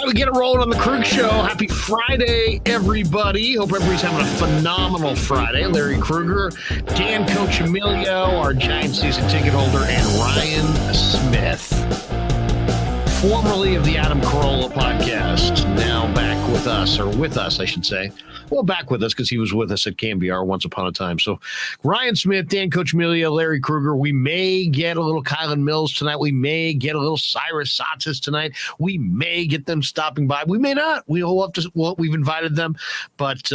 we get it rolling on the Krueg Show. Happy Friday, everybody. Hope everybody's having a phenomenal Friday. Larry Krueger, Dan Coach Emilio, our Giant season ticket holder, and Ryan Smith, formerly of the Adam Carolla podcast, now back with us, or with us, I should say. Well, back with us because he was with us at KMBR once upon a time. So Ryan Smith, Dan Coach Emilio, Larry Krueger. We may get a little Kylan Mills tonight. We may get a little Cyrus tonight. We may get them stopping by. We may not. We'll have to. Well, we've invited them, but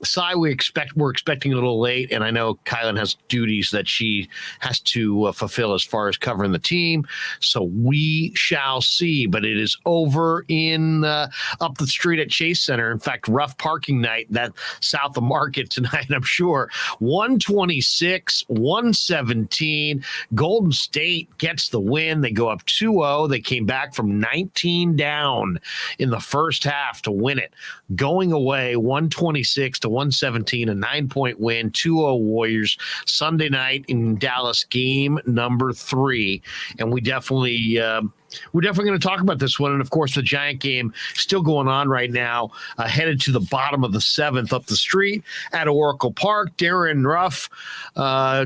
Cy, we're expecting a little late, and I know Kylan has duties that she has to fulfill as far as covering the team. So we shall see. But it is over in up the street at Chase Center. In fact, rough parking night that south of Market tonight. I'm sure 126-117. Golden State gets the win. They go up 2-0. They came back from 19 down in the first half to win it. Going away 126-117, a 9-point win, 2-0 Warriors Sunday night in Dallas, game number 3. And we're definitely going to talk about this one. And, of course, the Giant game still going on right now, headed to the bottom of the 7th up the street at Oracle Park. Darren Ruff,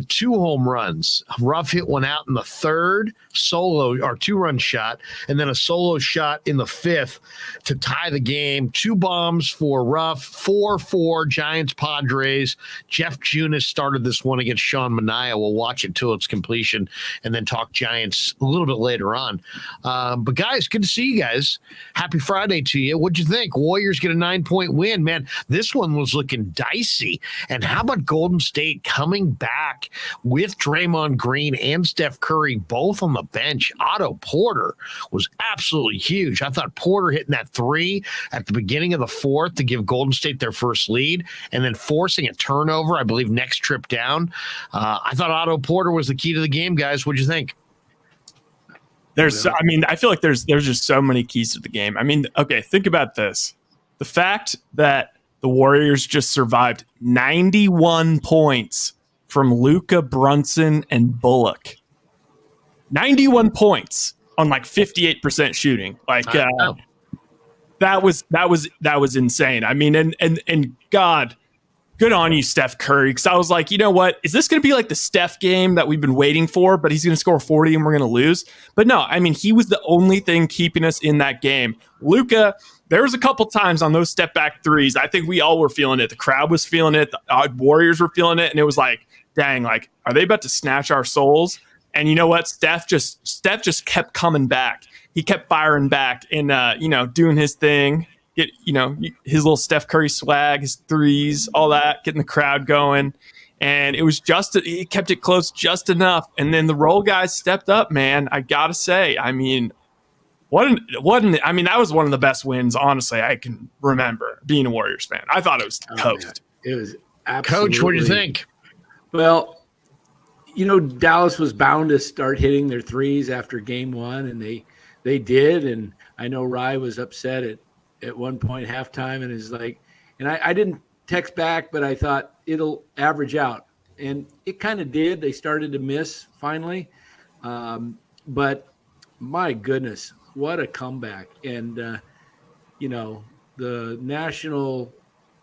2 home runs. Ruff hit one out in the 3rd, solo or 2-run shot, and then a solo shot in the 5th to tie the game. 2 bombs for Ruff, 4-4 Giants Padres. Jeff Junis started this one against Sean Manaea. We'll watch it till its completion and then talk Giants a little bit later on. But guys, good to see you guys. Happy Friday to you. What'd you think? Warriors get a 9-point win. Man, this one was looking dicey. And how about Golden State coming back with Draymond Green and Steph Curry both on the bench? Otto Porter was absolutely huge. I thought Porter hitting that 3 at the beginning of the 4th to give Golden State their first lead and then forcing a turnover, I believe, next trip down. I thought Otto Porter was the key to the game, guys. What'd you think? I feel like there's just so many keys to the game. I mean, okay, think about this. The fact that the Warriors just survived 91 points from Luka, Brunson, and Bullock. 91 points on like 58% shooting. Like that was insane. I mean, and God, good on you, Steph Curry. Because I was like, you know what? Is this going to be like the Steph game that we've been waiting for, but he's going to score 40 and we're going to lose? But no, I mean, he was the only thing keeping us in that game. Luka, there was a couple times on those step-back threes. I think we all were feeling it. The crowd was feeling it. The Warriors were feeling it. And it was like, dang, like, are they about to snatch our souls? And you know what? Steph just kept coming back. He kept firing back and, doing his thing. Get, his little Steph Curry swag, his threes, all that, getting the crowd going. And it was he kept it close just enough. And then the role guys stepped up, man. I got to say, I mean, that was one of the best wins, honestly, I can remember being a Warriors fan. I thought it was toast. It was absolutely. Coach, what do you think? Well, Dallas was bound to start hitting their threes after game 1, and they did. And I know Rye was upset at one point halftime and is like, and I didn't text back, but I thought it'll average out. And it kind of did. They started to miss finally. But my goodness, what a comeback. And, the national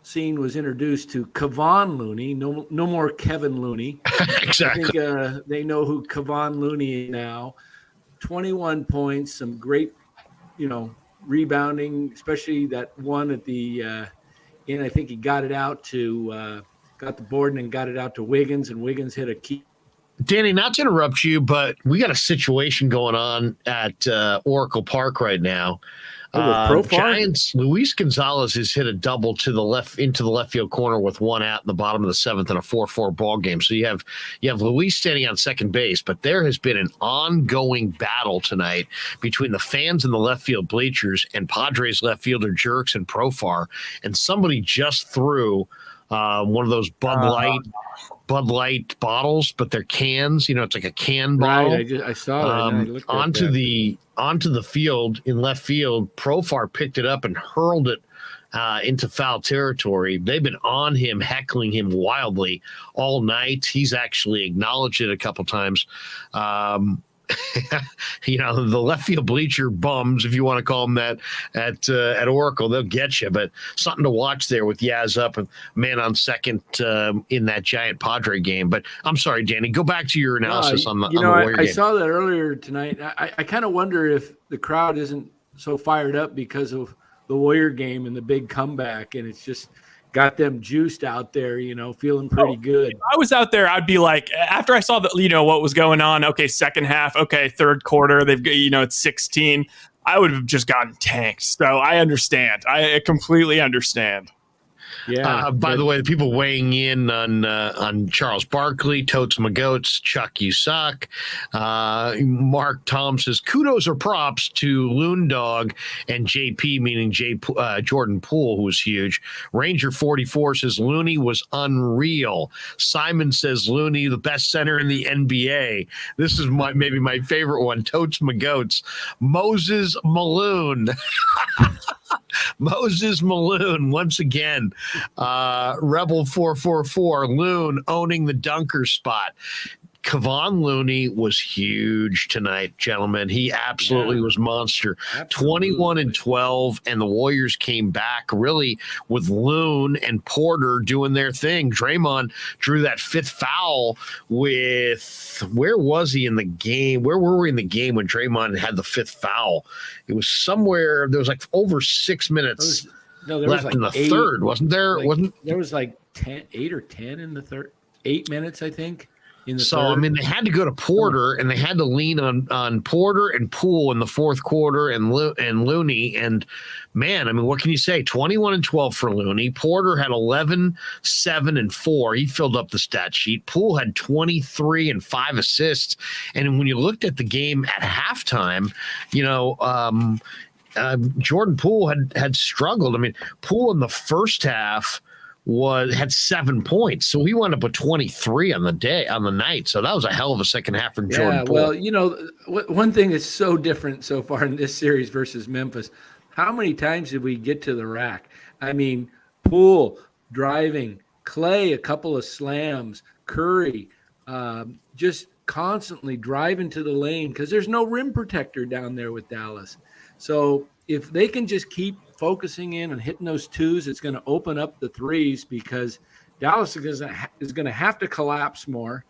scene was introduced to Kevon Looney. No more Kevin Looney. Exactly. I think they know who Kevon Looney is now. 21 points, some great, rebounding, especially that one at the end. I think he got it out to got the board and then got it out to Wiggins, and Wiggins hit a key. Danny, not to interrupt you, but we got a situation going on at Oracle Park right now. Giants, Luis Gonzalez has hit a double into the left field corner with one out in the bottom of the 7th in a 4-4 ball game. So you have Luis standing on second base, but there has been an ongoing battle tonight between the fans in the left field bleachers and Padres left fielder Jerks and Profar, and somebody just threw one of those Bud Light bottles, but they're cans. It's like a can bottle. Right, I saw it. Onto the field in left field. Profar picked it up and hurled it into foul territory. They've been on him, heckling him wildly all night. He's actually acknowledged it a couple times. the left field bleacher bums, if you want to call them that, at Oracle, they'll get you. But something to watch there with Yaz up and man on second in that giant Padre game. But I'm sorry, Danny, go back to your analysis on the Warrior game. I saw that earlier tonight. I kind of wonder if the crowd isn't so fired up because of the Warrior game and the big comeback, and it's just got them juiced out there, feeling pretty good. If I was out there, I'd be like, after I saw that, what was going on. Okay, second half. Okay, third quarter. They've it's 16. I would have just gotten tanked. So I understand. I completely understand. Yeah. By the way, the people weighing in on Charles Barkley, Totes McGoats, Chuck, you suck. Mark Tom says, kudos or props to Loon Dog and JP, meaning Jordan Poole, who was huge. Ranger 44 says, Looney was unreal. Simon says, Looney, the best center in the NBA. This is maybe my favorite one, Totes McGoats. Moses Malone. Moses Malone once again. Rebel 444, Loon owning the dunker spot. Kevon Looney was huge tonight, gentlemen. He absolutely was monster. 21-12, and the Warriors came back really with Loon and Porter doing their thing. Draymond drew that fifth foul with, where was he in the game? Where were we in the game when Draymond had the fifth foul? It was somewhere, there was like over 6 minutes left in the third, wasn't there? There was like 8 or 10 in the third, 8 minutes, I think. So, I mean, they had to go to Porter, and they had to lean on Porter and Poole in the fourth quarter and Looney. And, man, I mean, what can you say? 21-12 for Looney. Porter had 11, 7, and 4. He filled up the stat sheet. Poole had 23 and 5 assists. And when you looked at the game at halftime, Jordan Poole had struggled. I mean, Poole in the first half had 7 points, so he wound up with 23 on the night. So that was a hell of a second half from Jordan Poole. Well, one thing that's so different so far in this series versus Memphis, how many times did we get to the rack? I mean, Poole driving, Clay a couple of slams, Curry just constantly driving to the lane because there's no rim protector down there with Dallas. So if they can just keep focusing in and hitting those twos, it's going to open up the threes because Dallas is going to have to collapse more.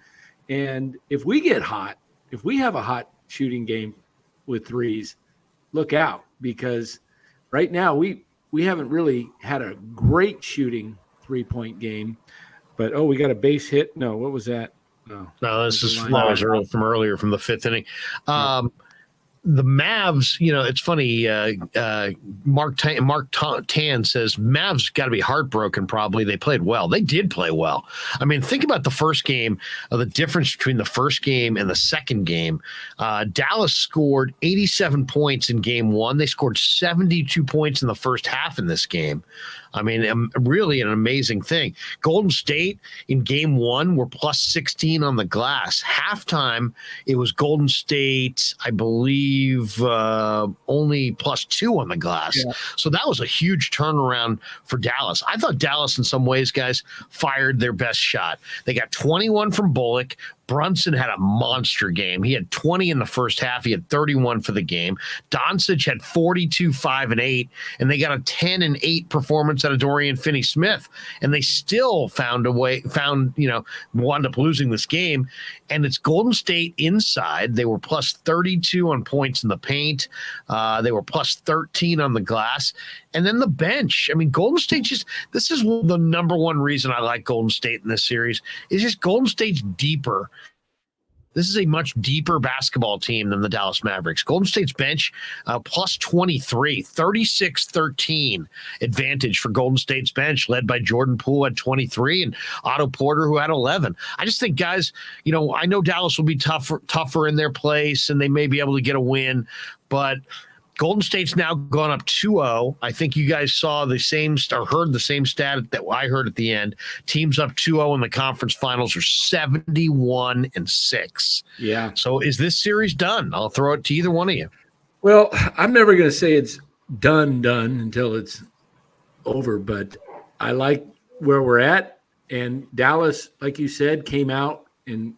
And if we get hot, if we have a hot shooting game with threes, look out, because right now we haven't really had a great shooting 3-point game. But, we got a base hit. No, what was that? No, this is from earlier from the fifth inning. The Mavs, it's funny. Mark Tan says Mavs got to be heartbroken. Probably they played well. They did play well. I mean, think about the first game. The difference between the first game and the second game. Dallas scored 87 points in game one. They scored 72 points in the first half in this game. I mean, really an amazing thing. Golden State in game one were plus 16 on the glass. Halftime, it was Golden State, I believe, only plus 2 on the glass. Yeah. So that was a huge turnaround for Dallas. I thought Dallas, in some ways, guys, fired their best shot. They got 21 from Bullock. Brunson had a monster game. He had 20 in the first half. He had 31 for the game. Doncic had 42, 5, and 8, and they got a 10 and 8 performance out of Dorian Finney-Smith, and they still wound up losing this game. And it's Golden State inside. They were plus 32 on points in the paint. They were plus 13 on the glass. And then the bench. I mean, Golden State this is the number one reason I like Golden State in this series, is just Golden State's deeper. This is a much deeper basketball team than the Dallas Mavericks. Golden State's bench, plus 23, 36-13 advantage for Golden State's bench, led by Jordan Poole at 23 and Otto Porter, who had 11. I just think, guys, I know Dallas will be tougher in their place, and they may be able to get a win, but Golden State's now gone up 2-0. I think you guys saw the same or heard the same stat that I heard at the end. Teams up 2-0 in the conference finals are 71-6. Yeah. So is this series done? I'll throw it to either one of you. Well, I'm never going to say it's done until it's over, but I like where we're at. And Dallas, like you said, came out and,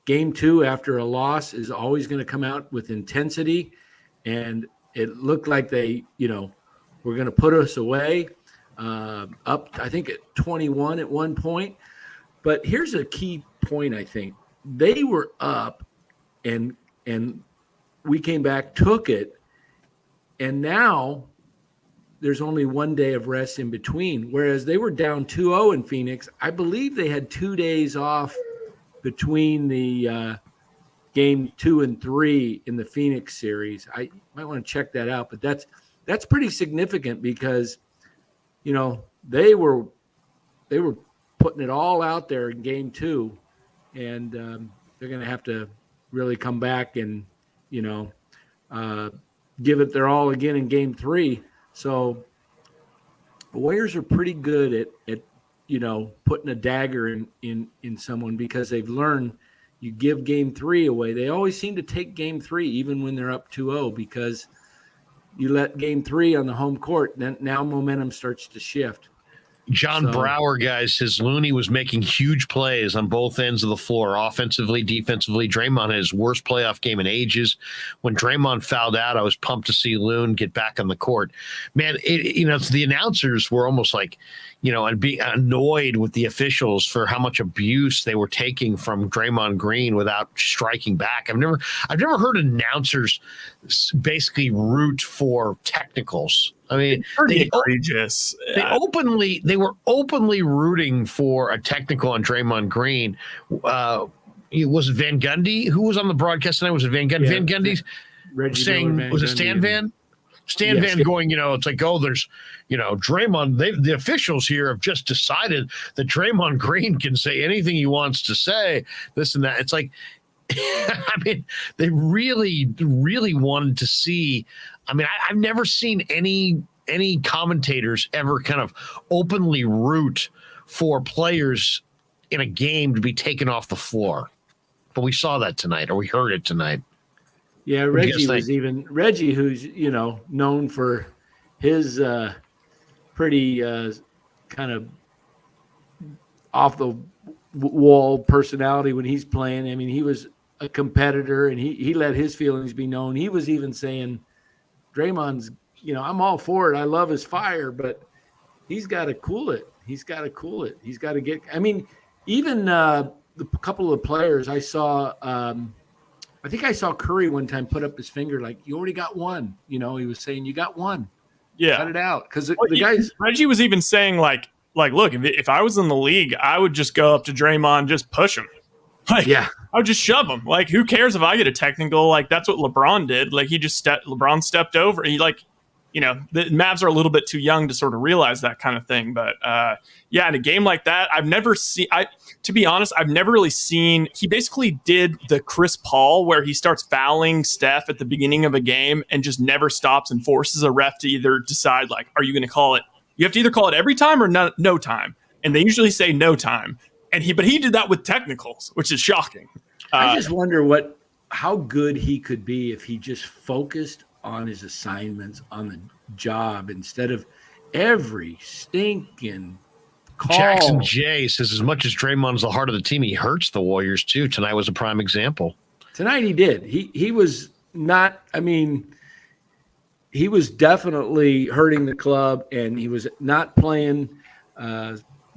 Game 2 after a loss is always going to come out with intensity, and it looked like they, were going to put us away, up, I think, at 21 at one point. But here's a key point, I think. They were up, and we came back, took it, and now there's only 1 day of rest in between, whereas they were down 2-0 in Phoenix. I believe they had 2 days off between the game 2 and 3 in the Phoenix series. I might want to check that out, but that's pretty significant because, they were putting it all out there in game 2, and they're going to have to really come back and, give it their all again in game 3. So the Warriors are pretty good at putting a dagger in someone, because they've learned you give game 3 away. They always seem to take game 3, even when they're up 2-0, because you let game 3 on the home court, then now momentum starts to shift. John Brower, guys, says Looney was making huge plays on both ends of the floor, offensively, defensively. Draymond had his worst playoff game in ages. When Draymond fouled out, I was pumped to see Loon get back on the court. Man, the announcers were almost like, and being annoyed with the officials for how much abuse they were taking from Draymond Green without striking back. I've never heard announcers basically root for technicals. I mean, pretty egregious. They were openly rooting for a technical on Draymond Green. Was it Van Gundy who was on the broadcast tonight? Was it Van Gundy? Yeah, Van Gundy saying, was it Stan Van? Stan Van going, it's like, there's, Draymond, the officials here have just decided that Draymond Green can say anything he wants to say, this and that. It's like, I mean, they really, really wanted to see. I mean, I've never seen any commentators ever kind of openly root for players in a game to be taken off the floor. But we saw that tonight, or we heard it tonight. Yeah, Reggie, who's, known for his pretty kind of off the wall personality when he's playing. I mean, he was a competitor, and he let his feelings be known. He was even saying, Draymond's, I'm all for it. I love his fire, but he's got to cool it. He's got to get, I mean, even the couple of players I saw, I think I saw Curry one time put up his finger like, you already got one. He was saying, you got one. Yeah. Cut it out. Because the guys. Reggie was even saying, like, look, if I was in the league, I would just go up to Draymond, just push him. Like, yeah. I would just shove him. Like, who cares if I get a technical? Like, that's what LeBron did. Like, LeBron stepped over. He, the Mavs are a little bit too young to sort of realize that kind of thing. But, in a game like that, to be honest, I've never really seen. He basically did the Chris Paul where he starts fouling Steph at the beginning of a game and just never stops and forces a ref to either decide, like, are you going to call it? You have to either call it every time or no time. And they usually say no time. But he did that with technicals, which is shocking. I just wonder how good he could be if he just focused on his assignments, on the job, instead of every stinking call. Jackson J says, as much as Draymond's the heart of the team, he hurts the Warriors too. Tonight was a prime example. Tonight he did. He was not, I mean, he was definitely hurting the club, and he was not playing,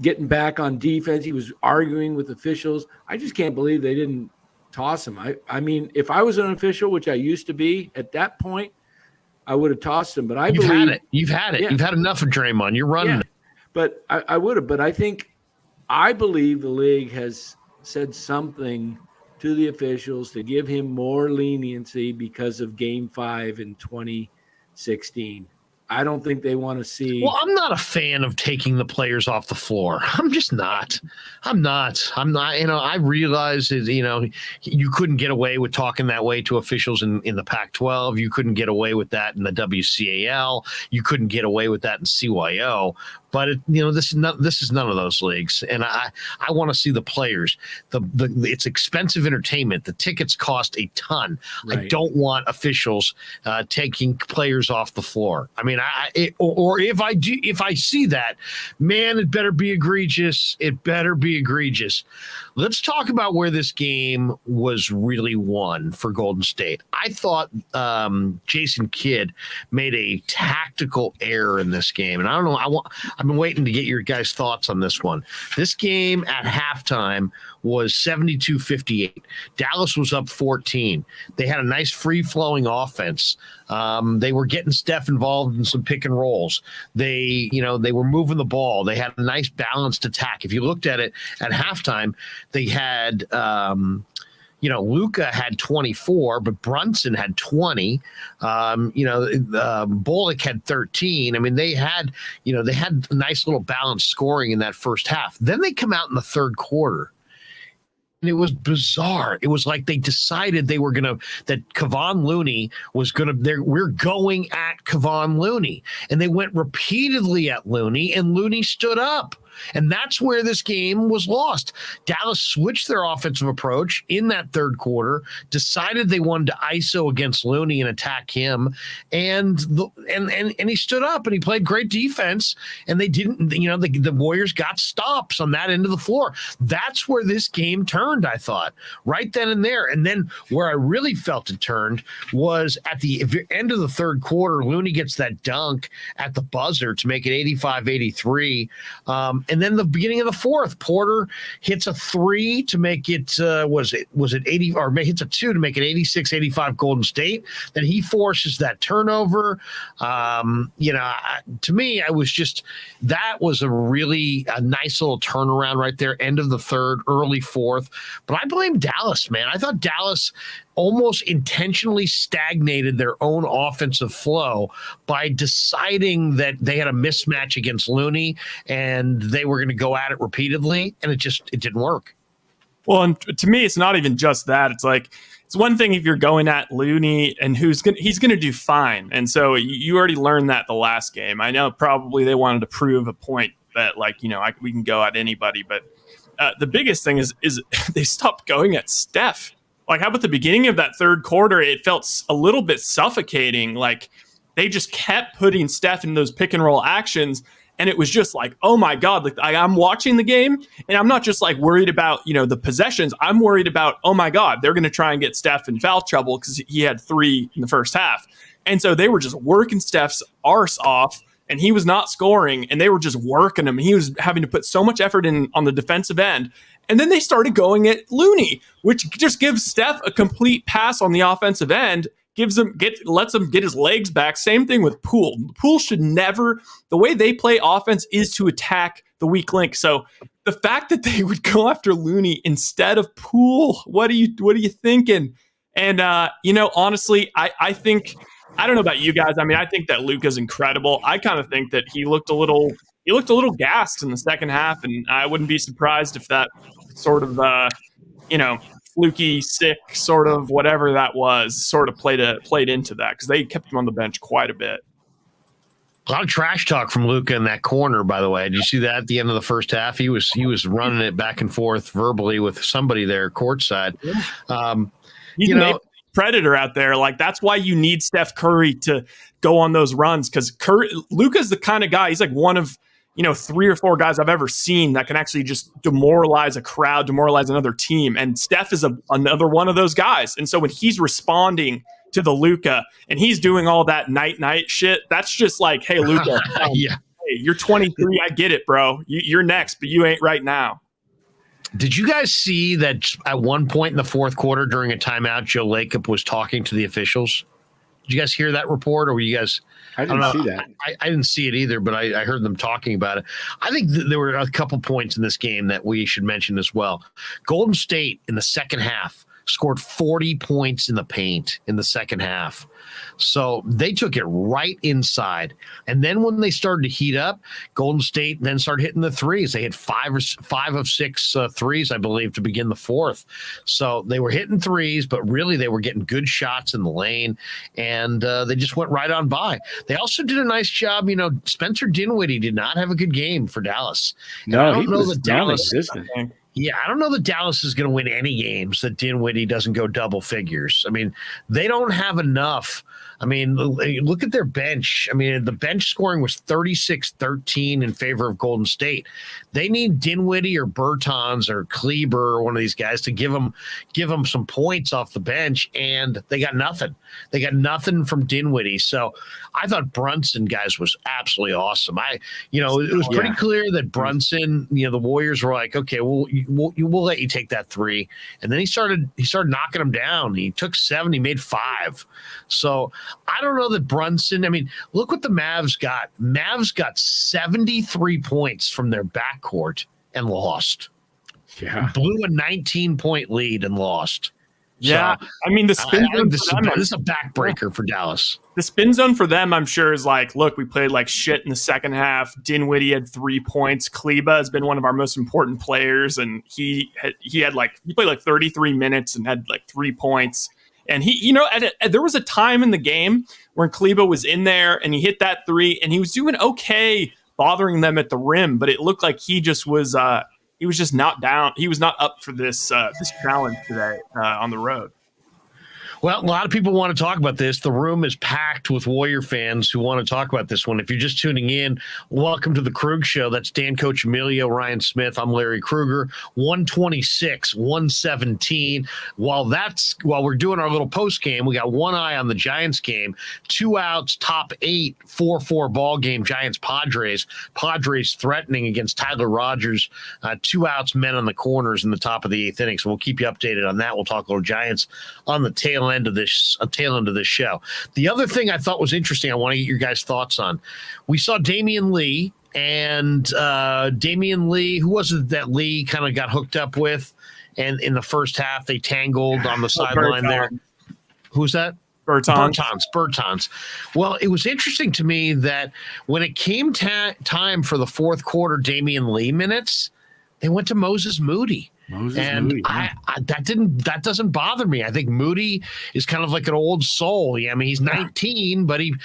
getting back on defense. He was arguing with officials. I just can't believe they didn't toss him. I mean, if I was an official, which I used to be at that point, I would have tossed him. But You've had it. Yeah. You've had enough of Draymond. You're running. Yeah. But I would have. But I believe the league has said something to the officials to give him more leniency because of Game 5 in 2016. I don't think they want to see. Well, I'm not a fan of taking the players off the floor. I'm just not. I'm not. I realize that, you couldn't get away with talking that way to officials in the Pac-12. You couldn't get away with that in the WCAL. You couldn't get away with that in CYO. But this is none of those leagues, and I want to see the players. It's expensive entertainment. The tickets cost a ton. Right. I don't want officials taking players off the floor. I mean, mean, or if I see that, man, it better be egregious. It better be egregious. Let's talk about where this game was really won for Golden State. I thought Jason Kidd made a tactical error in this game, and I don't know. I've been waiting to get your guys' thoughts on this one. This game at halftime was 72-58. Dallas was up 14. They had a nice free-flowing offense. They were getting Steph involved in some pick and rolls. They were moving the ball. They had a nice balanced attack. If you looked at it at halftime, they had Luka had 24, but Brunson had 20. Bullock had 13. I mean, they had a nice little balanced scoring in that first half. Then they come out in the third quarter. And it was bizarre. It was like they decided that Kevon Looney we're going at Kevon Looney. And they went repeatedly at Looney, and Looney stood up. And that's where this game was lost. Dallas switched their offensive approach in that third quarter, decided they wanted to ISO against Looney and attack him, and he stood up and he played great defense. And they didn't, the Warriors got stops on that end of the floor. That's where this game turned, I thought, right then and there. And then where I really felt it turned was at the end of the third quarter. Looney gets that dunk at the buzzer to make it 85-83. And then the beginning of the fourth, Porter hits a 3 to make it, was it 80, or hits a 2 to make it 86-85 Golden State. Then he forces that turnover. To me, that was a nice little turnaround right there, end of the third, early fourth. But I blame Dallas, man. I thought Dallas almost intentionally stagnated their own offensive flow by deciding that they had a mismatch against Looney and they were going to go at it repeatedly, and it didn't work. Well, and to me, it's not even just that. It's like, it's one thing if you're going at Looney and he's going to do fine. And so you already learned that the last game. I know probably they wanted to prove a point that we can go at anybody, but the biggest thing is they stopped going at Steph. Like, how about the beginning of that third quarter? It felt a little bit suffocating. Like, they just kept putting Steph in those pick and roll actions. And it was just like, oh my God, like I'm watching the game and I'm not just like worried about, the possessions. I'm worried about, oh my God, they're going to try and get Steph in foul trouble because he had 3 in the first half. And so they were just working Steph's arse off and he was not scoring and they were just working him. He was having to put so much effort in on the defensive end. And then they started going at Looney, which just gives Steph a complete pass on the offensive end, lets him get his legs back. Same thing with Poole. Poole should never, the way they play offense is to attack the weak link. So the fact that they would go after Looney instead of Poole, what are you thinking? And honestly, I think, I don't know about you guys. I mean, I think that Luka's incredible. I kind of think that he looked a little gassed in the second half, and I wouldn't be surprised if that sort of fluky, sick, sort of whatever that was, sort of played into that, because they kept him on the bench quite a bit. A lot of trash talk from Luka in that corner, by the way. Did you see that at the end of the first half? He was running it back and forth verbally with somebody there courtside. He's a predator out there. Like, that's why you need Steph Curry to go on those runs, because Luka's the kind of guy, he's like one of 3 or 4 guys I've ever seen that can actually just demoralize a crowd, demoralize another team. And Steph is another one of those guys. And so when he's responding to the Luka and he's doing all that night shit, that's just like, hey, Luka, yeah. Hey, you're 23. I get it, bro. You're next, but you ain't right now. Did you guys see that at one point in the fourth quarter during a timeout, Joe Lacob was talking to the officials? Did you guys hear that report, or were you guys? I didn't see that. I didn't see it either, but I heard them talking about it. I think there were a couple points in this game that we should mention as well. Golden State in the second half scored 40 points in the paint in the second half. So they took it right inside. And then when they started to heat up, Golden State then started hitting the threes. They had 5 of 6 threes, I believe, to begin the fourth. So they were hitting threes, but really they were getting good shots in the lane, and they just went right on by. They also did a nice job. Spencer Dinwiddie did not have a good game for Dallas. No, he was non-existent. Yeah, I don't know that Dallas is going to win any games that Dinwiddie doesn't go double figures. I mean, they don't have enough. I mean, look at their bench. I mean, the bench scoring was 36-13 in favor of Golden State. They need Dinwiddie or Bertans or Kleber or one of these guys to give them some points off the bench, and they got nothing. They got nothing from Dinwiddie. So I thought Brunson, guys, was absolutely awesome. It was pretty clear that Brunson, the Warriors were like, okay, we'll let you take that three, and then he started knocking them down. He took 7, he made 5. So I don't know that Brunson. I mean, look what the Mavs got. Mavs got 73 points from their backcourt and lost. Yeah, blew a 19-point lead and lost. Yeah, so, I mean, the spin zone this is a backbreaker for Dallas. The spin zone for them, I'm sure, is like, look, we played like shit in the second half. Dinwiddie had 3 points. Kleba has been one of our most important players, and he played like 33 minutes and had like 3 points. And there was a time in the game when Kleba was in there and he hit that 3, and he was doing okay, bothering them at the rim, but it looked like he just was. He was just not down. He was not up for this challenge today on the road. Well, a lot of people want to talk about this. The room is packed with Warrior fans who want to talk about this one. If you're just tuning in, welcome to the Krueg Show. That's Dan Coach Emilio, Ryan Smith. I'm Larry Krueger. 126, 117. While we're doing our little post game, we got one eye on the Giants game. 2 outs, top 8, 4-4 ball game. Giants Padres. Padres threatening against Tyler Rogers. 2 outs, men on the corners in the top of the 8th inning. So we'll keep you updated on that. We'll talk a little Giants on the tail end of this show. The other thing I thought was interesting, I want to get your guys' thoughts on. We saw Damian Lee, and who was it that Lee kind of got hooked up with? And in the first half, they tangled on the sideline there. Who's that? Bertans. Well, it was interesting to me that when it came time for the fourth quarter Damian Lee minutes, they went to Moses Moody. Moody, yeah. That doesn't bother me. I think Moody is kind of like an old soul. Yeah, I mean, he's 19, but he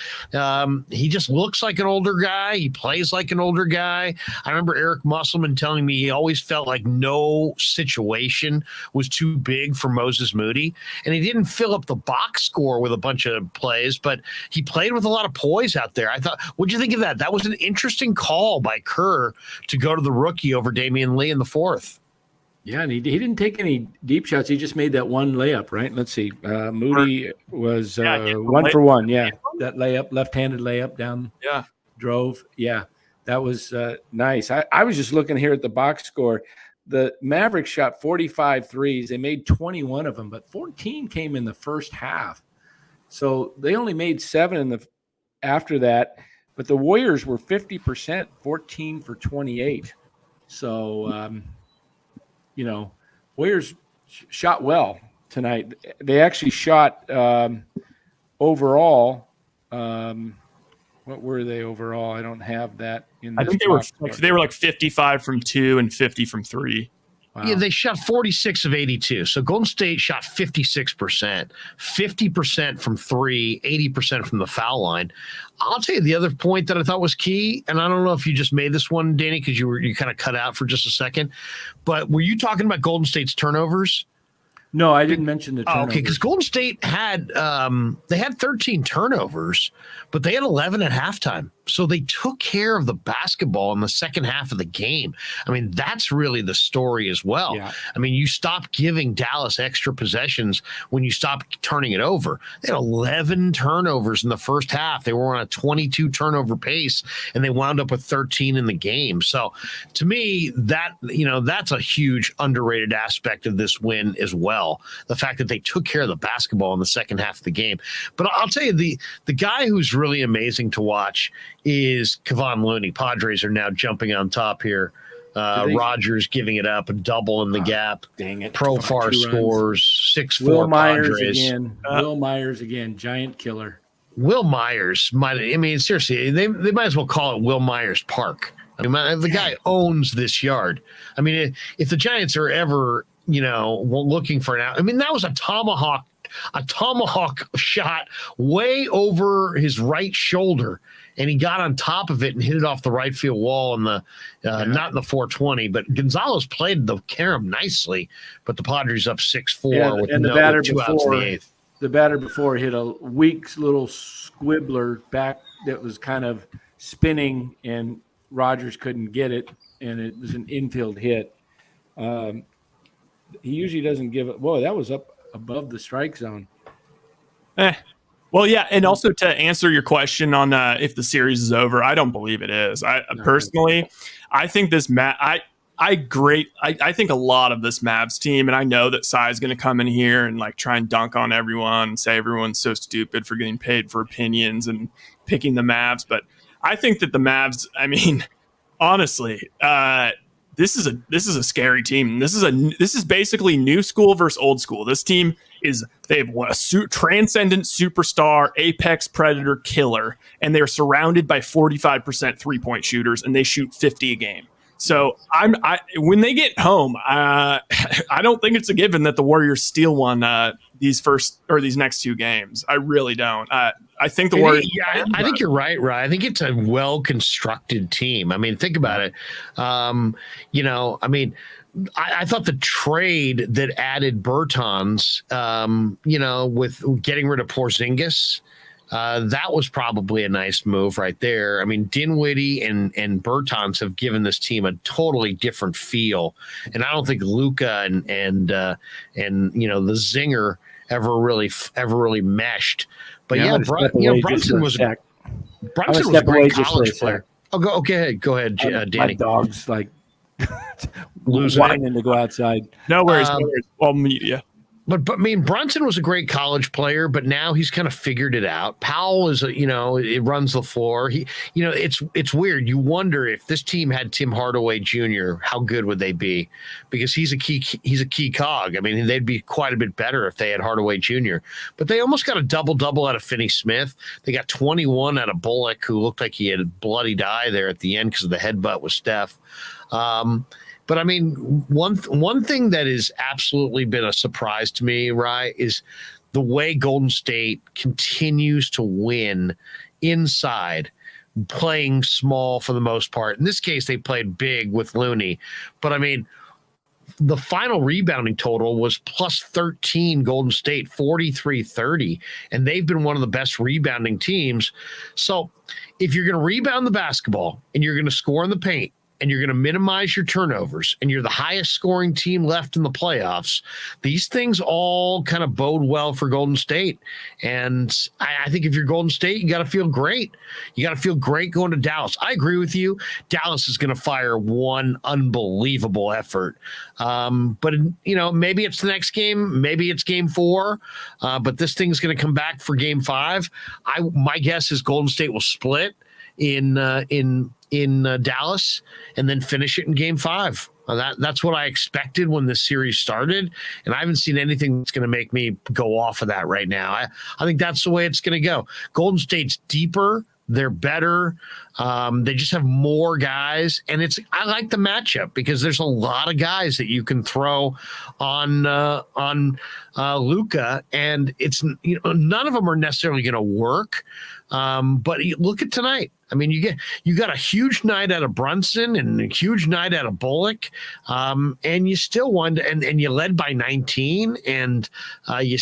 just looks like an older guy. He plays like an older guy. I remember Eric Musselman telling me he always felt like no situation was too big for Moses Moody, and he didn't fill up the box score with a bunch of plays, but he played with a lot of poise out there. I thought, what'd you think of that? That was an interesting call by Kerr to go to the rookie over Damian Lee in the fourth. Yeah, and he didn't take any deep shots. He just made that one layup, right? Let's see. Moody was 1 for 1. Yeah, that layup, left-handed layup down. Yeah, drove. Yeah, that was nice. I was just looking here at the box score. The Mavericks shot 45 threes. They made 21 of them, but 14 came in the first half. So they only made 7 after that. But the Warriors were 50%, 14 for 28. So Warriors shot well tonight. They actually shot overall. What were they overall? I don't have that in this. I think they were like 55 from 2 and 50 from 3. Wow. Yeah, they shot 46 of 82. So Golden State shot 56%, 50% from 3, 80% from the foul line. I'll tell you the other point that I thought was key, and I don't know if you just made this one, Danny, because you kind of cut out for just a second, but were you talking about Golden State's turnovers? No, I didn't mention the turnovers. Okay, because Golden State had 13 turnovers, but they had 11 at halftime. So they took care of the basketball in the second half of the game. I mean, that's really the story as well. Yeah. I mean, you stop giving Dallas extra possessions when you stop turning it over. They had 11 turnovers in the first half. They were on a 22 turnover pace, and they wound up with 13 in the game. So to me, that's a huge underrated aspect of this win as well. The fact that they took care of the basketball in the second half of the game. But I'll tell you, the guy who's really amazing to watch is Kevon Looney. Padres are now jumping on top here. Rogers giving it up, a double in the gap. Dang it. Profar scores 6-4 Will Myers Padres. Again. Will Myers again. Giant killer. Will Myers seriously, they might as well call it Will Myers Park. I mean, the guy owns this yard. I mean, if the Giants are ever, looking for an out, I mean, that was a tomahawk a tomahawk shot way over his right shoulder, and he got on top of it and hit it off the right field wall in the not in the 420. But Gonzalez played the carom nicely, but the Padres up 6-4 with 2 outs in the eighth. The batter before hit a weak little squibbler back that was kind of spinning, and Rogers couldn't get it, and it was an infield hit. He usually doesn't give it. Whoa, that was up above the strike zone. Well, yeah, and also to answer your question on if the series is over, I don't believe it is. Personally, I think this I think a lot of this Mavs team, and I know that Cy is going to come in here and like try and dunk on everyone and say everyone's so stupid for getting paid for opinions and picking the Mavs, but I think that the Mavs, I mean, honestly, this is a scary team. This is basically new school versus old school. This team they have a transcendent superstar, apex predator killer, and they're surrounded by 45% 3-point shooters, and they shoot 50 a game. So when they get home, I don't think it's a given that the Warriors steal one these next 2 games. I really don't. I think the Warriors. Yeah, I think you're right, Ryan. I think it's a well-constructed team. I mean, think about it. I thought the trade that added Bertans, with getting rid of Porzingis, that was probably a nice move right there. I mean, Dinwiddie and Bertans have given this team a totally different feel, and I don't think Luka and the zinger ever really meshed. But Brunson was a great college player. Oh, go ahead, Danny. My dog's like losing whining to go outside. No worries. Well, yeah. But I mean, Brunson was a great college player, but now he's kind of figured it out. Powell is, it runs the floor. It's weird. You wonder if this team had Tim Hardaway Jr., how good would they be? Because he's a key cog. I mean, they'd be quite a bit better if they had Hardaway Jr. But they almost got a double out of Finney Smith. They got 21 out of Bullock, who looked like he had a bloody eye there at the end because of the headbutt with Steph. But I mean, one thing that has absolutely been a surprise to me, right, is the way Golden State continues to win inside, playing small for the most part. In this case, they played big with Looney. But I mean, the final rebounding total was plus 13 Golden State, 43-30, and they've been one of the best rebounding teams. So if you're going to rebound the basketball and you're going to score in the paint, and you're going to minimize your turnovers, and you're the highest scoring team left in the playoffs, these things all kind of bode well for Golden State. And I think if you're Golden State, you got to feel great. You got to feel great going to Dallas. I agree with you. Dallas is going to fire one unbelievable effort. But maybe it's the next game. Maybe it's game 4. But this thing's going to come back for game 5. My guess is Golden State will split in Dallas and then finish it in game 5. That's what I expected when this series started, and I haven't seen anything that's going to make me go off of that right now. I think that's the way it's going to go. Golden State's deeper. They're better. They just have more guys, and I like the matchup because there's a lot of guys that you can throw on Luka, and it's none of them are necessarily going to work. But look at tonight. I mean, you got a huge night out of Brunson and a huge night out of Bullock, and you still won, and you led by 19, and you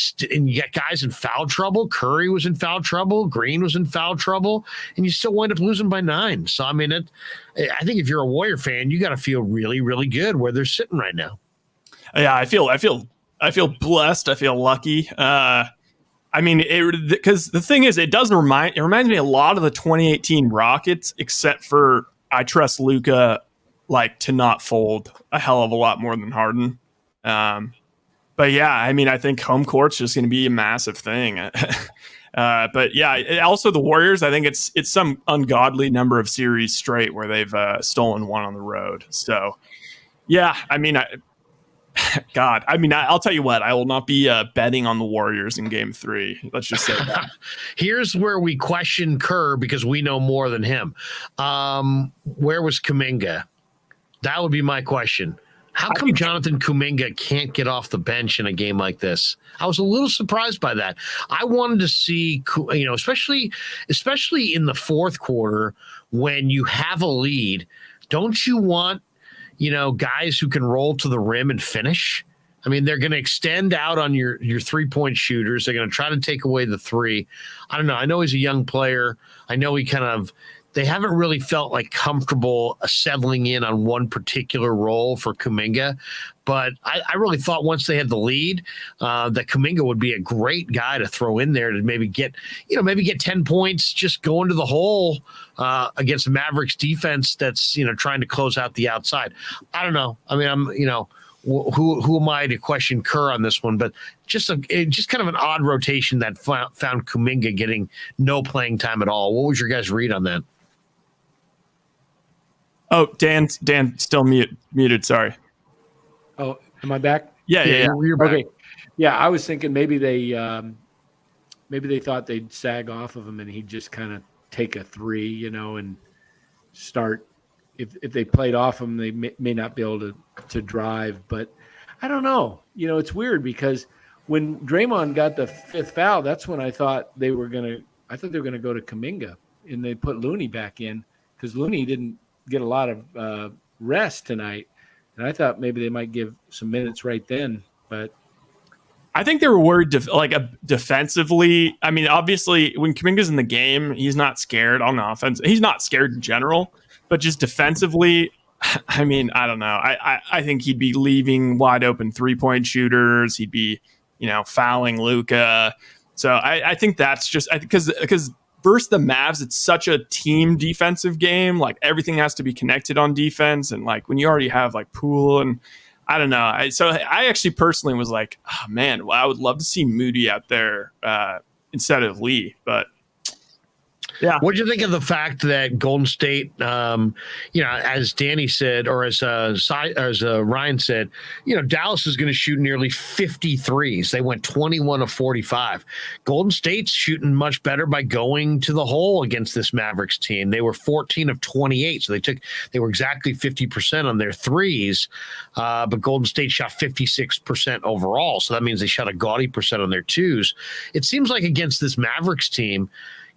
got guys in foul trouble. Curry was in foul trouble. Green was in foul trouble, and you still wind up losing by 9. So I mean, I think if you're a Warrior fan, you got to feel really, really good where they're sitting right now. Yeah, I feel blessed. I feel lucky. I mean, because the thing is, it reminds me a lot of the 2018 Rockets, except for I trust Luka to not fold a hell of a lot more than Harden. But yeah, I mean, I think home court's just going to be a massive thing. But yeah, also the Warriors, I think it's some ungodly number of series straight where they've stolen one on the road. So yeah, I mean, God, I mean, I'll tell you what, I will not be betting on the Warriors in game 3. Let's just say that. Here's where we question Kerr because we know more than him. Where was Kuminga? That would be my question. How come Jonathan Kuminga can't get off the bench in a game like this? I was a little surprised by that. I wanted to see, especially in the fourth quarter when you have a lead, don't you want, guys who can roll to the rim and finish? I mean, they're going to extend out on your 3-point shooters. They're going to try to take away the three. I don't know. I know he's a young player. I know they haven't really felt like comfortable settling in on one particular role for Kuminga. But I really thought once they had the lead, that Kuminga would be a great guy to throw in there to maybe get 10 points just going to the hole against the Mavericks defense that's, trying to close out the outside. I don't know. I mean, who am I to question Kerr on this one? But just kind of an odd rotation that found Kuminga getting no playing time at all. What was your guys' read on that? Oh, Dan, still muted. Sorry. Oh, am I back? Yeah. You're back. Okay. Yeah, I was thinking maybe they thought they'd sag off of him and he'd just kind of take a three, and start. If they played off him, they may not be able to drive. But I don't know. It's weird because when Draymond got the fifth foul, that's when I thought they were gonna go to Kuminga, and they put Looney back in because Looney didn't get a lot of rest tonight, and I thought maybe they might give some minutes right then. But I think they were worried defensively. I mean, obviously, when Kuminga's in the game, he's not scared on offense. He's not scared in general. But just defensively, I mean, I don't know. I think he'd be leaving wide open 3-point shooters. He'd be, fouling Luka. So I think that's just because versus the Mavs, it's such a team defensive game. Like everything has to be connected on defense, and like when you already have like Poole and I don't know. So I actually personally was like, oh man, well, I would love to see Moody out there instead of Lee, but. Yeah. What do you think of the fact that Golden State, as Danny said, or as Ryan said, Dallas is going to shoot nearly 50 threes. They went 21 of 45. Golden State's shooting much better by going to the hole against this Mavericks team. They were 14 of 28, so they were exactly 50% on their threes, but Golden State shot 56% overall, so that means they shot a gaudy percent on their twos. It seems like against this Mavericks team,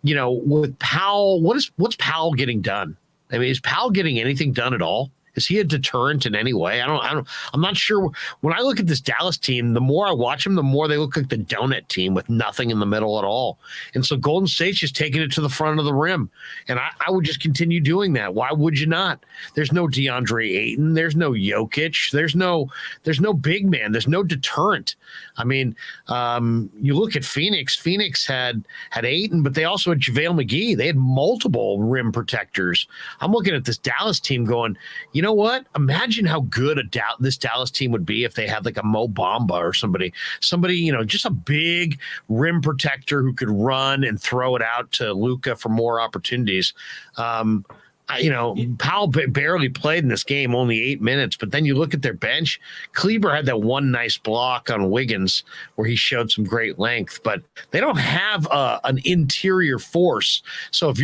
with Powell, what's Powell getting done? I mean, is Powell getting anything done at all? Is he a deterrent in any way? I'm not sure. When I look at this Dallas team, the more I watch them, the more they look like the donut team with nothing in the middle at all. And so Golden State's just taking it to the front of the rim. And I would just continue doing that. Why would you not? There's no DeAndre Ayton. There's no Jokic. There's no big man. There's no deterrent. I mean, you look at Phoenix. Phoenix had Ayton, but they also had JaVale McGee. They had multiple rim protectors. I'm looking at this Dallas team going, you know what? Imagine how good this Dallas team would be if they had like a Mo Bamba or somebody, just a big rim protector who could run and throw it out to Luka for more opportunities. Powell barely played in this game, only 8 minutes. But then you look at their bench. Kleber had that one nice block on Wiggins where he showed some great length, but they don't have an interior force. So if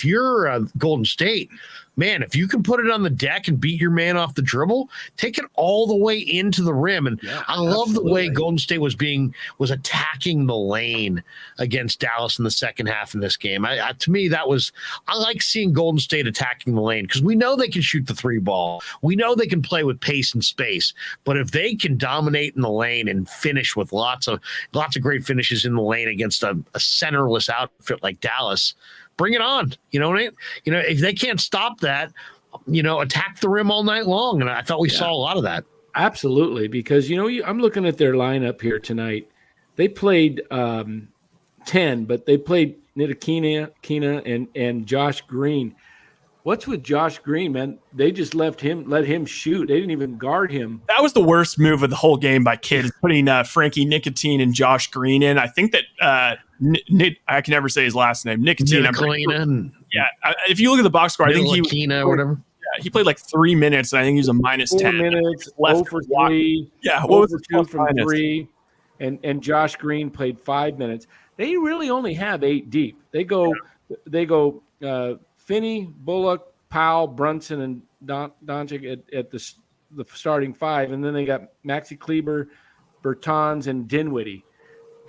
you're Golden State, man, if you can put it on the deck and beat your man off the dribble, take it all the way into the rim. And yeah, I love the way Golden State was attacking the lane against Dallas in the second half in this game. To me, I like seeing Golden State attacking the lane because we know they can shoot the three ball. We know they can play with pace and space. But if they can dominate in the lane and finish with lots of great finishes in the lane against a centerless outfit like Dallas, bring it on. If they can't stop that, attack the rim all night long. And I thought we saw a lot of that. Absolutely. Because, I'm looking at their lineup here tonight. They played 10, but they played Ntilikina and Josh Green. What's with Josh Green, man? They just let him shoot. They didn't even guard him. That was the worst move of the whole game by Kidd, putting Frankie Nicotine and Josh Green in. I think that I can never say his last name. Nicotine. Yeah. If you look at the box score, I think or whatever. Yeah, he played like 3 minutes, and I think he was a minus 4 10. 4 minutes, 0 for 3. Yeah, what was 2 from 3. And Josh Green played 5 minutes. They really only have 8 deep. They go Finney, Bullock, Powell, Brunson, and Doncic at the starting five, and then they got Maxi Kleber, Bertans, and Dinwiddie.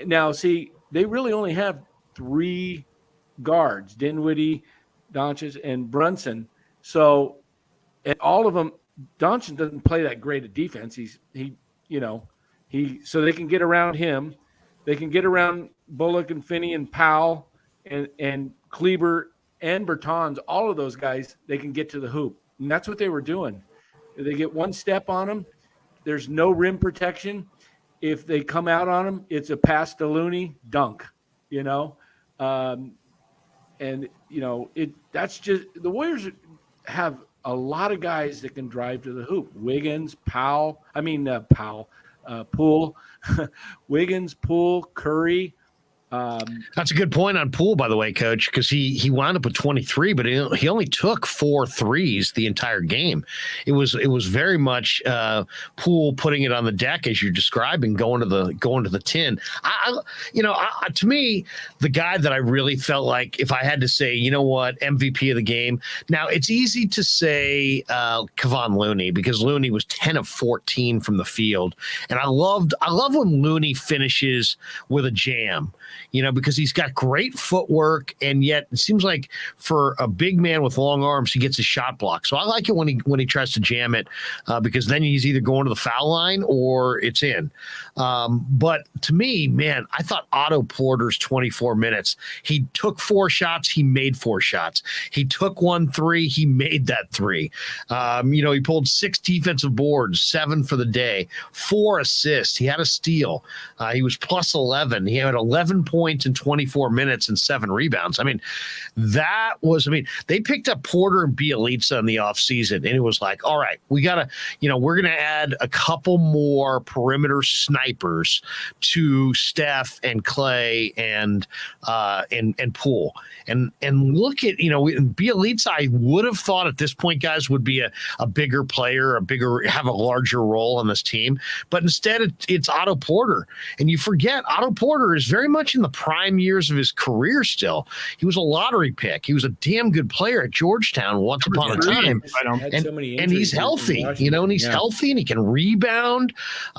Now, see, they really only have 3 guards: Dinwiddie, Doncic, and Brunson. So, and all of them, Doncic doesn't play that great at defense. So they can get around him. They can get around Bullock and Finney and Powell and Kleber and Bertans. All of those guys, they can get to the hoop. And that's what they were doing. They get one step on them. There's no rim protection. If they come out on them, it's a pass to Looney, dunk, that's just – the Warriors have a lot of guys that can drive to the hoop. Wiggins, Poole, Wiggins, Poole, Curry. That's a good point on Poole, by the way, Coach, because he wound up with 23, but he only took 4 threes the entire game. It was very much Poole putting it on the deck as you're describing, going to the tin. To me, the guy that I really felt like, if I had to say, you know what, MVP of the game. Now it's easy to say Kevon Looney, because Looney was 10 of 14 from the field, and I love when Looney finishes with a jam. Because he's got great footwork, and yet it seems like for a big man with long arms, he gets a shot block. So I like it when he tries to jam it, because then he's either going to the foul line or it's in. But to me, man, I thought Otto Porter's 24 minutes, he took 4 shots, he made 4 shots. He took 1 3, he made that 3. He pulled 6 defensive boards, 7 for the day, 4 assists. He had a steal. He was plus 11. He had 11 points in 24 minutes and 7 rebounds. They picked up Porter and Bielitsa in the offseason, and it was like, all right, we're going to add a couple more perimeter snipers to Steph and Clay and Poole. And look at, Bielitsa, I would have thought at this point, guys, would be a bigger player, have a larger role on this team. But instead, it's Otto Porter. And you forget, Otto Porter is very much in the prime years of his career still. He was a lottery pick. He was a damn good player at Georgetown once upon a time. And he's healthy, and he's healthy, and he can rebound.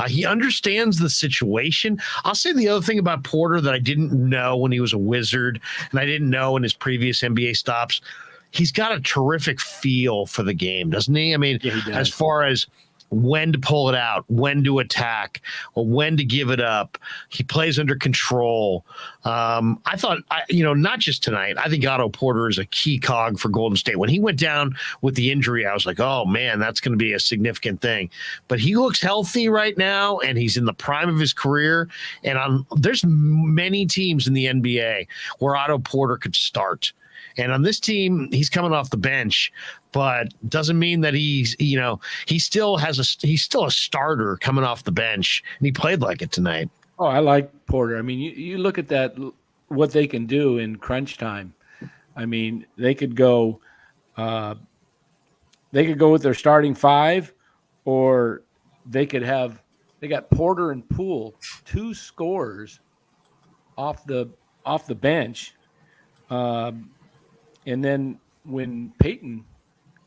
He understands the situation. I'll say the other thing about Porter that I didn't know when he was a Wizard, and I didn't know in his previous NBA stops, he's got a terrific feel for the game, doesn't he? As far as when to pull it out, when to attack, or when to give it up. He plays under control. I thought, not just tonight, I think Otto Porter is a key cog for Golden State. When he went down with the injury, I was like, oh, man, that's going to be a significant thing. But he looks healthy right now, and he's in the prime of his career. And there's many teams in the NBA where Otto Porter could start. And on this team, he's coming off the bench, but doesn't mean that he's still a starter coming off the bench, and he played like it tonight. Oh, I like Porter. You look at that, what they can do in crunch time. They could go with their starting 5, or they got Porter and Poole, 2 scorers off the bench. And then when Peyton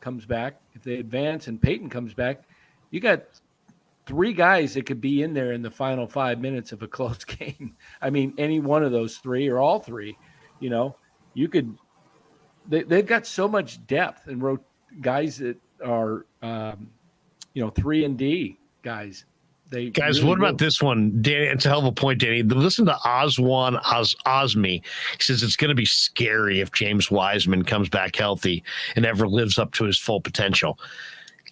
comes back, if they advance and Peyton comes back, you got 3 guys that could be in there in the final 5 minutes of a close game. Any one of those 3 or all 3, you could. They've got so much depth and guys that are, 3-and-D guys. Guys, really what about this one, Danny? It's a hell of a point, Danny. Listen to Osmi. He says it's going to be scary if James Wiseman comes back healthy and ever lives up to his full potential.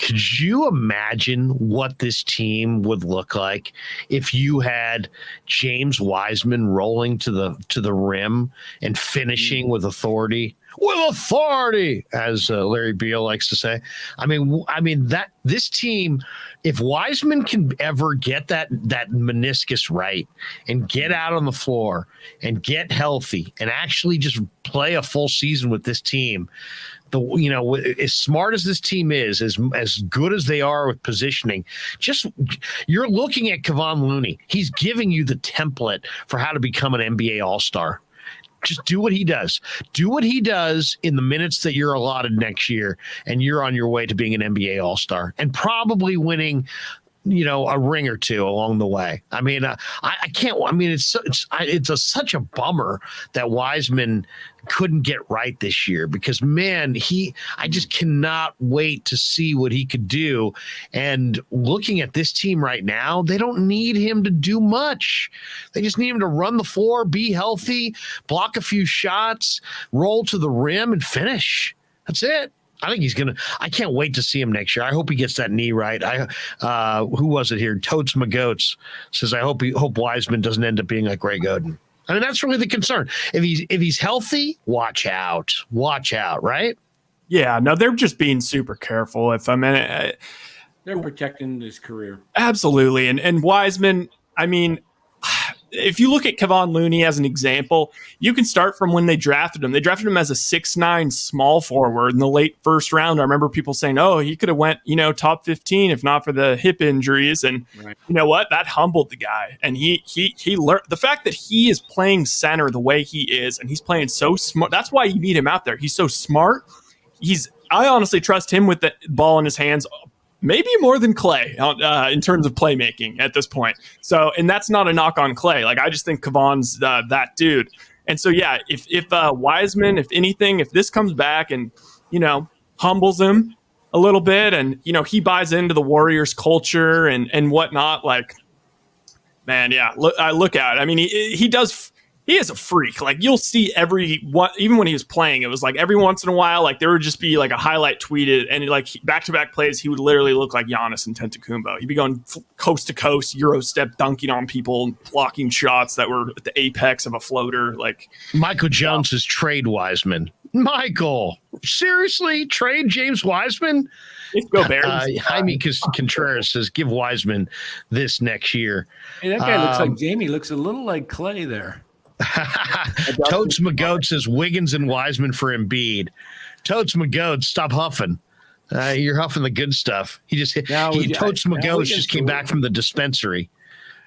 Could you imagine what this team would look like if you had James Wiseman rolling to the rim and finishing with authority? With authority, as Larry Beal likes to say. That this team, if Wiseman can ever get that meniscus right and get out on the floor and get healthy and actually just play a full season with this team, as smart as this team is, as good as they are with positioning, you're looking at Kevon Looney. He's giving you the template for how to become an NBA All-Star. Just do what he does. Do what he does in the minutes that you're allotted next year, and you're on your way to being an NBA All-Star and probably winning, a ring or two along the way. I mean, I can't. I mean, it's such a bummer that Wiseman couldn't get right this year because, man, I just cannot wait to see what he could do. And looking at this team right now, they don't need him to do much. They just need him to run the floor, be healthy, block a few shots, roll to the rim, and finish. That's it. I think I can't wait to see him next year. I hope he gets that knee right. Who was it here? Totes McGoats says, I hope Wiseman doesn't end up being like Greg Oden. I mean, that's really the concern. If he's healthy, watch out, right? Yeah, no, they're just being super careful. They're protecting his career. Absolutely. And Wiseman, I mean, if you look at Kevon Looney as an example, you can start from when they drafted him. They drafted him as a 6'9" small forward in the late first round. I remember people saying, oh, he could have went, top 15 if not for the hip injuries. And right. You know what? That humbled the guy. And he learned the fact that he is playing center the way he is, and he's playing so smart. That's why you need him out there. He's so smart. I honestly trust him with the ball in his hands maybe more than Clay in terms of playmaking at this point. So, and that's not a knock on Clay. Like, I just think Kevon's that dude. And so, yeah, if Wiseman, if anything, if this comes back and, humbles him a little bit and, he buys into the Warriors culture and whatnot, like, man, yeah, look out. I mean, he is a freak. Like, you'll see even when he was playing, it was like every once in a while, like there would just be like a highlight tweeted, and like back-to-back plays, he would literally look like Giannis and Antetokounmpo. He'd be going coast to coast, Euro step, dunking on people, and blocking shots that were at the apex of a floater. Like Michael Jones is trade Wiseman. Michael, seriously, trade James Wiseman? Go Bears. Jaime Contreras says, give Wiseman this next year. Hey, that guy looks like Jamie. Looks a little like Clay there. Totes McGoat says Wiggins and Wiseman for Embiid. Totes McGoat, stop huffing. You're huffing the good stuff. Totes McGoat just came back from the dispensary.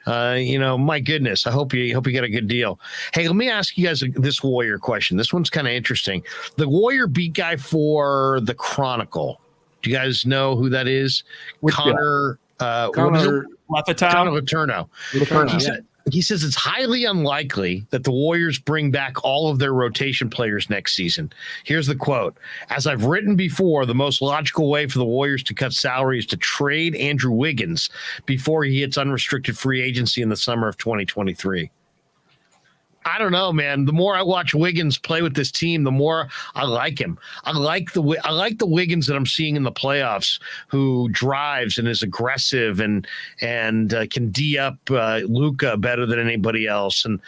My goodness. I hope you get a good deal. Hey, let me ask you guys this Warrior question. This one's kind of interesting. The Warrior beat guy for the Chronicle. Do you guys know who that is? Connor Letourneau. He says it's highly unlikely that the Warriors bring back all of their rotation players next season. Here's the quote. As I've written before, the most logical way for the Warriors to cut salary is to trade Andrew Wiggins before he hits unrestricted free agency in the summer of 2023. I don't know, man. The more I watch Wiggins play with this team, the more I like him. I like the Wiggins that I'm seeing in the playoffs, who drives and is aggressive and can D up Luka better than anybody else. And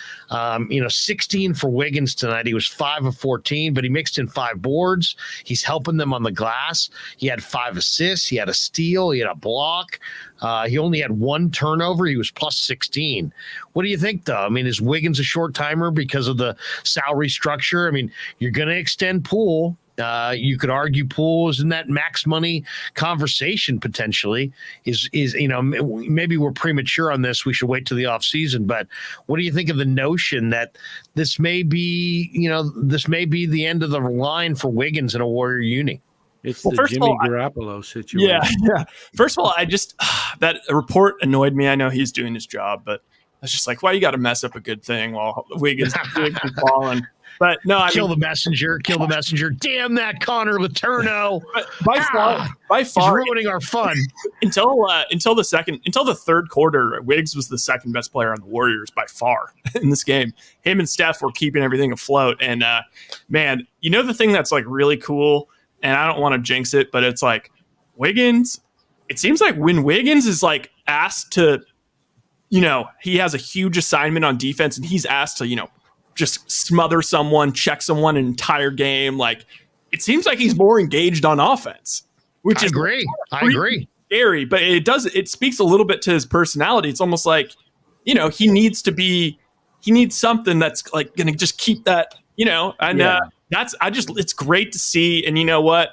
16 for Wiggins tonight. He was 5 of 14, but he mixed in 5 boards. He's helping them on the glass. He had 5 assists. He had a steal. He had a block. He only had 1 turnover. He was plus 16. What do you think, though? I mean, is Wiggins a short timer because of the salary structure? I mean, you're going to extend Poole. You could argue Poole is in that max money conversation potentially. Maybe we're premature on this. We should wait till the offseason. But what do you think of the notion that this may be the end of the line for Wiggins in a Warrior uni? It's the Jimmy Garoppolo situation. Yeah. First of all, that report annoyed me. I know he's doing his job, but I was just like, why you got to mess up a good thing while Wiggins is balling? But no, kill the messenger. Damn that Connor Letourneau. By far, he's ruining our fun. Until the third quarter, Wiggs was the second best player on the Warriors by far in this game. Him and Steph were keeping everything afloat. And man, the thing that's like really cool, and I don't want to jinx it, but it's like Wiggins. It seems like when Wiggins is like asked to, he has a huge assignment on defense and he's asked to, just smother someone, check someone an entire game. Like, it seems like he's more engaged on offense, which I agree. Scary, but it speaks a little bit to his personality. It's almost like, he needs something that's like going to just keep that, it's great to see. And you know what?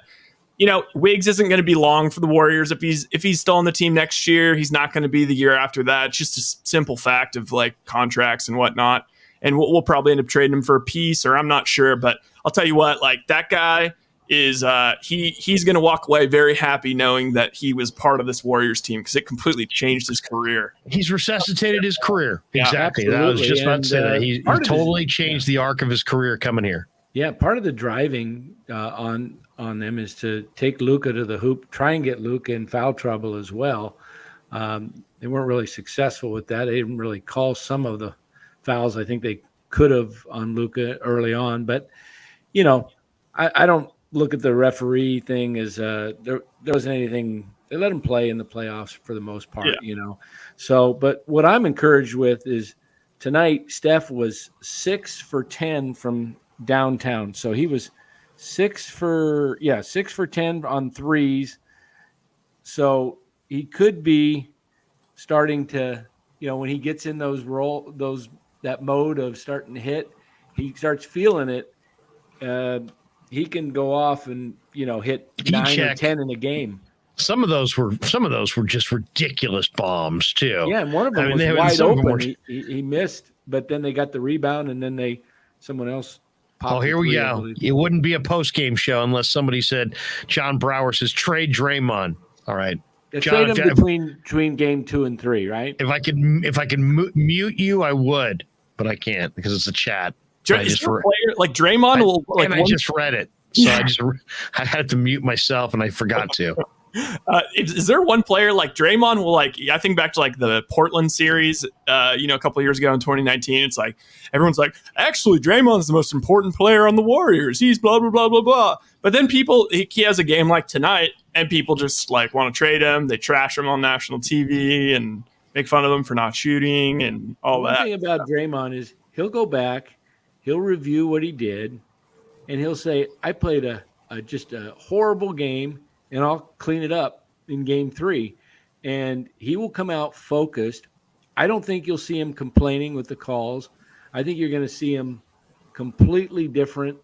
Wiggs isn't going to be long for the Warriors. If he's still on the team next year, he's not going to be the year after that. It's just a simple fact of like contracts and whatnot. and we'll probably end up trading him for a piece, or I'm not sure. But I'll tell you what, like that guy is he's going to walk away very happy knowing that he was part of this Warriors team because it completely changed his career. He's resuscitated his career. Yeah, exactly. That I was just about to say that. He totally changed the arc of his career coming here. Yeah, part of the driving on them is to take Luka to the hoop, try and get Luka in foul trouble as well. They weren't really successful with that. They didn't really call some of the fouls I think they could have on Luka early on. But, you know, I don't look at the referee thing as there wasn't anything. They let him play in the playoffs for the most part, you know. So, but what I'm encouraged with is tonight Steph was 6 for 10 from downtown. So he was 6 for 10 on threes. So he could be starting to, you know, when he gets in that mode of starting to hit, he starts feeling it. He can go off and, you know, hit 9 or 10 in a game. Some of those were just ridiculous bombs too. Yeah, and one of them was wide open. He missed, but then they got the rebound, and then someone else. Oh, here we go. It wouldn't be a post-game show unless somebody said, John Brower says, trade Draymond. All right. Trade him between game 2 and 3, right? If I could mute you, I would, but I can't because it's a chat. Is there a player like Draymond I just read it. So I had to mute myself and I forgot to. Is there one player like Draymond will I think back to like the Portland series, a couple of years ago in 2019. It's like everyone's like, actually, Draymond's the most important player on the Warriors. He's blah blah blah blah blah. But then he has a game like tonight, and people just like want to trade him. They trash him on national TV and make fun of him for not shooting and all that. One thing about Draymond is he'll go back, he'll review what he did, and he'll say, "I played just a horrible game." And I'll clean it up in game 3. And he will come out focused. I don't think you'll see him complaining with the calls. I think you're going to see him completely different.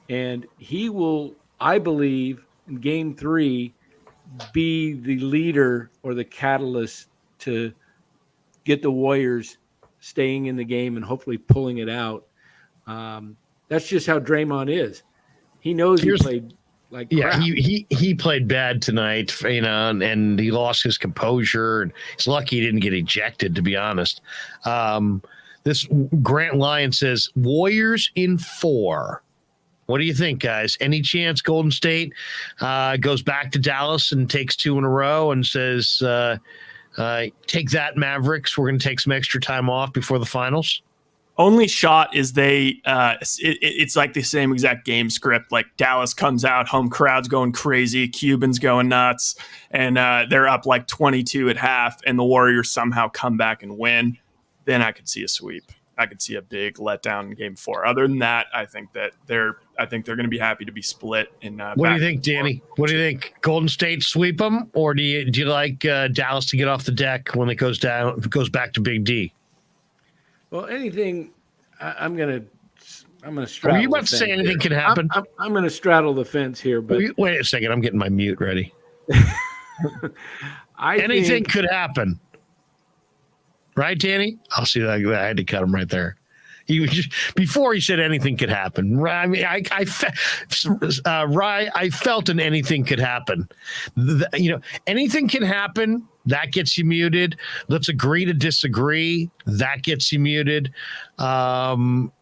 And he will, I believe, in game 3, be the leader or the catalyst to get the Warriors staying in the game and hopefully pulling it out. That's just how Draymond is. He knows he played like crap. He played bad tonight, and he lost his composure. And he's lucky he didn't get ejected, to be honest. This Grant Lyon says Warriors in 4. What do you think, guys? Any chance Golden State goes back to Dallas and takes 2 in a row and says, take that, Mavericks. We're going to take some extra time off before the finals? Only shot is it's like the same exact game script. Like Dallas comes out, home crowd's going crazy, Cubans going nuts, and they're up like 22 at half, and the Warriors somehow come back and win. Then I could see a sweep. I could see a big letdown in game 4. Other than that, I think they're going to be happy to be split. What do you think, Danny? What do you think? Golden State sweep them, or do you like Dallas to get off the deck when it goes back to Big D? Well, anything. I'm gonna straddle. Were you about to say anything could happen? I'm gonna straddle the fence here, but wait a second. I'm getting my mute ready. Anything could happen, right, Danny? I'll see that. I had to cut him right there. He was just, before he said anything could happen. I mean, I felt an anything could happen. Anything can happen. That gets you muted. Let's agree to disagree. That gets you muted. How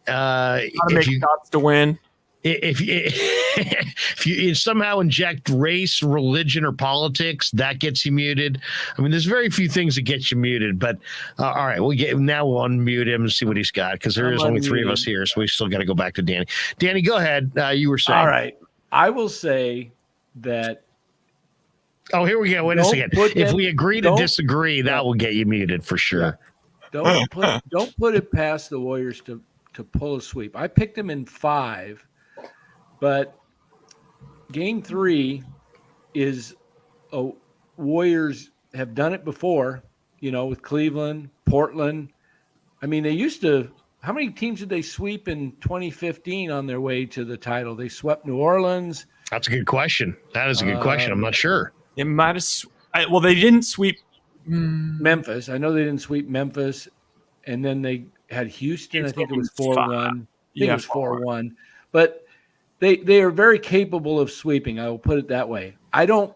to make shots to win. If you somehow inject race, religion, or politics, that gets you muted. I mean, there's very few things that get you muted. But all right, we'll unmute him and see what he's got, because there is only 3 of us here, so we still got to go back to Danny. Danny, go ahead. You were saying. All right, I will say that. Oh, here we go. Wait a second. If we agree to disagree, that will get you muted for sure. Yeah. Don't put it past the Warriors to pull a sweep. I picked them in 5. But game 3 is Warriors have done it before, with Cleveland, Portland. I mean, they used to – how many teams did they sweep in 2015 on their way to the title? They swept New Orleans. That's a good question. That is a good question. I'm not sure. It might have – they didn't sweep Memphis. I know they didn't sweep Memphis. And then they had Houston. I think it was Houston 4-1. I think Yeah, it was 4-1. But they are very capable of sweeping. I will put it that way. I don't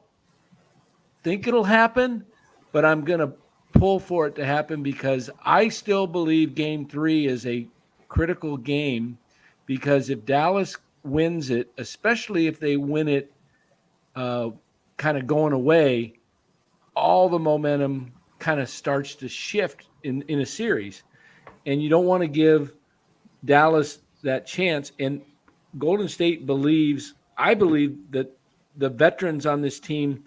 think it'll happen, but I'm going to pull for it to happen because I still believe Game 3 is a critical game, because if Dallas wins it, especially if they win it kind of going away, all the momentum kind of starts to shift in a series. And you don't want to give Dallas that chance. And Golden State I believe that the veterans on this team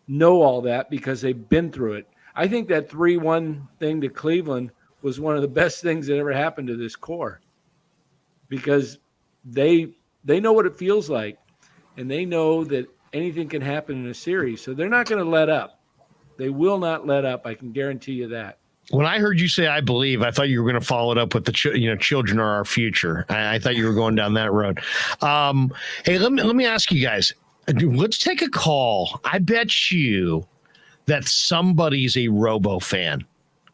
know all that because they've been through it. I think that 3-1 thing to Cleveland was one of the best things that ever happened to this core, because they know what it feels like, and they know that anything can happen in a series. So they're not going to let up. They will not let up. I can guarantee you that. When I heard you say "I believe," I thought you were going to follow it up with the children are our future. I thought you were going down that road. Hey, let me ask you guys. Let's take a call. I bet you that somebody's a Robo fan.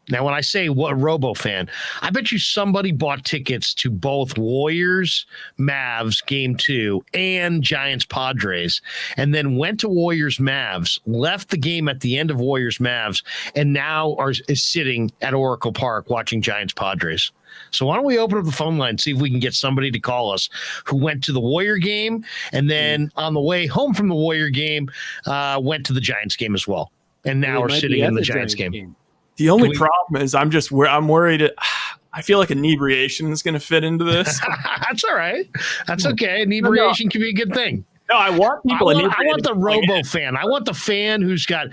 Now, when I say what Robo fan, I bet you somebody bought tickets to both Warriors-Mavs Game 2 and Giants-Padres, and then went to Warriors-Mavs, left the game at the end of Warriors-Mavs, and now is sitting at Oracle Park watching Giants-Padres. So why don't we open up the phone line and see if we can get somebody to call us who went to the Warrior game and then on the way home from the Warrior game went to the Giants game as well, and now are sitting in the Giants game. The only problem is I'm worried. I feel like inebriation is going to fit into this. That's all right. That's okay. Inebriation can be a good thing. No, I want people. I want the Robo fan. I want the fan who's got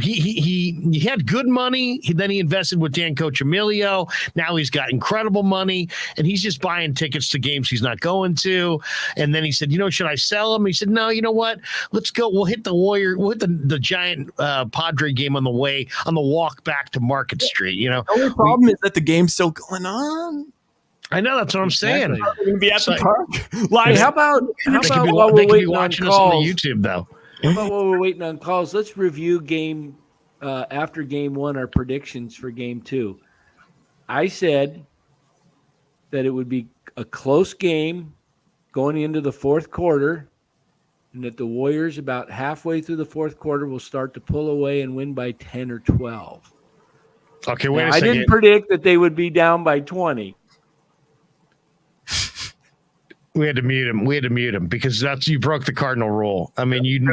he had good money. Then he invested with Dan Coach Emilio. Now he's got incredible money, and he's just buying tickets to games he's not going to. And then he said, should I sell them? He said, no. You know what? Let's go. We'll hit the Warrior. We'll hit the Giant Padre game on the walk back to Market Street. The only problem is that the game's still going on. I know, that's what I'm saying. We're going to be at the park. Hey, how about while we're waiting on calls, on YouTube, though? How about while we're waiting on calls, let's review after Game 1, our predictions for Game 2. I said that it would be a close game going into the fourth quarter, and that the Warriors about halfway through the fourth quarter will start to pull away and win by 10 or 12. Okay, wait a second. I didn't predict that they would be down by 20. We had to mute him because you broke the cardinal rule. I mean, you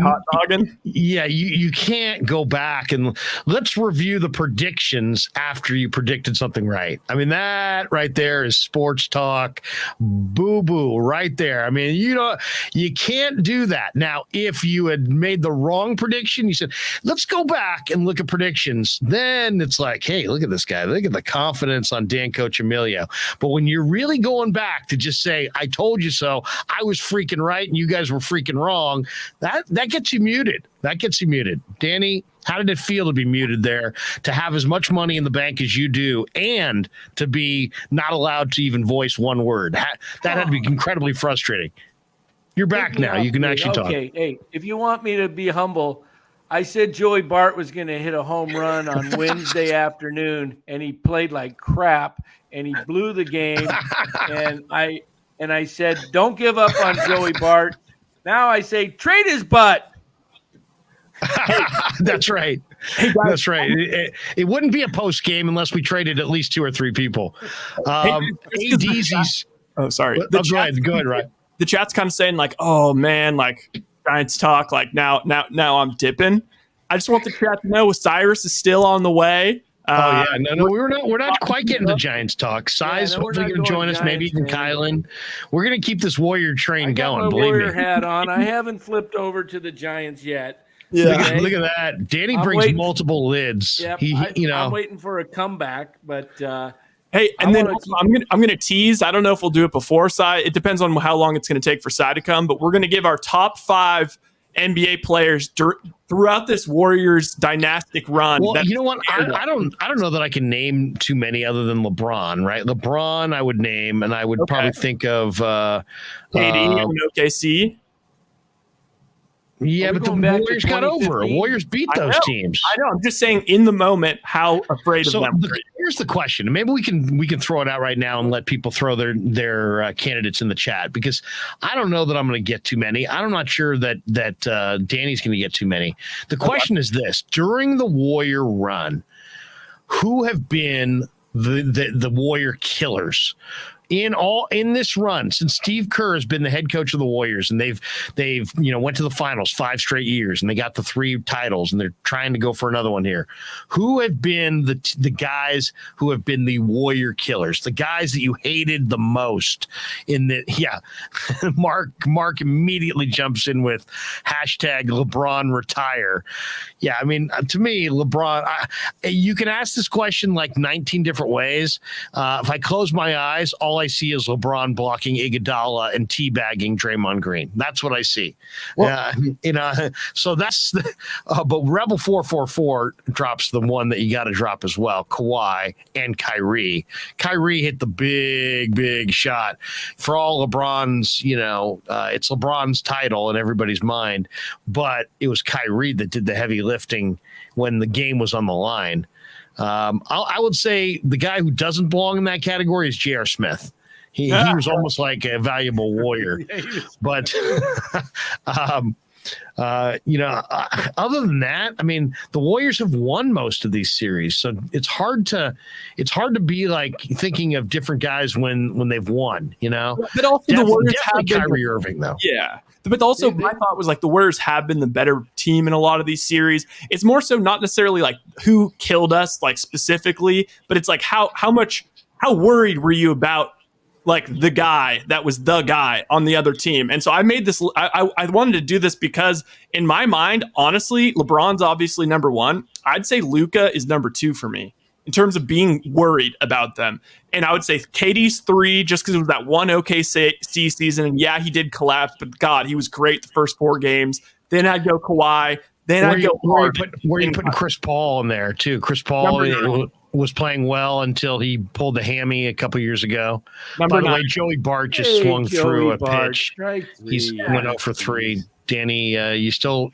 hot dogging. Yeah, you can't go back and let's review the predictions after you predicted something right. I mean, that right there is sports talk, boo right there. I mean, you can't do that. Now, if you had made the wrong prediction, you said, let's go back and look at predictions. Then it's like, hey, look at this guy. Look at the confidence on Dan Coach Emilio. But when you're really going back to just say, I told you so, I was freaking right and you guys were freaking wrong, that gets you muted. That gets you muted. Danny, how did it feel to be muted there, to have as much money in the bank as you do and to be not allowed to even voice one word? That had to be incredibly frustrating. You're back now. You can actually talk. Okay, hey, if you want me to be humble, I said Joey Bart was going to hit a home run on Wednesday afternoon, and he played like crap, and he blew the game, and I said, don't give up on Joey Bart. Now I say, trade his butt. That's right. Hey, guys, that's right. It wouldn't be a post game unless we traded at least 2 or 3 people. ADZ's. Oh, sorry. Go ahead, Ryan. The chat's kind of saying like, oh man, like Giants talk, like now I'm dipping. I just want the chat to know Cyrus is still on the way. No, we're not quite getting to Giants talk. Size hopefully going to join us, maybe even Kylan. We're going to keep this Warrior train going. I got my believe Warrior me. hat on. I haven't flipped over to the Giants yet. Yeah, look at that. Danny brings multiple lids. Yep, I'm waiting for a comeback, but hey, and then I'm gonna tease. I don't know if we'll do it before Cy. It depends on how long it's going to take for Cy to come, but we're going to give our top 5 NBA players throughout this Warriors dynastic run. Well, you know what? I don't know that I can name too many other than LeBron, right? LeBron I would name, and I would probably think of KD in OKC. Yeah, but the Warriors got over. Warriors beat those teams. I know. I'm just saying, in the moment, how afraid of them. Here's the question. And maybe we can throw it out right now and let people throw their candidates in the chat, because I don't know that I'm going to get too many. I'm not sure that Danny's going to get too many. The question is this: during the Warrior run, who have been the Warrior killers? In this run, since Steve Kerr has been the head coach of the Warriors, and they've went to the finals 5 straight years, and they got the 3 titles, and they're trying to go for another one here. Who have been the guys who have been the Warrior killers, the guys that you hated the most? Mark immediately jumps in with hashtag LeBron retire. Yeah, I mean, to me, LeBron. You can ask this question like 19 different ways. If I close my eyes, all I see is LeBron blocking Iguodala and teabagging Draymond Green. That's what I see. Well, so that's but Rebel 444 drops the one that you got to drop as well. Kawhi and Kyrie. Kyrie hit the big shot for all LeBron's. It's LeBron's title in everybody's mind, but it was Kyrie that did the heavy lifting when the game was on the line. I would say the guy who doesn't belong in that category is J.R. Smith. He was almost like a valuable Warrior. But, other than that, I mean, the Warriors have won most of these series. So it's hard to be like thinking of different guys when they've won, But also the Warriors have Kyrie Irving, though. Yeah. But also, my thought was like the Warriors have been the better team in a lot of these series. It's more so not necessarily like who killed us, like specifically, but it's like how worried were you about like the guy that was the guy on the other team? And so I made this. I wanted to do this because in my mind, honestly, LeBron's obviously number 1. I'd say Luka is number 2 for me in terms of being worried about them. And I would say KD's 3 just because it was that one OKC season. And yeah, he did collapse, but God, he was great the first 4 games. Then I'd go Kawhi. Then I'd go Harden. Where you putting Chris Paul in there too? Chris Paul was playing well until he pulled the hammy a couple years ago. By the way, Joey Bart just swung through a pitch. He went out for 3. Danny, you still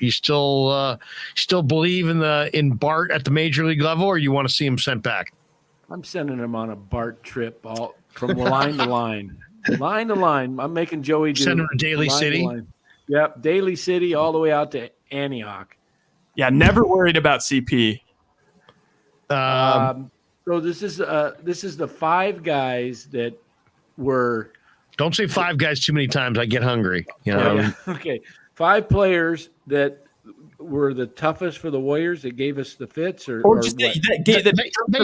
believe in Bart at the major league level, or you want to see him sent back? I'm sending him on a Bart trip from line to line. Line to line. I'm making Joey do. Send him to Daly City. Yep, Daly City all the way out to Antioch. Yeah, never worried about CP. So this is the 5 guys that were. Don't say 5 guys too many times. I get hungry. Yeah. Okay, 5 players that were the toughest for the Warriors that gave us the fits, or just that you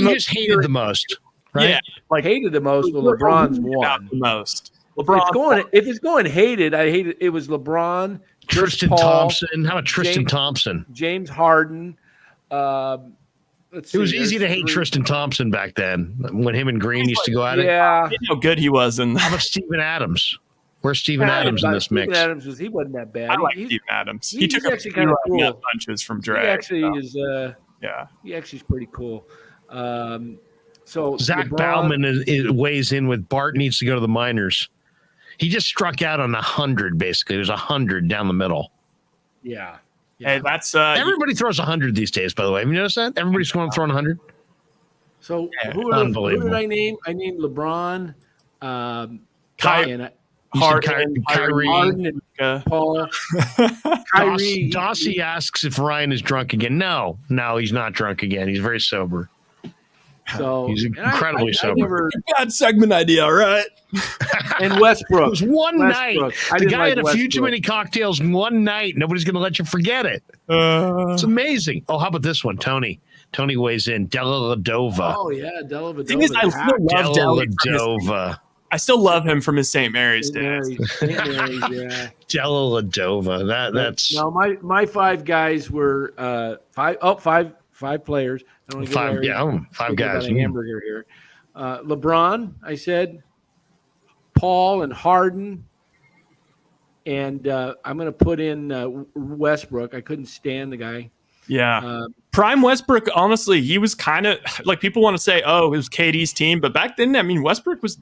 just hated the most, right? Yeah, like hated the most. Well, LeBron's won the most. If it's going hated, I hated. It was LeBron, Tristan Thompson. How about Tristan Thompson? James Harden. It was easy to hate Tristan Thompson back then when him and Green used to go at it. Yeah, how good he was. And how about Steven Adams? Where's Steven Adams in this mix? Steven Adams he wasn't that bad. I like Steven Adams. He took actually kind of cool punches from Dre. He actually is. He actually is pretty cool. So Zach Bauman weighs in with Bart needs to go to the minors. He just struck out on 100. Basically, it was 100 down the middle. Yeah. Hey, that's everybody throws 100 these days. By the way, have you noticed that? Everybody's going throwing 100. So who did I name? I named LeBron, Harden, and Paul. Kyrie. Dossie asks if Ryan is drunk again. No, he's not drunk again. He's very sober. So he's incredibly sober. Bad segment idea, all right? And Westbrook. It was one night. The guy had a few too many cocktails one night. Nobody's going to let you forget it. It's amazing. Oh, how about this one, Tony? Tony weighs in. Dellavedova. Oh yeah, Dellavedova. Thing is, I still love Dellavedova. I still love him from his St. Mary's days. Yeah. Dellavedova. That's no. My 5 guys were 5 players. I don't want to 5 guys. Hamburger here. LeBron, I said. Paul and Harden, and I'm going to put in Westbrook. I couldn't stand the guy. Yeah. Prime Westbrook, honestly, he was kind of like people want to say, oh, it was KD's team. But back then, I mean, Westbrook was.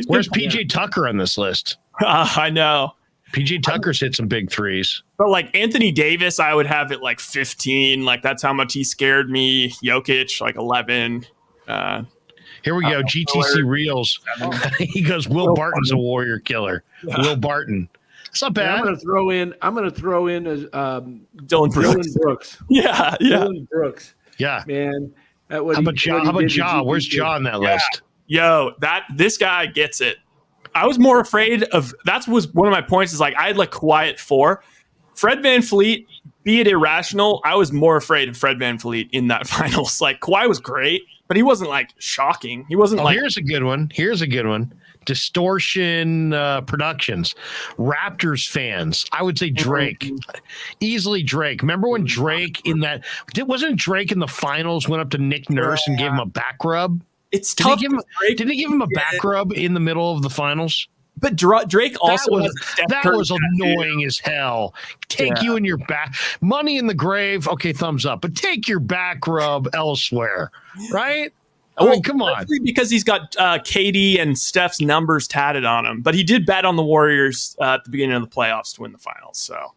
Where's PJ Tucker on this list? I know. PJ Tucker's hit some big threes. But like Anthony Davis, I would have it like 15. Like that's how much he scared me. Jokic, like 11. Here we go. GTC Reels. He goes, Will Barton's a Warrior killer. Yeah. Will Barton. It's not bad. I'm going to throw in Dylan Brooks. Yeah. Dylan Brooks. Yeah. Man. How about Ja? Where's Ja on that list? Yo, this guy gets it. I was more afraid of – that was one of my points is like I had like Kawhi at 4. Fred VanVleet, be it irrational, I was more afraid of Fred VanVleet in that finals. Like Kawhi was great, but he wasn't like shocking. He wasn't like – Here's a good one. Distortion Productions. Raptors fans. I would say Drake. Easily Drake. Remember when Drake wasn't Drake in the finals went up to Nick Nurse and gave him a back rub? It's tough. Did he give him a back rub in the middle of the finals? But Drake also that was annoying as hell. Take you in your back. Money in the grave. Okay, thumbs up. But take your back rub elsewhere, right? Come on. Because he's got KD and Steph's numbers tatted on him. But he did bet on the Warriors at the beginning of the playoffs to win the finals. So,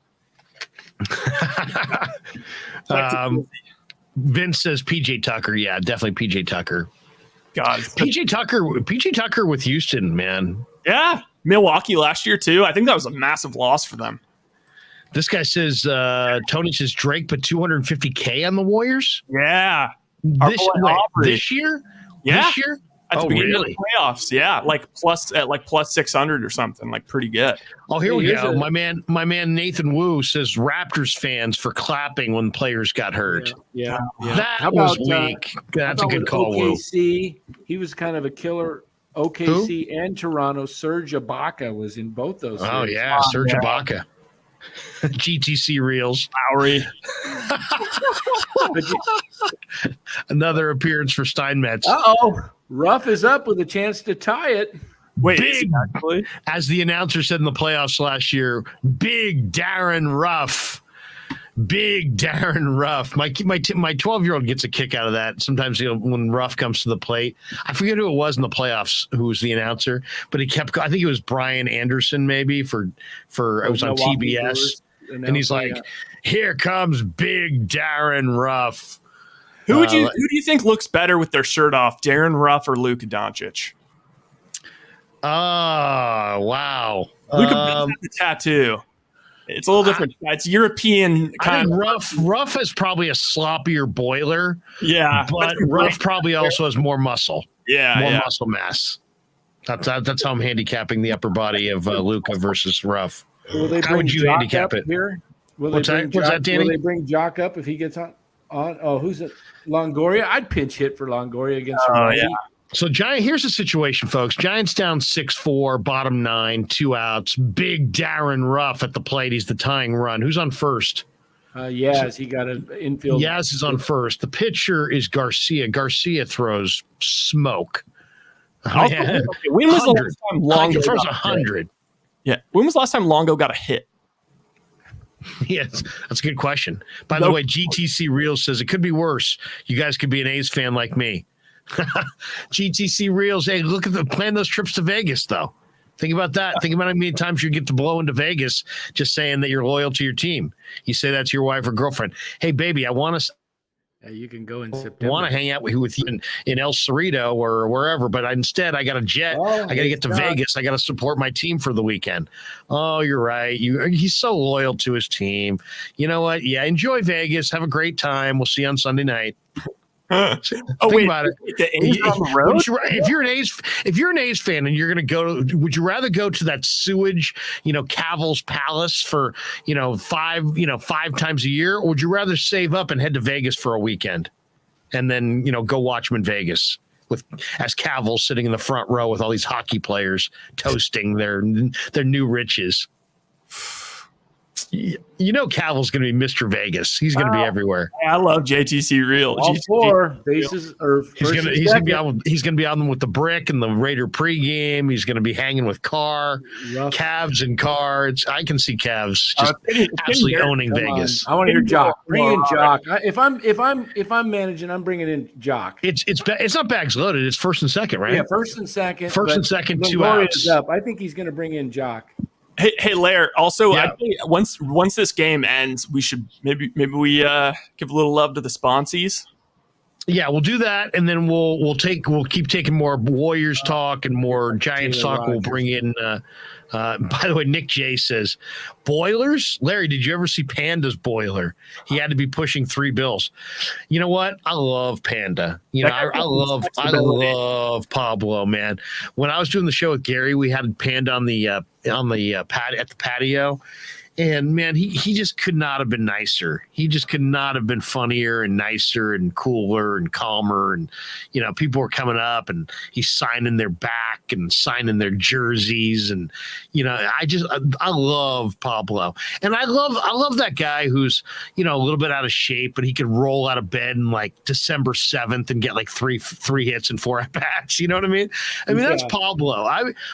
Vince says PJ Tucker. Yeah, definitely PJ Tucker. God, PJ Tucker with Houston, man. Yeah, Milwaukee last year too. I think that was a massive loss for them. This guy says Tony says Drake put $250K on the Warriors. Yeah, this year. Yeah, this year. At the beginning of the playoffs, yeah, like plus 600 or something, like pretty good. Oh, here we go. My man Nathan Wu says Raptors fans for clapping when players got hurt. Yeah. That was weak. That's a good call, OKC, Wu. He was kind of a killer. OKC and Toronto. Serge Ibaka was in both those. Oh yeah, Serge Ibaka. GTC Reels. Lowry. Another appearance for Steinmetz. Ruff is up with a chance to tie it. Wait, big, as the announcer said in the playoffs last year, big Darren Ruff. Big Darren Ruff. My 12-year-old gets a kick out of that. Sometimes when Ruff comes to the plate, I forget who it was in the playoffs who was the announcer, but he kept. I think it was Brian Anderson maybe for it was on TBS, and he's like, "Here comes Big Darren Ruff." Who do you think looks better with their shirt off, Darren Ruff or Luka Doncic? Oh wow, Luka has the tattoo. It's a little different. It's European kind of. Ruff is probably a sloppier boiler. Yeah, but Ruff probably also has more muscle. Yeah, more muscle mass. That's how I'm handicapping the upper body of Luka versus Ruff. How would you handicap it here? What's that, Danny? Will they bring Jock up if he gets on? Oh, who's it? Longoria? I'd pinch hit for Longoria against Milwaukee. Yeah. So here's the situation, folks. Giants down 6-4, bottom 9, 2 outs. Big Darren Ruff at the plate. He's the tying run. Who's on first? Yaz. He got an infield. Yaz is on first. The pitcher is Garcia. Garcia throws smoke. When was the last time Longo throws 100? Yeah. When was the last time Longo got a hit? Yes, that's a good question. By the way, GTC Reels says it could be worse. You guys could be an A's fan like me. GTC Reels, hey, look at plan those trips to Vegas, though. Think about that. Think about how many times you get to blow into Vegas just saying that you're loyal to your team. You say that to your wife or girlfriend. Hey, baby, I want to. You can go in September. I want to hang out with you in El Cerrito or wherever, but instead I got a jet. I got to get to Vegas. I got to support my team for the weekend. Oh, you're right. He's so loyal to his team. You know what? Yeah, enjoy Vegas. Have a great time. We'll see you on Sunday night. Think about it. If you're an A's fan and you're going to go, would you rather go to that sewage, Cavill's Palace for, 5 times a year, or would you rather save up and head to Vegas for a weekend and then, go watch them in Vegas as Cavill sitting in the front row with all these hockey players toasting their new riches? Cavill's going to be Mr. Vegas. He's going to be everywhere. I love JTC Real. All four bases are he's going to be on them with the brick and the Raider pregame. He's going to be hanging with Carr, Cavs and cards. I can see Cavs just absolutely owning Vegas. I want to hear Jock. Bring in Jock. If I'm managing, I'm bringing in Jock. It's not bags loaded. It's first and second, right? Yeah, first and second. First and second, 2 outs. Up. I think he's going to bring in Jock. Hey, Lair. Also, Yeah. I think once this game ends, we should maybe we give a little love to the sponsees. Yeah, we'll do that, and then we'll keep taking more Warriors talk and more Giants Taylor talk. We'll Rogers. bring in. By the way, Nick J says, "Boilers, Larry. Did you ever see Panda's boiler? He had to be pushing 3 bills. You know what? I love Panda. You know, I love Pablo, man. When I was doing the show with Gary, we had Panda on the at the patio." And man, he just could not have been nicer. He just could not have been funnier and nicer and cooler and calmer. And, you know, people were coming up and he's signing their back and signing their jerseys. And, you know, I love Pablo. And I love that guy who's, you know, a little bit out of shape, but he could roll out of bed in like December 7th and get like three hits and 4 at-bats. You know what I mean? That's Pablo.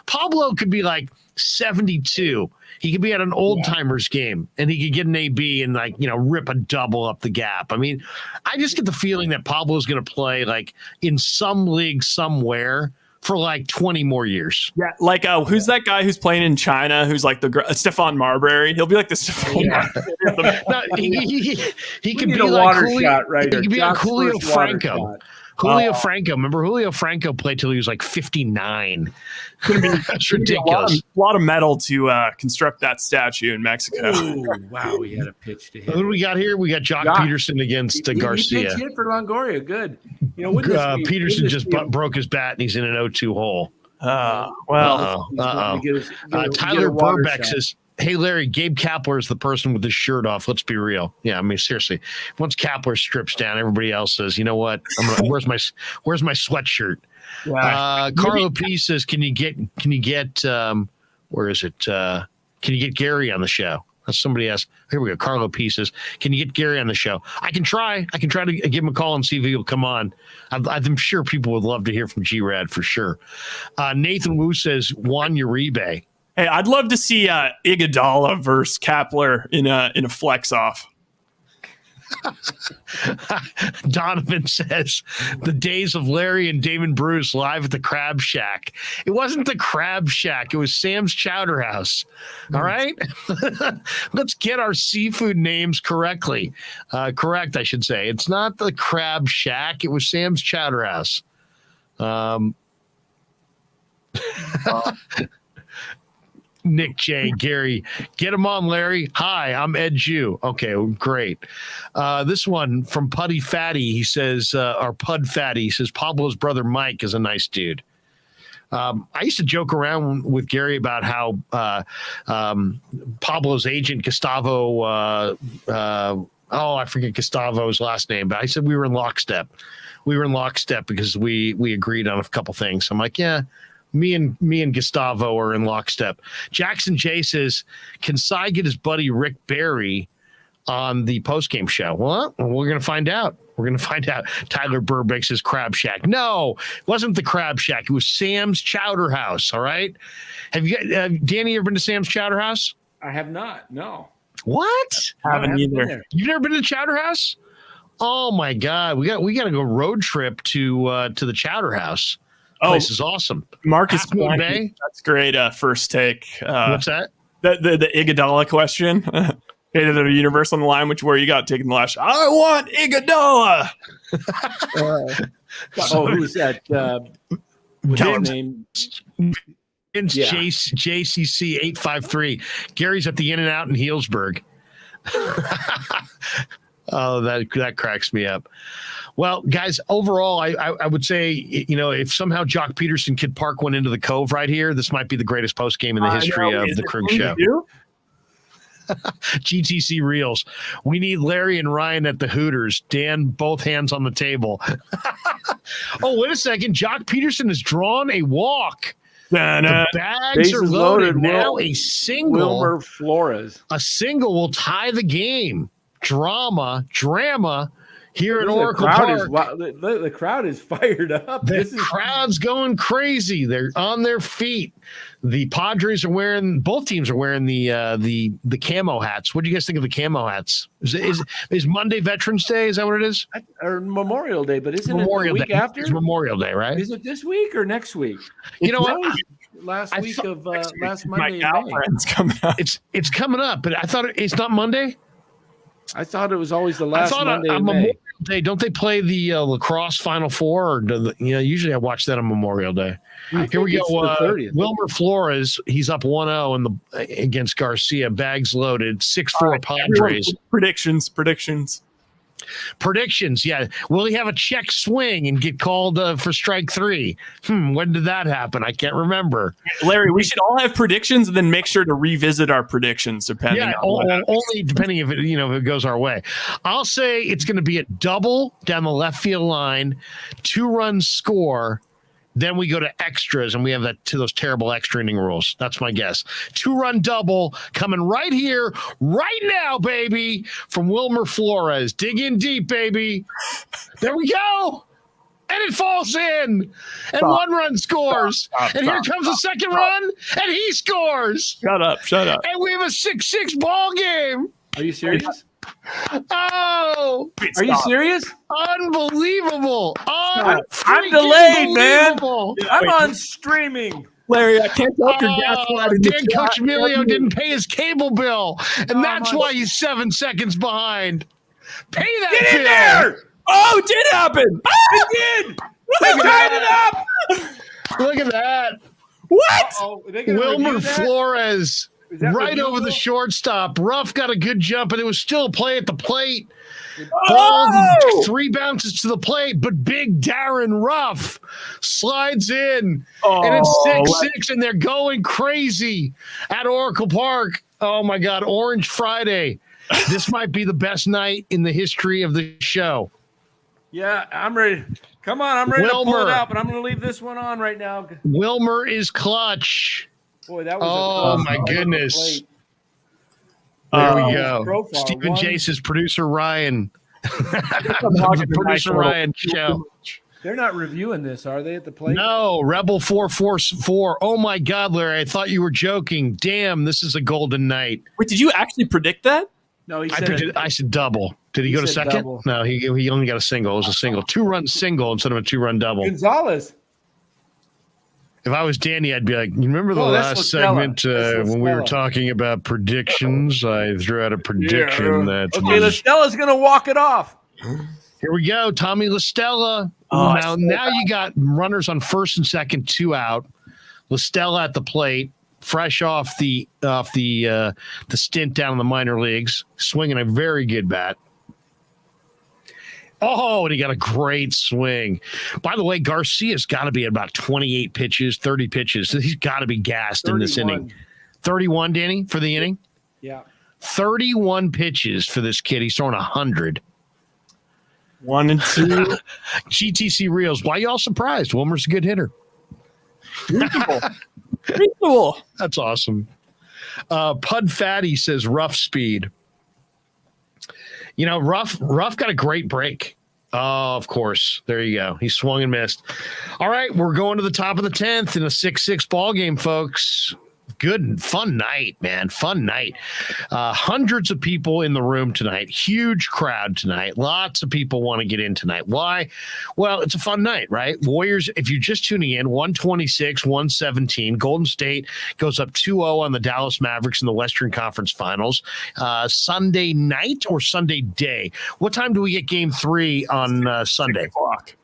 Pablo could be like 72. He could be at an old timers game and he could get an AB and like, you know, rip a double up the gap. I mean, I just get the feeling that Pablo's going to play like in some league somewhere for like 20 more years. Yeah. Like, who's that guy who's playing in China? Who's like the Stephon Marbury? He'll be like the Stephon Marbury. No, he could be a like water shot right He here. could be like Jock's Julio first water Franco. shot. Julio Franco. Remember, Julio Franco played till he was like 59. That's ridiculous. A lot of metal to construct that statue in Mexico. Ooh, wow, we had a pitch to hit. Who do we got here? We got Jock Peterson against Garcia. He pitched hit for Longoria. Good. You know, Peterson just broke his bat and he's in an 0-2 hole. Well, Tyler Burbeck says, "Hey Larry, Gabe Kapler is the person with his shirt off. Let's be real." Yeah, I mean seriously. Once Kapler strips down, everybody else says, "You know what? Where's my sweatshirt?" Carlo P says, "Can you get where is it? Can you get Gary on the show?" Somebody asked. Here we go. Carlo P says, "Can you get Gary on the show?" I can try to give him a call and see if he'll come on. I'm sure people would love to hear from G-Rad for sure. Nathan Wu says, "Juan Uribe." Hey, I'd love to see Iguodala versus Kapler in a flex off. Donovan says, "The days of Larry and Damon Bruce live at the Crab Shack." It wasn't the Crab Shack. It was Sam's Chowder House. All right. Let's get our seafood names correctly. Correct, I should say. It's not the Crab Shack. It was Sam's Chowder House. Nick J, Gary, get him on, Larry. Hi, I'm Ed Jew. Okay, great. This one from Puddy Fatty. He says, or Pud Fatty. He says, Pablo's brother Mike is a nice dude. I used to joke around with Gary about how Pablo's agent, Gustavo, I forget Gustavo's last name, but I said we were in lockstep. We were in lockstep because we agreed on a couple things. I'm like, yeah. Me and Gustavo are in lockstep. Jackson J says, "Can Cy get his buddy Rick Barry on the postgame show?" Well, we're going to find out. Tyler Burbank says Crab Shack. No, it wasn't the Crab Shack. It was Sam's Chowder House. All right. Have you, Danny, ever been to Sam's Chowder House? I have not. No. What? Haven't either. You've never been to Chowder House? Oh my God. We got to go road trip to the Chowder House. Place is awesome. Marcus Bay. That's great. First take. What's that? The Iguodala question. Hey, to the universe on the line, where you got taking the last shot. I want Iguodala. Who's that? What's his name? JCC 853. Gary's at the In-N-Out in Healdsburg. Oh, that cracks me up. Well, guys, overall, I would say, you know, if somehow Jock Peterson could park one into the Cove right here, this might be the greatest post game in the history of the Krueg show. GTC Reels. We need Larry and Ryan at the Hooters. Dan, both hands on the table. Oh, wait a second. Jock Peterson has drawn a walk. The bags are loaded. Now a single. Wilmer Flores. A single will tie the game. Drama here at Oracle Park. The crowd is fired up. Crowd's going crazy. They're on their feet. The Padres are both teams are wearing the camo hats. What do you guys think of the camo hats? Is Monday Veterans Day? Is that what it is? Or Memorial Day, but isn't Memorial it the week Day. after? It's Memorial Day, right? Is it this week or next week? You know what? last week of last My Monday in gal May. friends coming up. It's coming up, but I thought it's not Monday. I thought it was always the I last thought Monday on in May. Memorial Day, don't they play the lacrosse Final Four? Or usually I watch that on Memorial Day. Here we go. It's the 30th. Wilmer Flores, he's up 1-0 against Garcia. Bags loaded. 6-4 Padres. Predictions. Yeah. Will he have a check swing and get called for strike 3? When did that happen? I can't remember. Larry, we should all have predictions and then make sure to revisit our predictions depending on only depending if it goes our way. I'll say it's going to be a double down the left field line, 2-run score. Then we go to extras, and we have those terrible extra inning rules. That's my guess. 2-run double coming right here, right now, baby, from Wilmer Flores. Dig in deep, baby. There we go. And it falls in. And 1-run scores. And here comes the second run, and he scores. Shut up. And we have a 6-6 ball game. Are you serious? Oh, are you serious? Unbelievable. I'm delayed, man. I'm on streaming. Larry, I can't tell if your gas Dan Coach Emilio didn't pay his cable bill, and that's why he's 7 seconds behind. Pay that Get bill. in there! Oh, it did happen. It did! They tied it up! Look at that. What? Wilmer Flores. Right over the reviewable? shortstop. Ruff got a good jump, and it was still a play at the plate. Oh! Ball 3 bounces to the plate, but big Darren Ruff slides in, and it's 6-6, and they're going crazy at Oracle Park. Oh, my God, Orange Friday. This might be the best night in the history of the show. Yeah, I'm ready. Come on, I'm ready to pull it out, but I'm going to leave this one on right now. Wilmer is clutch. Boy, that was my goodness. There we go. Stephen Jace's producer Ryan. Producer Ryan show. They're not reviewing this, are they, at the plate? No, Rebel 444. Oh my God, Larry! I thought you were joking. Damn, this is a golden night. Wait, did you actually predict that? No, he said I said double. Did he go to second? Double. No, he only got a single. It was a single, 2-run single instead of a 2-run double. Gonzalez. If I was Danny, I'd be like, you remember the last segment when we were talking about predictions? I threw out a prediction that. Okay, LaStella's going to walk it off. Here we go, Tommy LaStella. Now you got runners on first and second, 2 out. LaStella at the plate, fresh off the stint down in the minor leagues, swinging a very good bat. Oh, and he got a great swing. By the way, Garcia's got to be at about 28 pitches, 30 pitches. He's got to be gassed 31. In this inning. 31, Danny, for the inning? Yeah. 31 pitches for this kid. He's throwing 100. 1 and 2. GTC Reels. Why y'all surprised? Wilmer's a good hitter. Reasonable. That's awesome. Pud Fatty says rough speed. Ruff got a great break. Oh, of course. There you go. He swung and missed. All right, we're going to the top of the 10th in a 6-6 ball game, folks. Good, fun night, man. Fun night. Hundreds of people in the room tonight. Huge crowd tonight. Lots of people want to get in tonight. Why? Well, it's a fun night, right? Warriors, if you're just tuning in, 126-117. Golden State goes up 2-0 on the Dallas Mavericks in the Western Conference Finals. Sunday night or Sunday day? What time do we get game 3 on Sunday? 6 o'clock.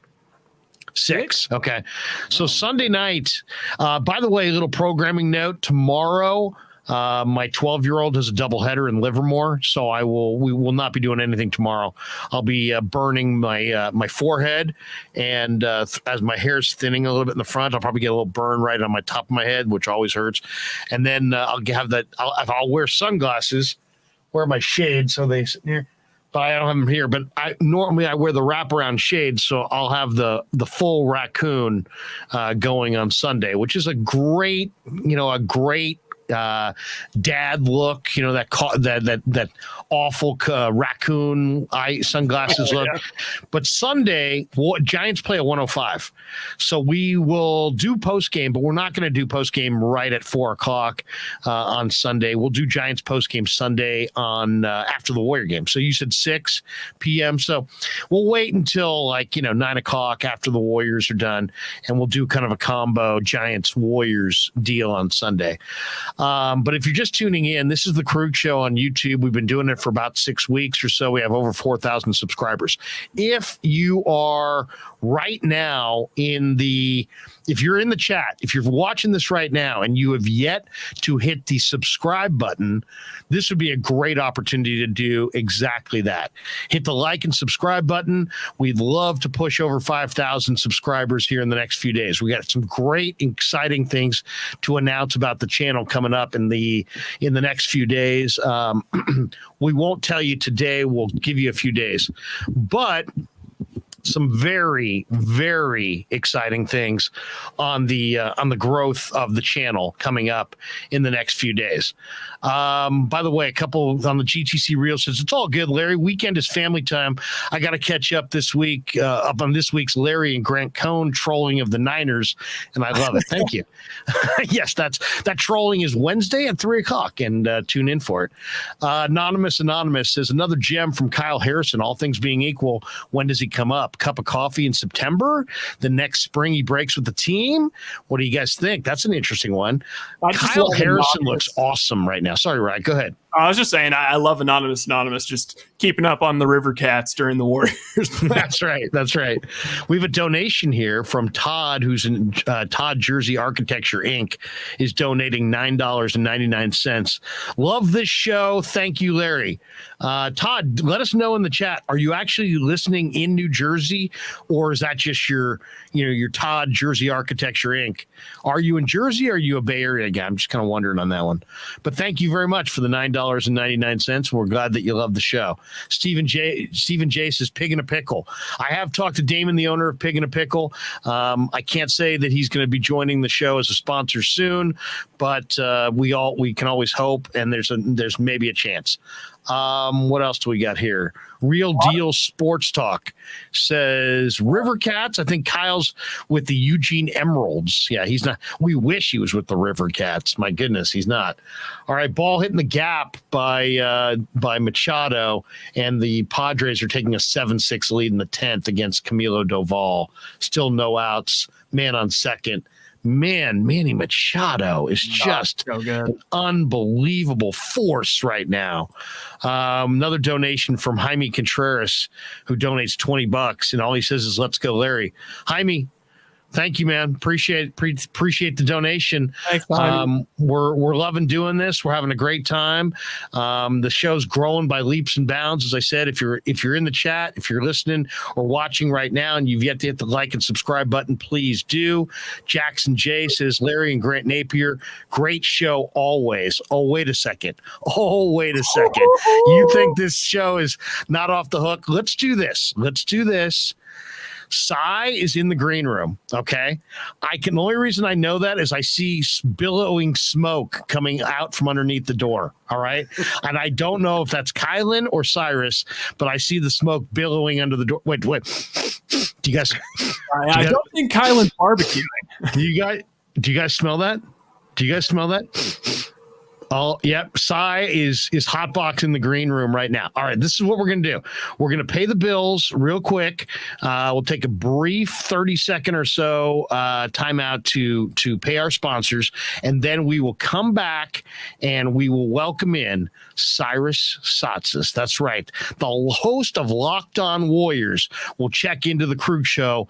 6. Okay. So Sunday night, by the way, a little programming note. Tomorrow, my 12-year-old has a doubleheader in Livermore, so we will not be doing anything tomorrow. I'll be burning my forehead, and as my hair's thinning a little bit in the front, I'll probably get a little burn right on my top of my head, which always hurts. And then I'll wear sunglasses, wear my shades so they sit here. I don't have them here, but normally I wear the wraparound shades, so I'll have the full raccoon going on Sunday, which is a great dad look, that awful raccoon eye sunglasses look. Yeah. But Sunday, Giants play at 105. So we will do post game, but we're not going to do post game right at 4:00 on Sunday. We'll do Giants post game Sunday on after the Warrior game. So you said 6 p.m. So we'll wait until 9:00 after the Warriors are done, and we'll do kind of a combo Giants Warriors deal on Sunday. But if you're just tuning in, this is the Krueg Show on YouTube. We've been doing it for about 6 weeks or so. We have over 4,000 subscribers. If you are right now if you're in the chat, if you're watching this right now and you have yet to hit the subscribe button, this would be a great opportunity to do exactly that. Hit the like and subscribe button. We'd love to push over 5,000 subscribers here in the next few days. We got some great, exciting things to announce about the channel coming up in the next few days. We won't tell you today. We'll give you a few days, but some very, very exciting things on the growth of the channel coming up in the next few days. By the way, a couple on the GTC Reel says it's all good, Larry. Weekend is family time. I got to catch up this week up on this week's Larry and Grant Cohn trolling of the Niners, and I love it. Thank you. Yes, that trolling is Wednesday at 3:00, and tune in for it. Anonymous says another gem from Kyle Harrison. All things being equal, when does he come up? Cup of coffee in September? The next spring he breaks with the team? What do you guys think? That's an interesting one. Kyle Harrison looks awesome right now. Sorry, Ryan, go ahead. I was just saying, I love Anonymous, just keeping up on the River Cats during the Warriors. That's right. We have a donation here from Todd, who's in Todd Jersey Architecture, Inc., is donating $9.99. Love this show. Thank you, Larry. Todd, let us know in the chat. Are you actually listening in New Jersey, or is that just your Todd Jersey Architecture, Inc.? Are you in Jersey, or are you a Bay Area guy? I'm just kind of wondering on that one. But thank you very much for the $9.99. We're glad that you love the show. Stephen J says Pig in a Pickle. I have talked to Damon, the owner of Pig in a Pickle. I can't say that he's going to be joining the show as a sponsor soon, but we can always hope, and there's maybe a chance. What else do we got here? Real Deal Sports Talk says River Cats. I think Kyle's with the Eugene Emeralds. Yeah, he's not. We wish he was with the River Cats. My goodness, he's not. All right, ball hitting the gap by Machado, and the Padres are taking a 7-6 lead in the 10th against Camilo Doval. Still no outs. Man on second. Man, Manny Machado is just an unbelievable force right now. Another donation from Jaime Contreras, who donates $20, and all he says is, "Let's go, Larry." Jaime, thank you, man. Appreciate the donation. Thanks, we're loving doing this. We're having a great time. The show's growing by leaps and bounds. As I said, if you're in the chat, if you're listening or watching right now and you've yet to hit the like and subscribe button, please do. Jackson J says Larry and Grant Napier, great show always. Oh, wait a second. You think this show is not off the hook? Let's do this. Cy is in the green room, okay? The only reason I know that is I see billowing smoke coming out from underneath the door, all right? And I don't know if that's Kylan or Cyrus, but I see the smoke billowing under the door. Wait. Do you guys... I don't think Kylan's barbecuing. Do you guys smell that? Oh, yep. Cy is hotboxing the green room right now. All right, this is what we're going to do. We're going to pay the bills real quick. We'll take a brief 30-second or so timeout to pay our sponsors, and then we will come back and we will welcome in Cyrus Satsas. That's right. The host of Locked On Warriors will check into the Krueg Show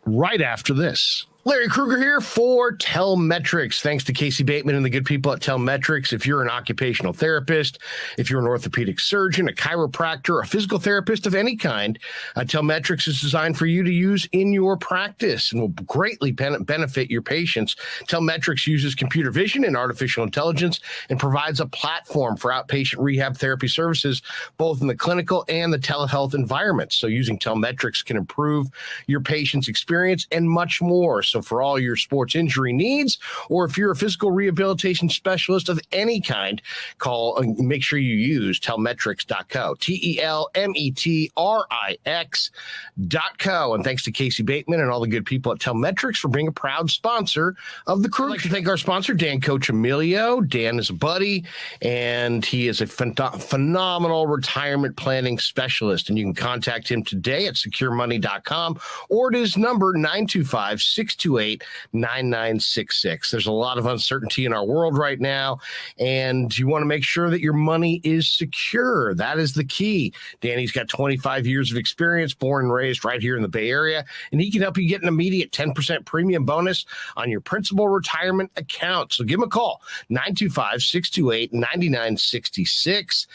right after this. Larry Krueger here for Telmetrics. Thanks to Casey Bateman and the good people at Telmetrics. If you're an occupational therapist, if you're an orthopedic surgeon, a chiropractor, a physical therapist of any kind, Telmetrics is designed for you to use in your practice and will greatly benefit your patients. Telmetrics uses computer vision and artificial intelligence and provides a platform for outpatient rehab therapy services, both in the clinical and the telehealth environments. So using Telmetrics can improve your patient's experience and much more. So for all your sports injury needs, or if you're a physical rehabilitation specialist of any kind, call and make sure you use telmetrics.co, TELMETRIX.co. And thanks to Casey Bateman and all the good people at Telmetrics for being a proud sponsor of the Krueg. I'd like to thank our sponsor, Dan Coach Emilio. Dan is a buddy, and he is a phenomenal retirement planning specialist. And you can contact him today at securemoney.com or at his number 925-628-9966. There's a lot of uncertainty in our world right now, and you want to make sure that your money is secure. That is the key. Danny's got 25 years of experience, born and raised right here in the Bay Area, and he can help you get an immediate 10% premium bonus on your principal retirement account. So give him a call, 925-628-9966.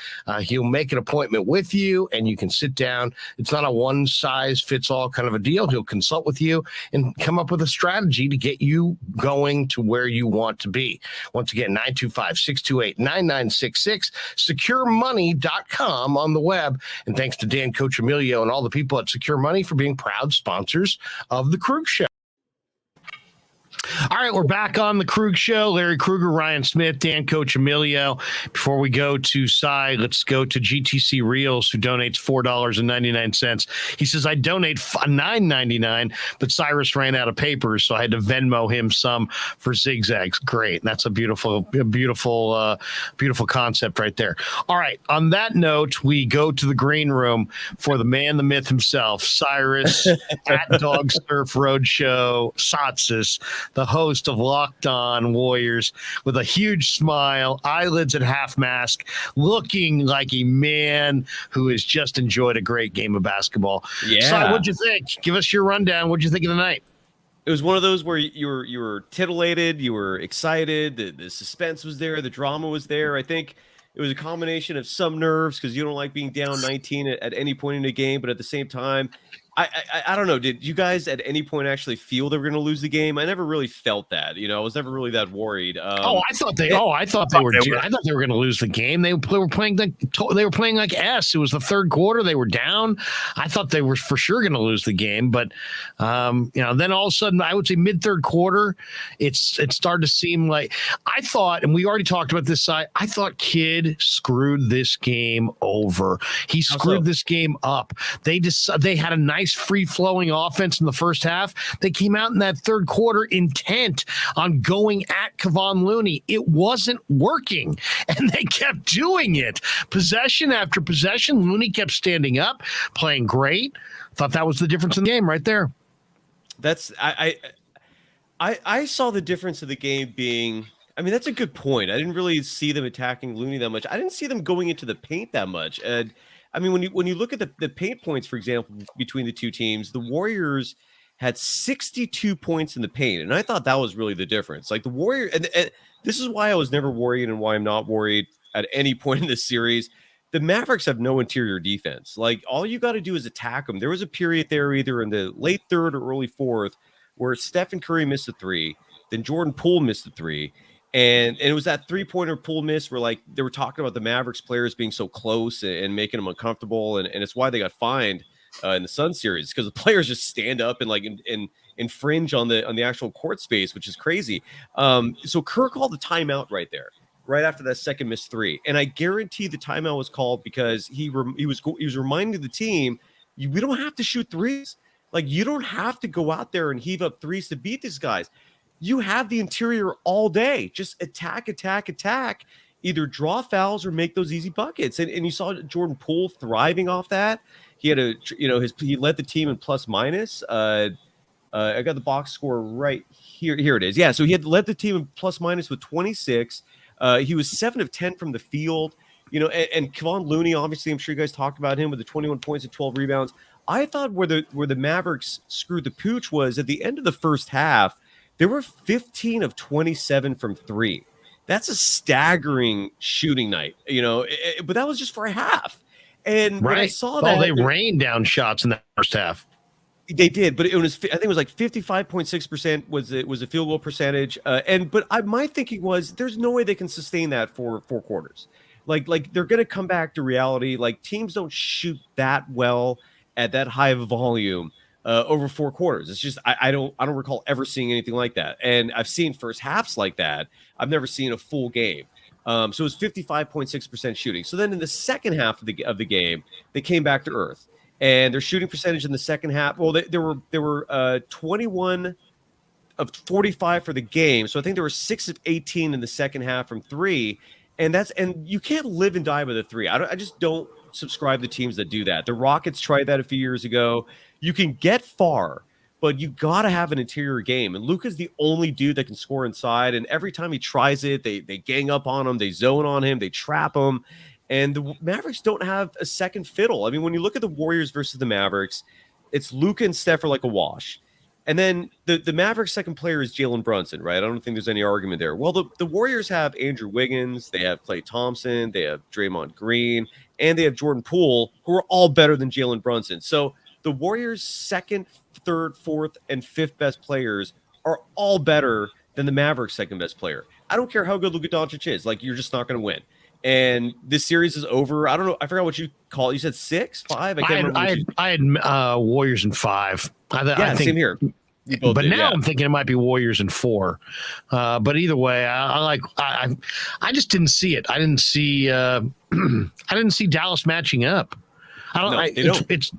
He'll make an appointment with you, and you can sit down. It's not a one-size-fits-all kind of a deal. He'll consult with you and come up with a strategy to get you going to where you want to be. Once again, 925-628-9966, securemoney.com on the web. And thanks to Dan Coach Emilio and all the people at Secure Money for being proud sponsors of the Krueg Show. All right, we're back on the Krueg Show. Larry Krueger, Ryan Smith, Dan Coach Emilio. Before we go to Cy, let's go to GTC Reels, who donates $4.99. He says, I donate $9.99, but Cyrus ran out of papers, so I had to Venmo him some for zigzags. Great. That's a beautiful concept right there. All right, on that note, we go to the green room for the man, the myth himself, Cyrus at Dog Surf Roadshow, Satsis, the host of Locked On Warriors, with a huge smile, eyelids at half mask, looking like a man who has just enjoyed a great game of basketball. Yeah. So what'd you think? Give us your rundown. What'd you think of the night? It was one of those where you were titillated, you were excited, the suspense was there, the drama was there. I think it was a combination of some nerves because you don't like being down 19 at any point in the game, but at the same time, I don't know. Did you guys at any point actually feel they were going to lose the game? I never really felt that. I was never really that worried. I thought they were going to lose the game. They were playing like S. It was the third quarter. They were down. I thought they were for sure going to lose the game. But then all of a sudden, I would say mid third quarter, it started to seem like I thought, and we already talked about this side. I thought Kidd screwed this game over. He screwed this game up. They had a nice free-flowing offense in the first half. They came out in that third quarter intent on going at Kevon Looney. It wasn't working, and they kept doing it. Possession after possession, Looney kept standing up, playing great. Thought that was the difference in the game right there. That's I saw the difference of the game being. I mean, that's a good point. I didn't really see them attacking Looney that much. I didn't see them going into the paint that much. And I mean, when you look at the paint points, for example, between the two teams, the Warriors had 62 points in the paint, and I thought that was really the difference. Like the Warriors, and this is why I was never worried, and why I'm not worried at any point in this series. The Mavericks have no interior defense. Like all you got to do is attack them. There was a period there, either in the late third or early fourth, where Stephen Curry missed a three, then Jordan Poole missed a three. And it was that three-pointer Poole miss where, like, they were talking about the Mavericks players being so close and making them uncomfortable, and it's why they got fined in the Sun series, because the players just stand up and infringe on the actual court space, which is crazy. So Kerr called the timeout right there, right after that second missed three, and I guarantee the timeout was called because he was reminding the team, we don't have to shoot threes. Like, you don't have to go out there and heave up threes to beat these guys. You have the interior all day. Just attack. Either draw fouls or make those easy buckets. And you saw Jordan Poole thriving off that. He had he led the team in plus minus. I got the box score right here. Here it is. Yeah, so he had led the team in plus minus with 26. He was 7 of 10 from the field. And Kevon Looney, obviously, I'm sure you guys talked about him with the 21 points and 12 rebounds. I thought where the Mavericks screwed the pooch was at the end of the first half. They were 15 of 27 from three. That's a staggering shooting night, but that was just for a half. And when I saw that, they rained down shots in that first half. They did, but I think it was like 55.6% was a field goal percentage. My thinking was there's no way they can sustain that for 4 quarters. Like they're going to come back to reality. Like teams don't shoot that well at that high of a volume over 4 quarters. It's just I don't recall ever seeing anything like that. And I've seen first halves like that. I've never seen a full game. So it was 55.6% shooting. So then in the second half of the game, they came back to earth, and their shooting percentage in the second half. Well, they were 21 of 45 for the game. So I think there were 6 of 18 in the second half from 3. And you can't live and die by the 3. I just don't subscribe to teams that do that. The Rockets tried that a few years ago. You can get far, but you got to have an interior game. And Luka's the only dude that can score inside. And every time he tries it, they gang up on him, they zone on him, they trap him. And the Mavericks don't have a second fiddle. I mean, when you look at the Warriors versus the Mavericks, it's Luka and Steph are like a wash. And then the Mavericks' second player is Jalen Brunson, right? I don't think there's any argument there. Well, the Warriors have Andrew Wiggins, they have Klay Thompson, they have Draymond Green, and they have Jordan Poole, who are all better than Jalen Brunson. So the Warriors' second, third, fourth, and fifth best players are all better than the Mavericks' second best player. I don't care how good Luka Doncic is. Like, you're just not going to win. And this series is over. I don't know. I forgot what you call it. You said 6, 5? I can't remember. I had Warriors in 5. I think, same here. But now I'm thinking it might be Warriors in 4. But either way, I just didn't see it. I didn't see I didn't see Dallas matching up. I don't. It's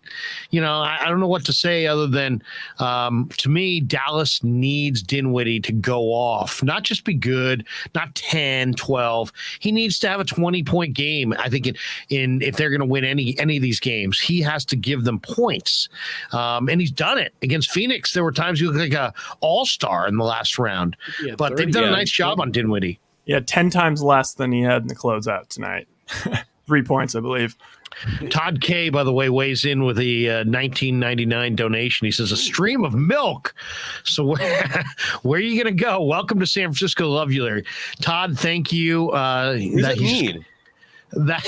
I don't know what to say other than to me, Dallas needs Dinwiddie to go off, not just be good, not 10, 12. He needs to have a 20-point game. I think if they're going to win any of these games, he has to give them points. And he's done it against Phoenix. There were times he looked like a all-star in the last round, but they've done a nice job on Dinwiddie. Yeah, 10 times less than he had in the closeout tonight. 3 points, I believe. Todd K, by the way, weighs in with a $19.99 donation. He says, a stream of milk. So where are you going to go? Welcome to San Francisco. Love you, Larry. Todd, thank you. What does that mean? Is that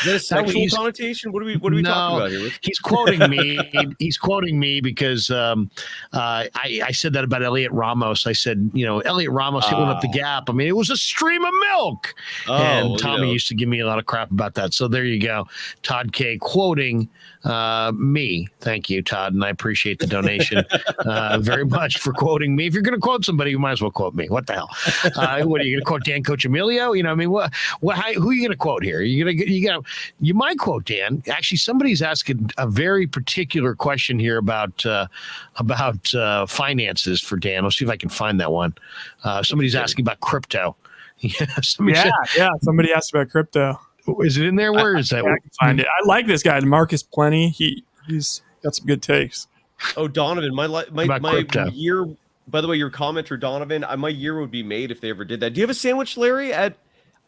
a sexual connotation? What are we talking about here? He's quoting me. He's quoting me because I said that about Elliot Ramos. I said, Elliot Ramos hit one up the gap. I mean, it was a stream of milk. And Tommy used to give me a lot of crap about that. So there you go. Todd K quoting me. Thank you, Todd. And I appreciate the donation very much for quoting me. If you're going to quote somebody, you might as well quote me. What the hell? What are you going to quote? Dan Coach Emilio? Who are you going to quote here? You might quote Dan. Actually, somebody's asking a very particular question here about finances for Dan. Let's see if I can find that one. Somebody's asking about crypto. Somebody asked about crypto. Is it in there? Where is that? I can find it. I like this guy, Marcus Plenty. He's got some good takes. Oh, Donovan, my year. By the way, your commenter, Donovan, my year would be made if they ever did that. Do you have a sandwich, Larry, at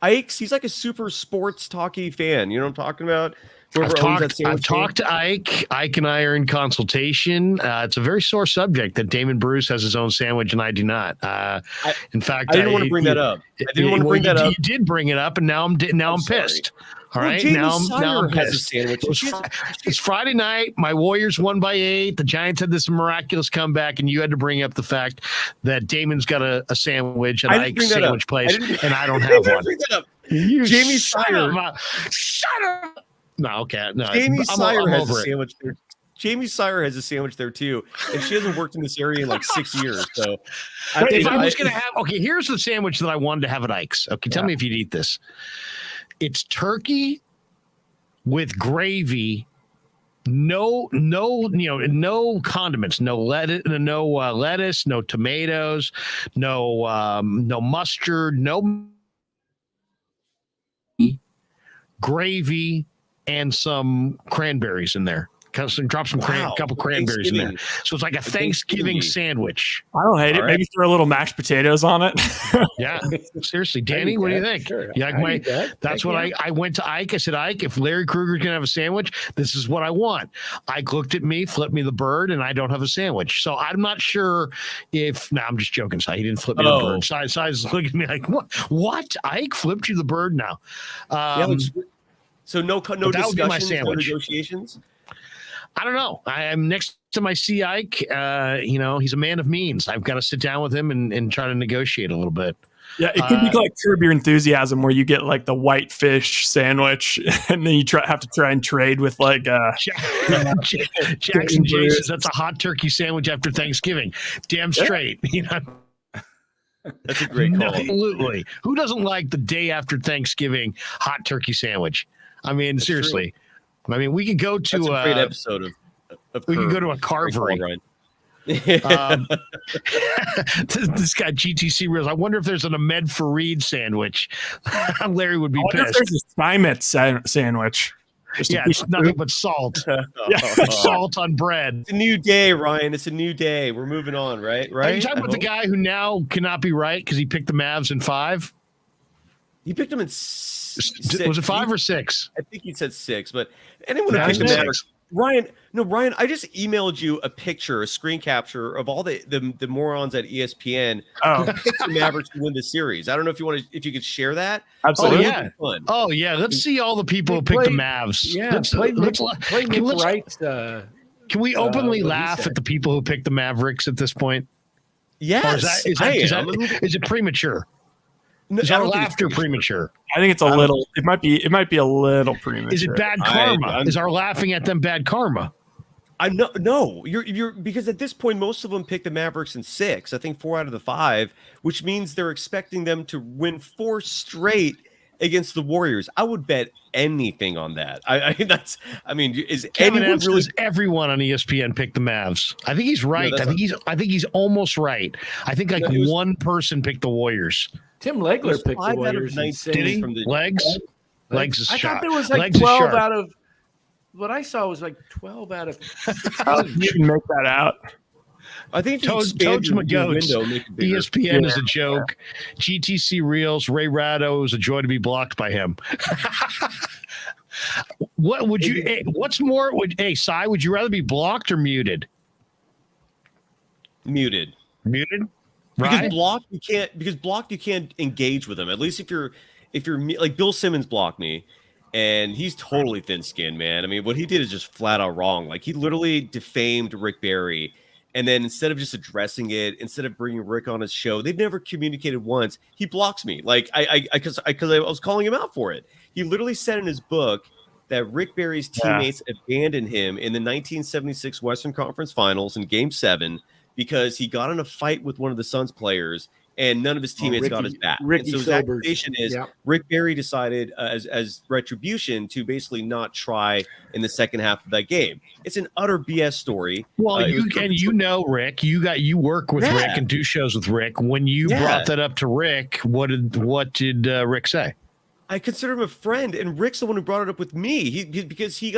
Ike's? He's like a super sports talky fan. You know what I'm talking about? I've talked to Ike. Ike and I are in consultation. It's a very sore subject that Damon Bruce has his own sandwich and I do not. In fact, I didn't want to bring that up. You did bring it up, and now I'm pissed. All right, now I'm pissed. It's Friday night. My Warriors won by 8. The Giants had this miraculous comeback, and you had to bring up the fact that Damon's got a sandwich at Ike's sandwich place, and I don't have one. Jamie Sire. Shut up. No, okay. No, Jamie Sire has a sandwich there. Jamie Sire has a sandwich there too, and she hasn't worked in this area in like 6 years. So, if I was going to have, here's the sandwich that I wanted to have at Ike's. Okay, tell me if you'd eat this. It's turkey with gravy, no condiments, no lettuce, no tomatoes, no mustard, no gravy, and some cranberries in there. Drop some couple cranberries in there. So it's like a Thanksgiving sandwich. I don't hate it. Right. Maybe throw a little mashed potatoes on it. Yeah, seriously, Danny, what do you think? Sure. You like that's what I went to Ike. I said, Ike, if Larry Krueger's gonna have a sandwich, this is what I want. Ike looked at me, flipped me the bird, and I don't have a sandwich. So I'm not sure if. No, I'm just joking. Si, he didn't flip me the bird. Si's looking at me like, what? What? Ike flipped you the bird now? So no discussions, no negotiations. I don't know. I'm next to my C. Ike. He's a man of means. I've got to sit down with him and try to negotiate a little bit. Yeah, it could be like Curb Your Enthusiasm, where you get like the white fish sandwich, and then you have to try and trade with like Jackson J says that's a hot turkey sandwich after Thanksgiving. Damn straight. You know, That's a great call. absolutely. Who doesn't like the day after Thanksgiving hot turkey sandwich? I mean, That's seriously. True. I mean, we could go to that's a great episode of we Curb. could go to a carvery. This guy GTC Reels. I wonder if there's an Ahmed Fareed sandwich. Larry would be pissed. If there's a Steinmetz sandwich. It's nothing but salt. Salt on bread. It's a new day, Ryan. It's a new day. We're moving on, right? Are you talking about the guy who now cannot be right because he picked the Mavs in 5? He picked them in 6. Was it 5 or 6? I think he said 6, but anyone who picked the Mavericks. Ryan, I just emailed you a picture, a screen capture of all the morons at ESPN who picked the Mavericks to win the series. I don't know if you could share that. Absolutely. Oh yeah. Let's see all the people who picked the Mavs. Yeah. Play Nick Wright. Can we openly laugh at the people who picked the Mavericks at this point? Yes. Is it premature? No, is our laughter premature? I think it's a little. It might be a little premature. Is it bad karma? Is our laughing at them bad karma? No. You're because at this point most of them picked the Mavericks in 6. I think 4 out of the 5, which means they're expecting them to win 4 straight against the Warriors. I would bet anything on that. Is Kevin anyone really? Everyone on ESPN picked the Mavs. I think he's right. I think he's almost right. I think one person picked the Warriors. Tim Legler picked the Warriors. Did he? Legs is I shot. thought there was like 12 out of what I saw was like 12 out of 16. You can make that out. I think Toads McGoats. ESPN is a joke. GTC Reels. Ray Ratto, it was a joy to be blocked by him. What would you? What's more? Cy, would you rather be blocked or muted? Muted. Right? Because blocked you can't engage with them. At least if you're like Bill Simmons blocked me, and he's totally thin-skinned, man. I mean, what he did is just flat out wrong. Like he literally defamed Rick Barry, and then instead of just addressing it, instead of bringing Rick on his show, they've never communicated once. He blocks me, like because I was calling him out for it. He literally said in his book that Rick Barry's teammates abandoned him in the 1976 Western Conference Finals in Game 7. Because he got in a fight with one of the Suns players, and none of his teammates got his back. And so his accusation is Rick Barry decided as retribution to basically not try in the second half of that game. It's an utter BS story. Well, Rick. You work with Rick and do shows with Rick. When you brought that up to Rick, what did Rick say? I consider him a friend, and Rick's the one who brought it up with me. Because he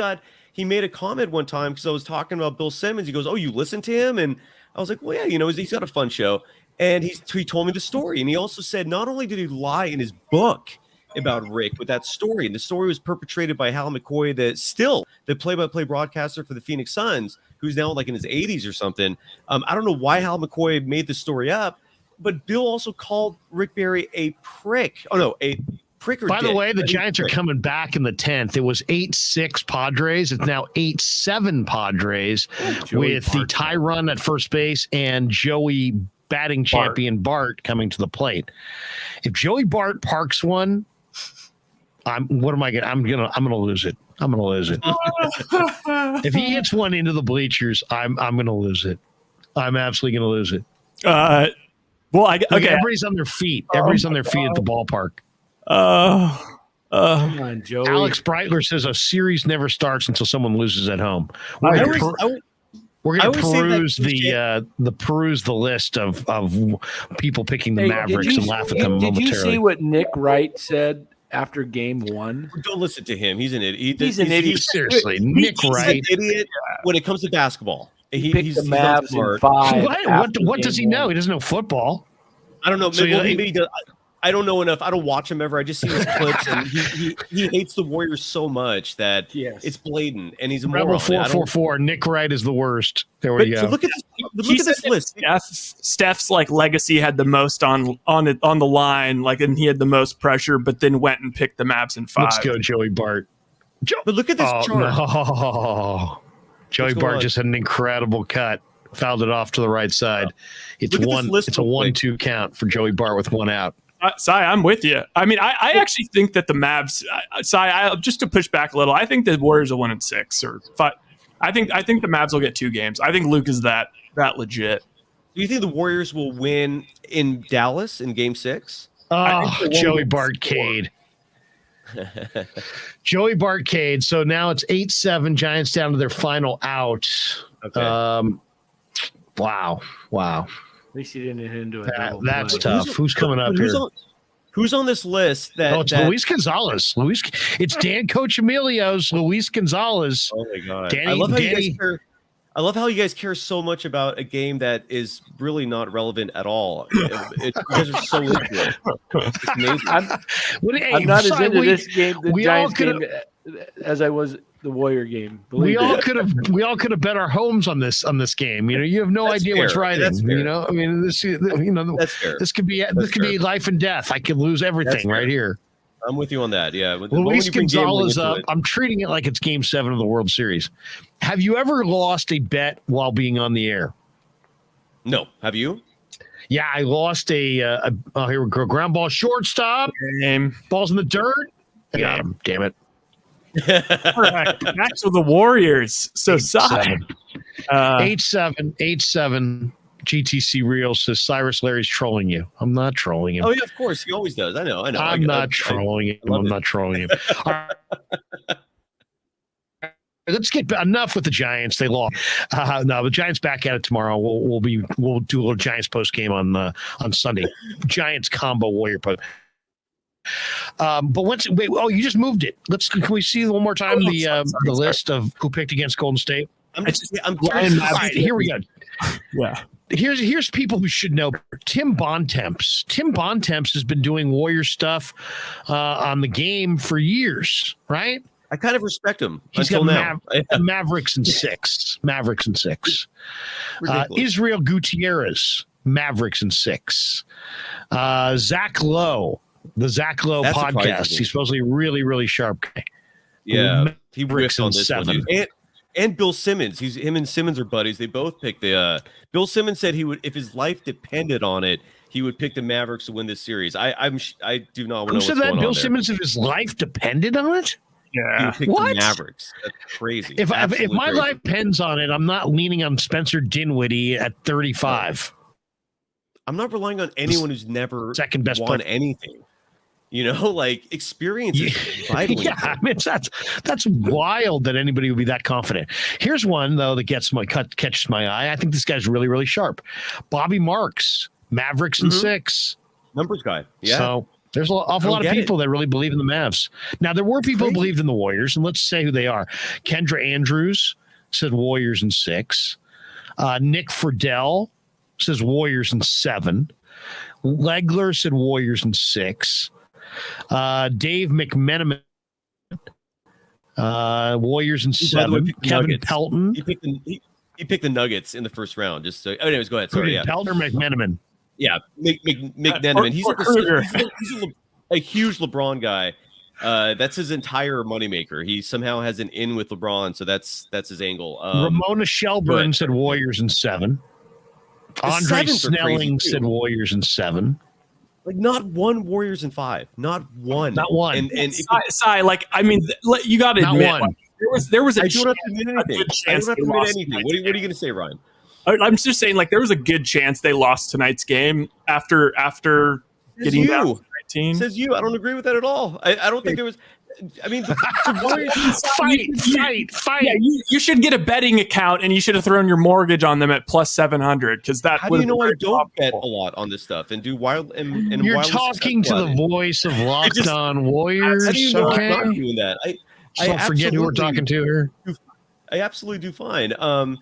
made a comment one time because I was talking about Bill Simmons. He goes, "Oh, you listened to him?" And I was like, well, yeah, he's got a fun show. And he told me the story. And he also said not only did he lie in his book about Rick with that story, and the story was perpetrated by Hal McCoy, the play-by-play broadcaster for the Phoenix Suns, who's now like in his 80s or something. I don't know why Hal McCoy made the story up, but Bill also called Rick Barry a prick. Oh, no, a prick. By the way, the Giants are coming back in the 10th. It was 8-6 Padres. It's now 8-7 Padres with the tie run at first base and Joey batting champion Bart coming to the plate. If Joey Bart parks one, I'm gonna lose it. If he hits one into the bleachers, I'm gonna lose it. I'm absolutely gonna lose it. Everybody's on their feet. Everybody's on their feet at the ballpark. Come on, Joey. Alex Breitler says a series never starts until someone loses at home. We're going to peruse the list of people picking the Mavericks and laugh at them momentarily. Did you see what Nick Wright said after Game 1? Don't listen to him. He's an idiot. He's an idiot. Seriously, Nick Wright. He's an idiot when it comes to basketball. He's the Mavs in 5. What does he know? He doesn't know football. I don't know. Maybe he does. I don't know enough. I don't watch him ever. I just see his clips, and he hates the Warriors so much that it's blatant, and he's a moron. Rebel 444. Nick Wright is the worst. There we go. So look at this list. Steph's like legacy had the most on the line, like, and he had the most pressure, but then went and picked the Mavs in 5. Let's go, Joey Bart. But look at this chart. No. Joey Bart just had an incredible cut. Fouled it off to the right side. It's a 1-2 count for Joey Bart with one out. Cy, I'm with you. I mean, I actually think that the Mavs, Cy, just to push back a little, I think the Warriors will win in 6 or 5. I think the Mavs will get 2 games. I think Luke is that legit. Do you think the Warriors will win in Dallas in Game 6? Oh, Joey Bartcade. Joey Bartcade. So now it's 8-7. Giants down to their final out. Okay. Wow. At least he didn't hit into it. That's tough. Who's coming up here? Who's on this list? It's Luis Gonzalez. It's Dan Coach Emilio's Luis Gonzalez. Oh my god! I love how you guys care so much about a game that is really not relevant at all. You guys are so into it. It's amazing. I'm not as into this game, the Giants game, as I was the Warrior game. We all could have bet our homes on this game. You know, you have no idea what's riding. You know, I mean, this could be life and death. I could lose everything right here. I'm with you on that. Yeah. Luis Gonzalez up. I'm treating it like it's Game 7 of the World Series. Have you ever lost a bet while being on the air? No. Have you? Yeah, I lost here we go. Ground ball shortstop. Ball's in the dirt. I got him. Damn it. Correct. Back to the Warriors. So 8-7. 8-7. GTC Real says Cyrus Larry's trolling you. I'm not trolling him. Oh yeah, of course. He always does. I know. I'm not trolling him. I'm not trolling him. All right. Let's get enough with the Giants. They lost. No, the Giants back at it tomorrow. We'll do a little Giants post game on Sunday. Giants combo Warrior post. But you just moved it. Can we see one more time the list of who picked against Golden State? I'm right, here we go. Yeah. Here's people who should know. Tim Bontemps. Tim Bontemps has been doing Warrior stuff on the game for years, right? I kind of respect him. He's until got now. Mavericks and 6. Israel Gutierrez, Mavericks and 6. Zach Lowe, the Zach Lowe podcast. He's supposedly really, really sharp guy. Yeah, he riffed on this 7. one. And Bill Simmons. Him and Simmons are buddies. They both picked the. Bill Simmons said he would, if his life depended on it, he would pick the Mavericks to win this series. I do not want to know what's going on there. Bill Simmons, if his life depended on it? Yeah. He picked the Mavericks. That's crazy. If my life depends on it, I'm not leaning on Spencer Dinwiddie at 35. I'm not relying on anyone who's never second best won player. anything. You know, like experience is vital. Yeah, I mean, that's wild that anybody would be that confident. Here's one though that catches my eye. I think this guy's really, really sharp. Bobby Marks, Mavericks and 6. Numbers guy. Yeah. So there's an awful lot of people that really believe in the Mavs. Now there were people who believed in the Warriors, and let's say who they are. Kendra Andrews said Warriors in 6. Nick Friedel says Warriors in 7. Legler said Warriors in 6. Dave McMenamin, Warriors in 7. Kevin Pelton. He picked the Nuggets in the first round. Just so. Oh, anyways, go ahead. Sorry. Yeah. Pelton or McMenamin? Yeah, McMenamin. He's a huge LeBron guy. That's his entire moneymaker. He somehow has an in with LeBron, so that's his angle. Ramona Shelburne said Warriors in 7. Andre Snelling said Warriors in 7. Like not one Warriors in 5, not one. And Cy, like I mean, you got to admit, like, there was a I don't have to admit anything. What are you going to say, Ryan? I'm just saying, like there was a good chance they lost tonight's game after getting down to 19. Says you. I don't agree with that at all. I don't think there was. I mean, the Warriors fight. Yeah, you should get a betting account, and you should have thrown your mortgage on them at plus 700 because that. How do you know I don't bet a lot on this stuff and do wild and you're talking to the voice of Locked On Warriors. How do you know I'm not doing that? I don't forget who we're talking to here. I absolutely do fine. The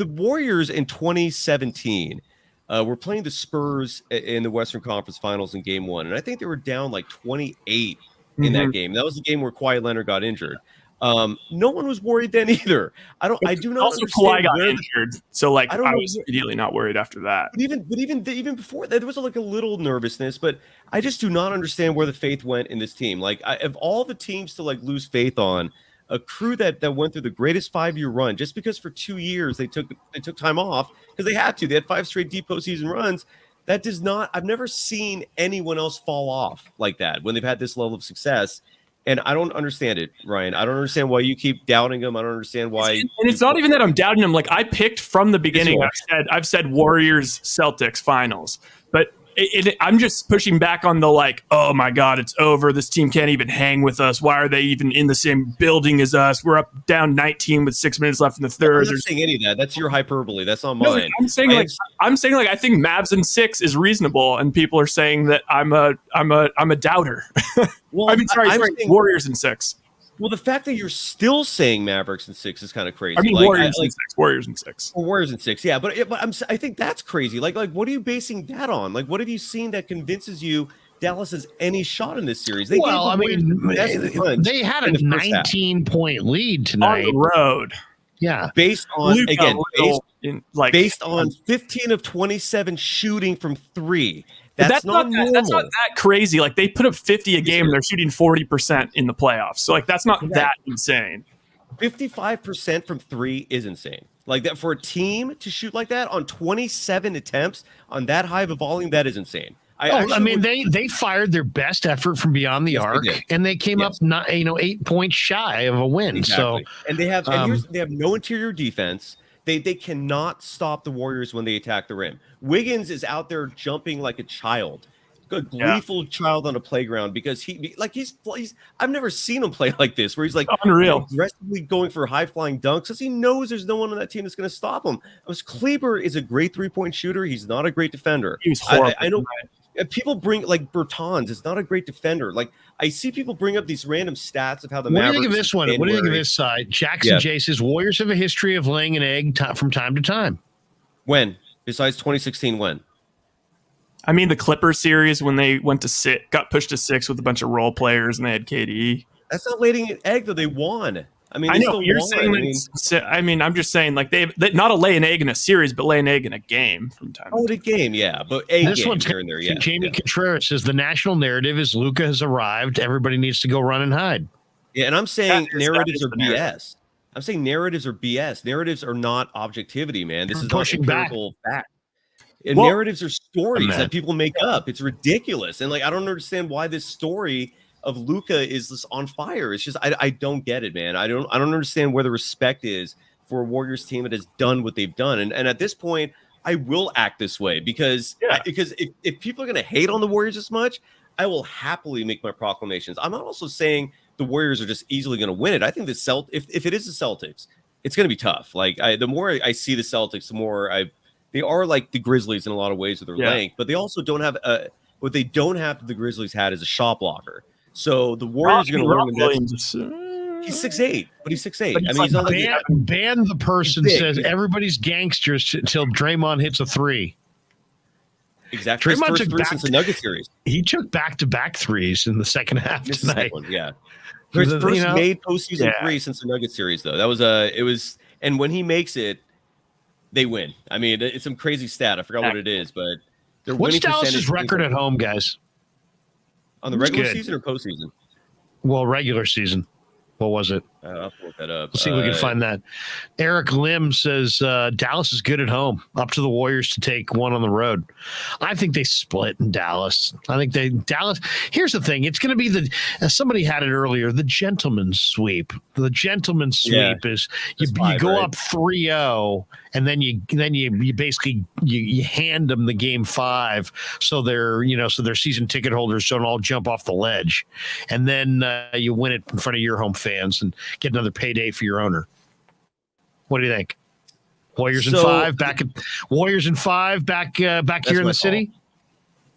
Warriors in 2017. We're playing the Spurs in the Western Conference Finals in Game 1, and I think they were down like 28 in that game. That was the game where Kawhi Leonard got injured. No one was worried then either. I do not also understand. Kawhi got injured, so like I was immediately not worried after that. But even before that, there was like a little nervousness. But I just do not understand where the faith went in this team. Like, of all the teams to like lose faith on, a crew that went through the greatest 5-year run, just because for 2 years they took time off because they had to. They had 5 straight deep postseason runs. That does not. I've never seen anyone else fall off like that when they've had this level of success. And I don't understand it, Ryan. I don't understand why you keep doubting them. I don't understand why. And it's not even that I'm doubting them. Like, I picked from the beginning. I've said Warriors Celtics finals, but I'm just pushing back on the like, oh my God, it's over. This team can't even hang with us. Why are they even in the same building as us? We're up down 19 with 6 minutes left in the third. I'm not saying any of that. That's your hyperbole. That's not No, mine. I'm saying I think Mavs in 6 is reasonable, and people are saying that I'm a doubter. Well, I mean, sorry, saying, Warriors in 6. Well, the fact that you're still saying Mavericks in 6 is kind of crazy. I mean, Warriors in 6. Warriors in 6. Or Warriors in 6, yeah. But I think that's crazy. Like, what are you basing that on? Like, what have you seen that convinces you Dallas has any shot in this series? They had a 19-point lead tonight on the road. Yeah, based on Luka, based on 15 of 27 shooting from 3. That's not normal. That's not that crazy. Like, they put up 50 a game and they're shooting 40% in the playoffs. So like, that's not that insane. 55% from 3 is insane. Like, that for a team to shoot like that on 27 attempts on that high of a volume, that is insane. They fired their best effort from beyond the arc, and they came up 8 points shy of a win. Exactly. So, and they have they have no interior defense. They cannot stop the Warriors when they attack the rim. Wiggins is out there jumping like a child, a gleeful child on a playground, because he's I've never seen him play like this, where he's like unreal, aggressively going for high flying dunks because he knows there's no one on that team that's going to stop him. Kleber is a great 3-point shooter. He's not a great defender. He was horrible. I know. People bring like Bertans is not a great defender. Like, I see people bring up these random stats of how the Mavericks. What do you think of this one? What do you think of this side? Jackson J says Warriors have a history of laying an egg from time to time. When? Besides 2016, when? I mean, the Clippers series when they went to 6, got pushed to 6 with a bunch of role players, and they had KD. That's not laying an egg, though. They won. I mean, I know you're saying. I'm just saying, like, they not a lay an egg in a series, but lay an egg in a game from time. Oh, the game, yeah, but this one's here and there. Yeah. Jamie Contreras says the national narrative is Luka has arrived. Everybody needs to go run and hide. Yeah, and I'm saying narratives are BS. I'm saying narratives are BS. Narratives are not objectivity, man. This is not empirical fact. And narratives are stories that people make up. It's ridiculous, and like, I don't understand why this story of Luka is just on fire. It's just I don't get it, man. I don't understand where the respect is for a Warriors team that has done what they've done. And at this point, I will act this way because if people are going to hate on the Warriors this much, I will happily make my proclamations. I'm not also saying the Warriors are just easily going to win it. I think if it is the Celtics, it's going to be tough. Like, the more I see the Celtics, the more they are like the Grizzlies in a lot of ways with their length, but they also don't have what they don't have the Grizzlies had is a shot blocker. So the Warriors are going to learn that. He's 6'8", but he's 6'8". I mean, he's not ban the person says everybody's gangsters until Draymond hits a 3. Exactly. Draymond took back since the Nuggets series. He took back-to-back 3s in the second half tonight. Yeah, his first made postseason 3 since the Nuggets series, though. That was and when he makes it, they win. I mean, it's some crazy stat. I forgot what it is, but what's Dallas's record at home, guys? On the regular season or postseason? Well, regular season. What was it? I'll look that up. Let's see if we can find that. Eric Lim says Dallas is good at home. Up to the Warriors to take one on the road. I think they split in Dallas. I think Dallas. Here's the thing. It's going to be somebody had it earlier, the gentleman's sweep. The gentleman's sweep is you go up 3-0 and then you basically you hand them the game 5 so their season ticket holders don't all jump off the ledge, and then you win it in front of your home fans and get another payday for your owner. What do you think? Warriors in 5 back here in the city.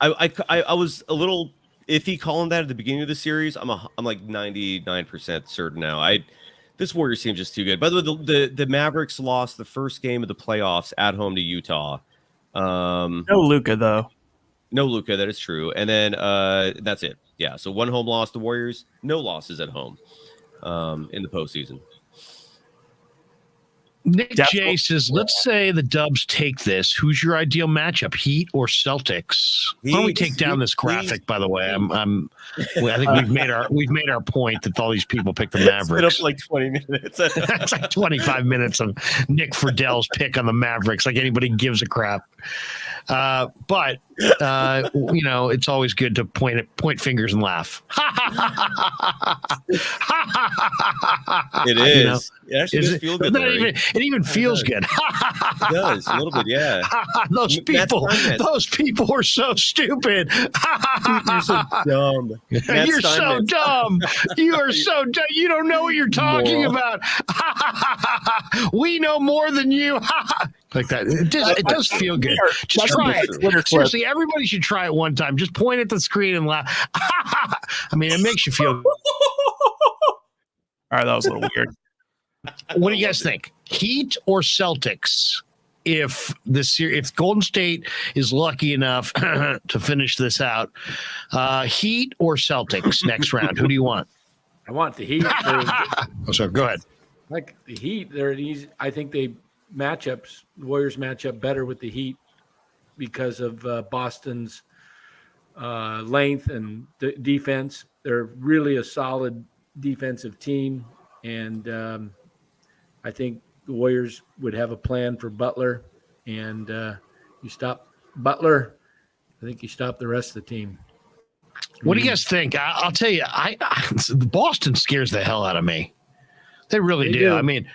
I was a little iffy calling that at the beginning of the series. I'm like 99% certain now. This Warriors team is just too good. By the way, the Mavericks lost the first game of the playoffs at home to Utah. No Luka, though. No Luka, that is true. And then that's it. Yeah, so one home loss to Warriors, no losses at home in the postseason. Nick J says, let's say the Dubs take this. Who's your ideal matchup, Heat or Celtics? Why don't we take down this graphic, by the way? I think we've made our point that all these people pick the Mavericks. It's been up like 20 minutes. It's like 25 minutes of Nick Friedell's pick on the Mavericks, like anybody gives a crap. But it's always good to point fingers and laugh. It is. It actually does feel good. It even feels good. It does a little bit, yeah. Those people are so stupid. You're so dumb. You're so dumb. You are so dumb. You don't know what you're talking about. We know more than you. Like that. It does feel good. Just try it. Seriously, everybody should try it one time. Just point at the screen and laugh. I mean, it makes you feel. All right, that was a little weird. What do you guys think? Heat or Celtics? If Golden State is lucky enough to finish this out, Heat or Celtics next round? Who do you want? I want the Heat. So go ahead. Like the Heat, I think the Warriors match up better with the Heat because of Boston's length and defense. They're really a solid defensive team, and I think the Warriors would have a plan for Butler, and you stop Butler, I think you stop the rest of the team. What do you guys think? I'll tell you, Boston scares the hell out of me. They really do. I mean,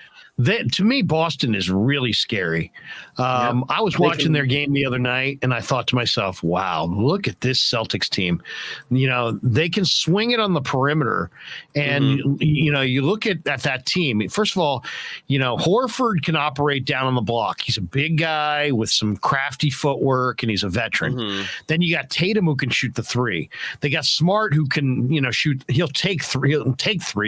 to me, Boston is really scary. I was watching their game the other night, and I thought to myself, wow, look at this Celtics team. They can swing it on the perimeter. And, you look at that team. First of all, Horford can operate down on the block. He's a big guy with some crafty footwork, and he's a veteran. Then you got Tatum, who can shoot the three. They got Smart, who can, shoot. He'll take threes.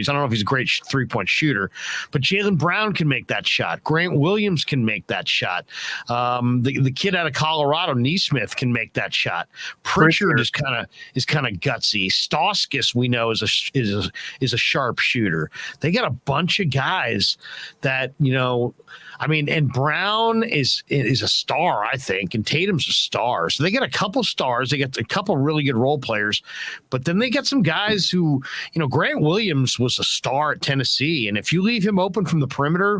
I don't know if he's a great three-point shooter, but Jaylen Brown can make that shot. Grant Williams can make that shot. The kid out of Colorado, Neesmith, can make that shot. Pritchard is kind of gutsy. Stauskas, we know, is a sharp shooter. They got a bunch of guys that and Brown is a star, I think, and Tatum's a star. So they got a couple stars. They got a couple really good role players, but then they got some guys who, Grant Williams was a star at Tennessee, and if you leave him open from the perimeter,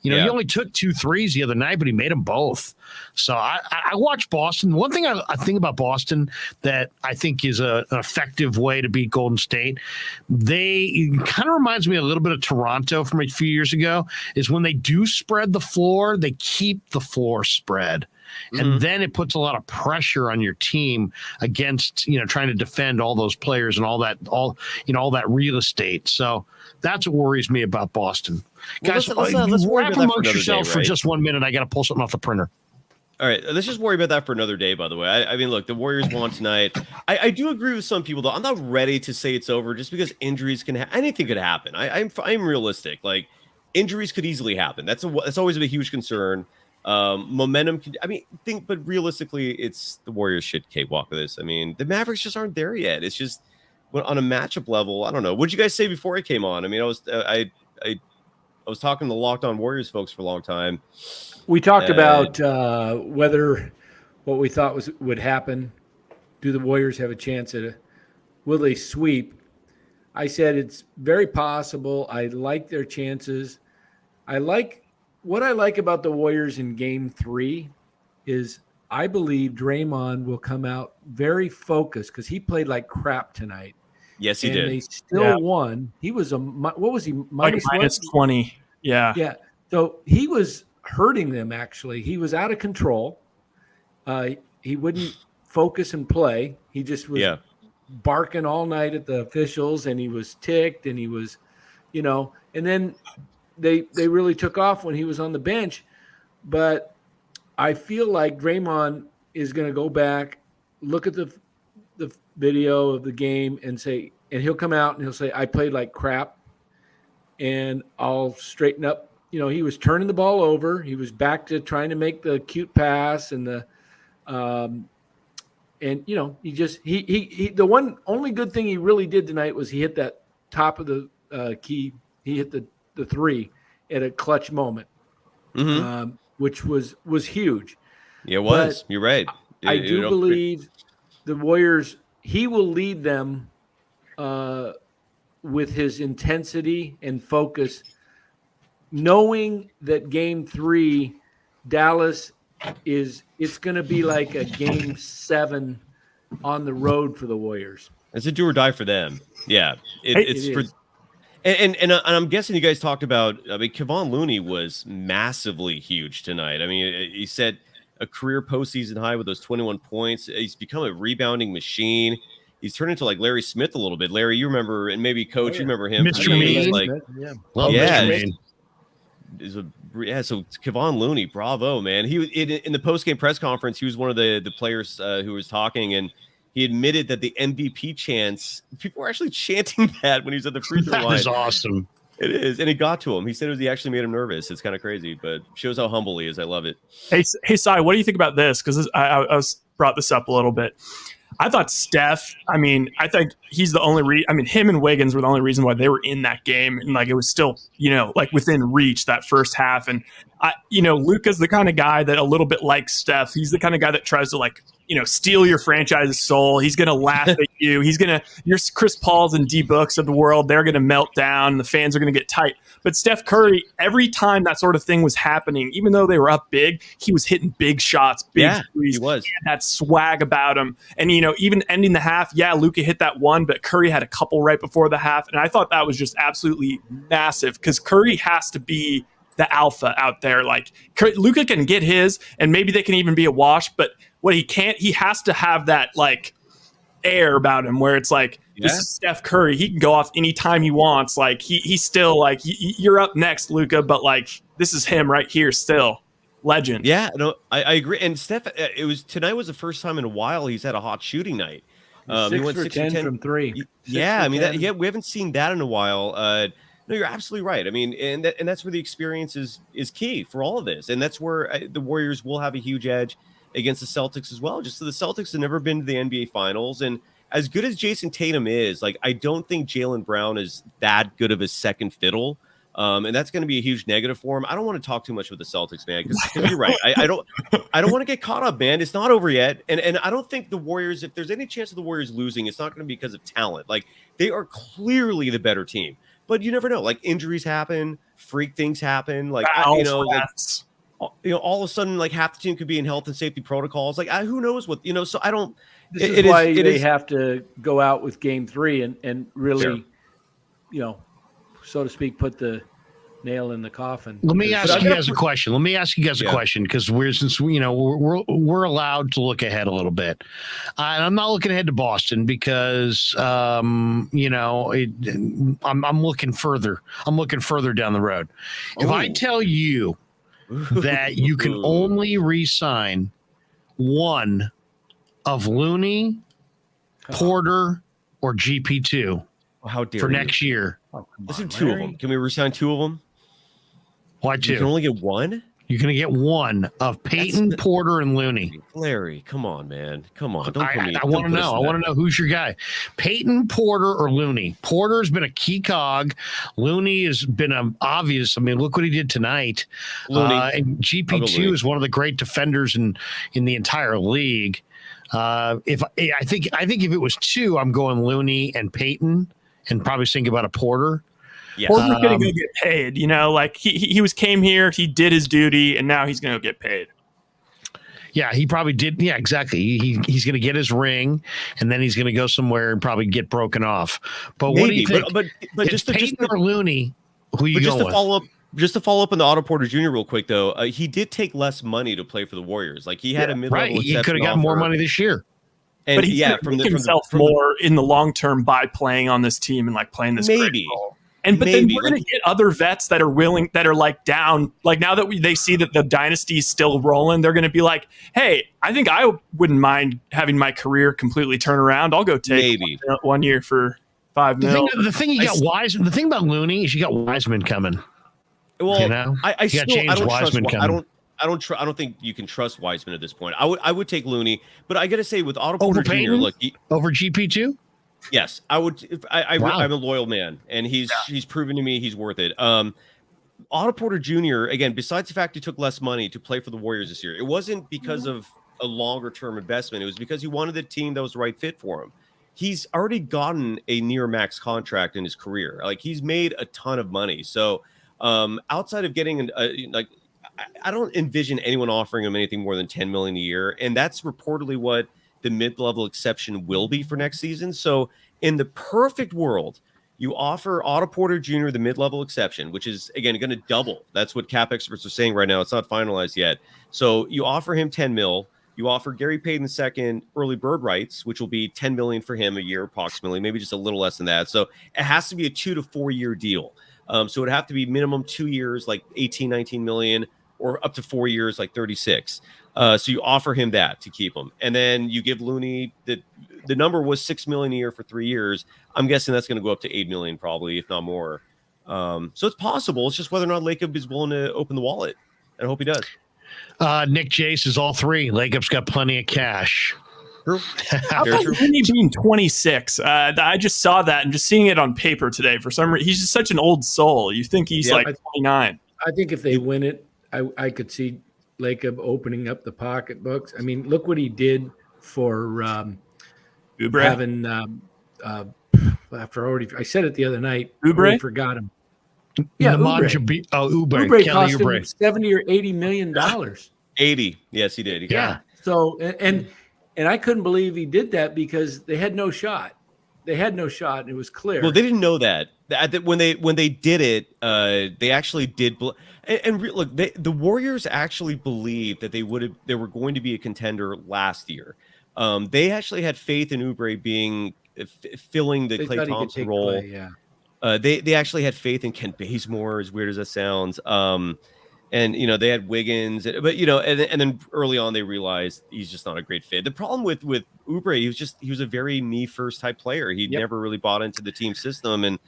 he only took 2 threes the other night, but he made them both. So I watch Boston. One thing I think about Boston that I think is an effective way to beat Golden State, it kind of reminds me a little bit of Toronto from a few years ago, is when they do spread the floor, they keep the floor spread. And then it puts a lot of pressure on your team against, trying to defend all those players and all that real estate. So that's what worries me about Boston. Guys, let's wrap amongst yourselves for just 1 minute. I got to pull something off the printer. All right, let's just worry about that for another day, by the way. I mean, look, the Warriors won tonight. I do agree with some people, though. I'm not ready to say it's over just because injuries anything could happen. I'm realistic. Like, injuries could easily happen. That's always a huge concern. Momentum but realistically, it's the Warriors should cakewalk with this. I mean, the Mavericks just aren't there yet. It's just on a matchup level. I don't know. What'd you guys say before I came on? I mean, I was talking to the Locked On Warriors folks for a long time. We talked about whether what we thought would happen. Do the Warriors have a chance will they sweep? I said it's very possible. I like their chances. What I like about the Warriors in Game 3 is I believe Draymond will come out very focused because he played like crap tonight. Yes, he did. And they still won. He was what was he? Minus 20. Yeah. Yeah. So he was hurting them, actually. He was out of control. He wouldn't focus and play. He just was barking all night at the officials, and he was ticked, and he was, and then they really took off when he was on the bench. But I feel like Draymond is going to go back, look at the video of the game and he'll come out and he'll say, I played like crap and I'll straighten up. He was turning the ball over. He was back to trying to make the cute pass and the only good thing he really did tonight was he hit that top of the key. He hit the three at a clutch moment, which was huge. Yeah, it was. But you're right. I do believe the Warriors, he will lead them with his intensity and focus, knowing that Game 3, Dallas is it's going to be like a game 7 on the road for the Warriors. It's a do or die for them. Yeah, it's it for. is. And I'm guessing you guys talked about. I mean, Kevon Looney was massively huge tonight. I mean, he set a career postseason high with those 21 points. He's become a rebounding machine. He's turned into like Larry Smith a little bit. Larry, you remember, and maybe Coach, you remember him. Mr. Mean. Like, Love yeah, Mr. Mean. So Kevon Looney, bravo, man. He was in the post-game press conference. He was one of the players who was talking, and he admitted that the MVP chants, people were actually chanting that when he was at the free throw line. That is awesome. It is, and it got to him. He said he actually made him nervous. It's kind of crazy, but shows how humble he is. I love it. Hey, Cy, what do you think about this? Because I brought this up a little bit. I thought Steph, I think he's the only him and Wiggins were the only reason why they were in that game. And like, it was still, like within reach that first half. And Luka's the kind of guy that a little bit like Steph, he's the kind of guy that tries to steal your franchise's soul. He's going to laugh at you. Your Chris Pauls and D Books of the world, they're going to melt down and the fans are going to get tight. But Steph Curry, every time that sort of thing was happening, even though they were up big, he was hitting big shots, big threes. He was. He had that swag about him. And, even ending the half, Luka hit that one, but Curry had a couple right before the half. And I thought that was just absolutely massive because Curry has to be the alpha out there. Like, Luka can get his, and maybe they can even be a wash, but what he can't, he has to have that, like, air about him where it's like, this is Steph Curry. He can go off anytime he wants. Like, he's still like, you're up next, Luka, but like, this is him right here still. Legend. Yeah, no, I agree. And Steph, tonight was the first time in a while he's had a hot shooting night. He went 6 for 10 from 3. We haven't seen that in a while. No, you're absolutely right. I mean, and that's where the experience is key for all of this. And that's where the Warriors will have a huge edge against the Celtics as well. Just so the Celtics have never been to the NBA Finals. And as good as Jason Tatum is, like, I don't think Jaylen Brown is that good of a second fiddle. And that's going to be a huge negative for him. I don't want to talk too much with the Celtics, man, because you're right. I don't want to get caught up, man. It's not over yet. And I don't think the Warriors, if there's any chance of the Warriors losing, it's not going to be because of talent. Like, they are clearly the better team. But you never know. Like, injuries happen, freak things happen. Like, all of a sudden, like, half the team could be in health and safety protocols. Like, who knows what, so I don't. This is why they have to go out with game 3 and really, so to speak, put the nail in the coffin. Let me ask you guys a question. Because we're allowed to look ahead a little bit. And I'm not looking ahead to Boston because I'm looking further. I'm looking further down the road. If I tell you that you can only re-sign one of Looney, Porter, or GP2 how dare for next year. Listen, 2 of them. Can we resign 2 of them? Why 2? You can only get 1? You're going to get 1 of Peyton, Porter, and Looney. Larry, come on, man. Come on. Don't put me. I want to know. I want to know who's your guy. Peyton, Porter, or Looney? Porter's been a key cog. Looney has been obvious. I mean, look what he did tonight. And GP2 is one of the great defenders in the entire league. I think if it was 2, I'm going Looney and Peyton, and probably think about a Porter. Yes. Porter's going to go get paid. Like he came here, he did his duty, and now he's going to get paid. Yeah, he probably did. Yeah, exactly. He's going to get his ring, and then he's going to go somewhere and probably get broken off. But maybe, what do you think? But just or Looney, who you going with? Just to follow up on the Otto Porter Jr. real quick, though, he did take less money to play for the Warriors. Like, he had a mid-level. Right, he could have gotten more money this year. But he can make himself more in the long term by playing on this team and like playing this great role. But then we're going to get other vets that are like down. Like, now that they see that the dynasty is still rolling, they're going to be like, hey, I think I wouldn't mind having my career completely turn around. I'll go take 1 year for $5 million. The thing you got Wiseman. The thing about Looney is you got Wiseman coming. Well, I don't think you can trust Wiseman at this point. I would take Looney, but I got to say with Otto Porter Jr. Look, over GP2. Yes, I would. I'm a loyal man, and he's proven to me he's worth it. Otto Porter Jr. again, besides the fact he took less money to play for the Warriors this year, it wasn't because of a longer term investment. It was because he wanted the team that was the right fit for him. He's already gotten a near max contract in his career. Like, he's made a ton of money. So outside of getting I don't envision anyone offering him anything more than $10 million a year, and that's reportedly what the mid-level exception will be for next season. So in the perfect world, you offer Otto Porter Jr. the mid-level exception, which is, again, going to double. That's what cap experts are saying right now. It's not finalized yet. So you offer him $10 million. You offer Gary Payton II early bird rights, which will be $10 million for him a year approximately, maybe just a little less than that. So it has to be a 2 to 4 year deal. So it'd have to be minimum 2 years, like 18, 19 million, or up to 4 years, like 36. So you offer him that to keep him. And then you give Looney the number was $6 million a year for 3 years. I'm guessing that's going to go up to $8 million probably, if not more. So it's possible. It's just whether or not Lacob is willing to open the wallet. And I hope he does. Nick Jace is all three. Lacob's got plenty of cash. True. How about Looney being 26? I just saw that and just seeing it on paper today. For some reason, he's just such an old soul. You think he's like 29. I think if they win it, I could see Lacob opening up the pocketbooks. I mean, look what he did for having after already. I said it the other night. Oubre? I forgot him. Yeah, Oubre. Oubre cost him $70 or $80 million. 80. Yes, he did. Yeah. So and I couldn't believe he did that because they had no shot. They had no shot, and it was clear. Well, they didn't know that. When they did it, they actually did. Look, the Warriors actually believed that they were going to be a contender last year. They actually had faith in Oubre being filling the Klay Thompson role. They actually had faith in Kent Bazemore, as weird as that sounds. And they had Wiggins, but and then early on they realized he's just not a great fit. The problem with Oubre, he was a very me first type player. He never really bought into the team system, and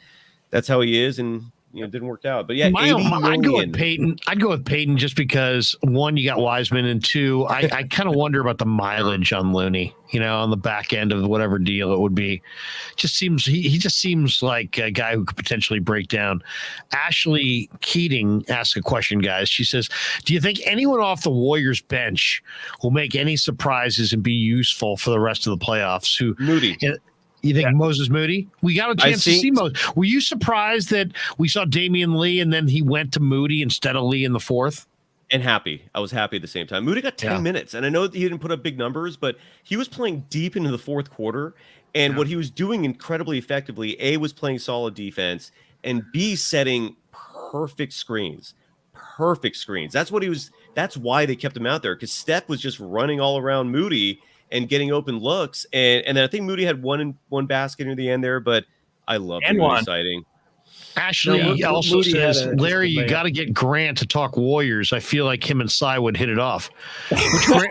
that's how he is. And it didn't work out. But yeah, I'd go with Peyton. I'd go with Peyton just because one, you got Wiseman, and two, I kind of wonder about the mileage on Looney. On the back end of whatever deal it would be. He just seems like a guy who could potentially break down. Ashley Keating asked a question, guys. She says, do you think anyone off the Warriors bench will make any surprises and be useful for the rest of the playoffs? Moody. You think Moses Moody? We got a chance to see Moses. Were you surprised that we saw Damian Lee and then he went to Moody instead of Lee in the fourth? And happy. I was happy at the same time. Moody got 10 minutes. And I know that he didn't put up big numbers, but he was playing deep into the fourth quarter. And what he was doing incredibly effectively, A, was playing solid defense, and B, setting perfect screens. That's why they kept him out there, because Steph was just running all around Moody and getting open looks. And then I think Moody had one basket near the end there, but I love the Moody sighting. Ashley also says, Larry, you got to get Grant to talk Warriors. I feel like him and Cy would hit it off.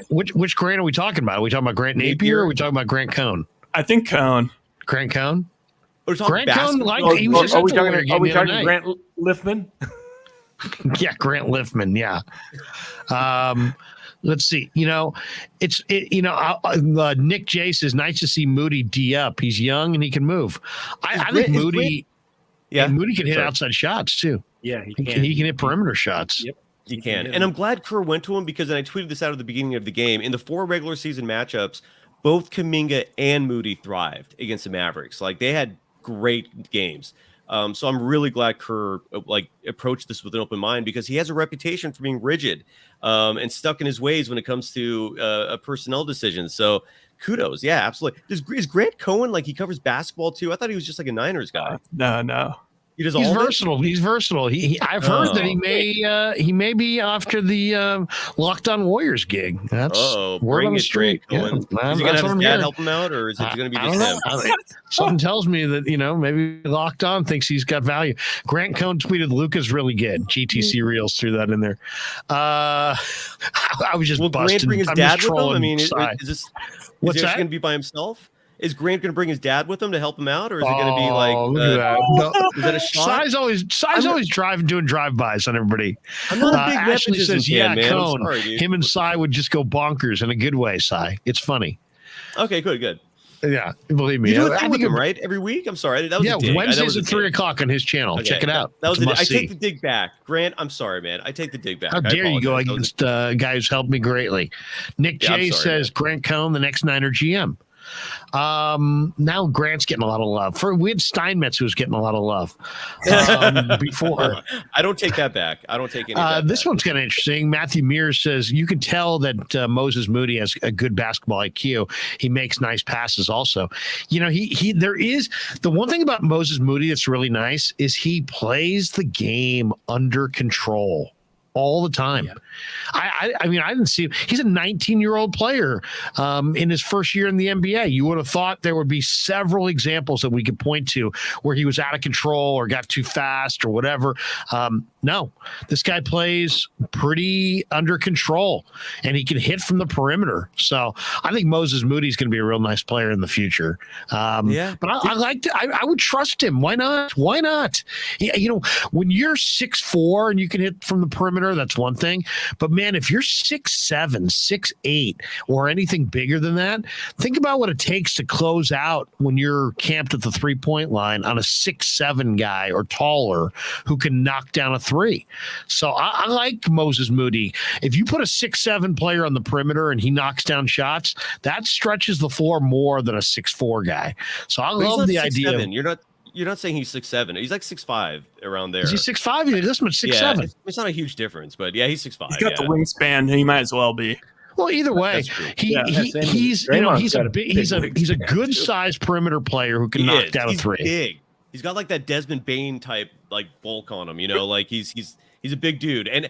Which Grant are we talking about? Are we talking about Grant Napier or are we talking about Grant Cohn? I think Cohn. Grant Cohn? Grant Cohn? Are we talking Grant Liffman? Yeah, Grant Liffman, yeah. Let's see. Nick J says, nice to see Moody D up. He's young and he can move. I think Moody... Yeah, and Moody can hit outside shots too. Yeah, he can hit perimeter shots. Yep, he can. And I'm glad Kerr went to him because, and I tweeted this out at the beginning of the game, in the 4 regular season matchups, both Kuminga and Moody thrived against the Mavericks. Like, they had great games. So I'm really glad Kerr approached this with an open mind, because he has a reputation for being rigid and stuck in his ways when it comes to a personnel decision. So kudos. Yeah, absolutely. Is Grant Cohen, he covers basketball too? I thought he was just like a Niners guy. No. He's versatile. He's versatile. I've heard that he may be after the Locked On Warriors gig. That's word on the street. Is he going to have his dad help him out, or is it going to be just him? Something tells me that maybe Locked On thinks he's got value. Grant Cohn tweeted, "Luka's really good." GTC Reels threw that in there. I was just Will busting. Grant bring his dad with him? I mean, is this? What's is that? Going to be by himself? Is Grant going to bring his dad with him to help him out, or is it going to be look at that. No. Is that a shot? Cy's always doing drive-bys on everybody. I'm not a big Ashley says, fan, man. Cone. Sorry, him and Cy would just go bonkers in a good way, Cy. It's funny. Okay, good. Yeah, believe me. You do a thing with him, right? Every week? I'm sorry. That was a dig. Wednesdays at 3 o'clock on his channel. Okay, check it out. That was I take the dig back. Grant, I'm sorry, man. I take the dig back. How dare you go against a guy who's helped me greatly. Nick J says, Grant Cohn, the next Niner GM. Now Grant's getting a lot of love. We had Steinmetz who was getting a lot of love before. I don't take that back. I don't take any of that this back. one's kind of interesting. Matthew Mears says you can tell that Moses Moody has a good basketball IQ. He makes nice passes also. There is the one thing about Moses Moody that's really nice is he plays the game under control all the time. Yeah. I mean, I didn't see him. He's a 19-year-old player in his first year in the NBA. You would have thought there would be several examples that we could point to where he was out of control or got too fast or whatever. No, this guy plays pretty under control, and he can hit from the perimeter. So I think Moses Moody is going to be a real nice player in the future. But I would trust him. Why not? Why not? When you're 6'4" and you can hit from the perimeter, that's one thing. But man, if you're 6'7", 6'8", or anything bigger than that, think about what it takes to close out when you're camped at the 3-point line on a 6'7" guy or taller who can knock down a three. So I like Moses Moody. If you put a 6'7" player on the perimeter and he knocks down shots, that stretches the floor more than a 6'4" guy. So I love the idea. You're not saying he's 6'7". He's like 6'5", around there. Is he 6'5"? He does much 6'7". It's not a huge difference, but yeah, he's 6'5". He's got the wingspan. He might as well be. Well, either way, he's a good sized perimeter player who can knock down a three. Big. He's got like that Desmond Bain type like bulk on him. Like he's a big dude. And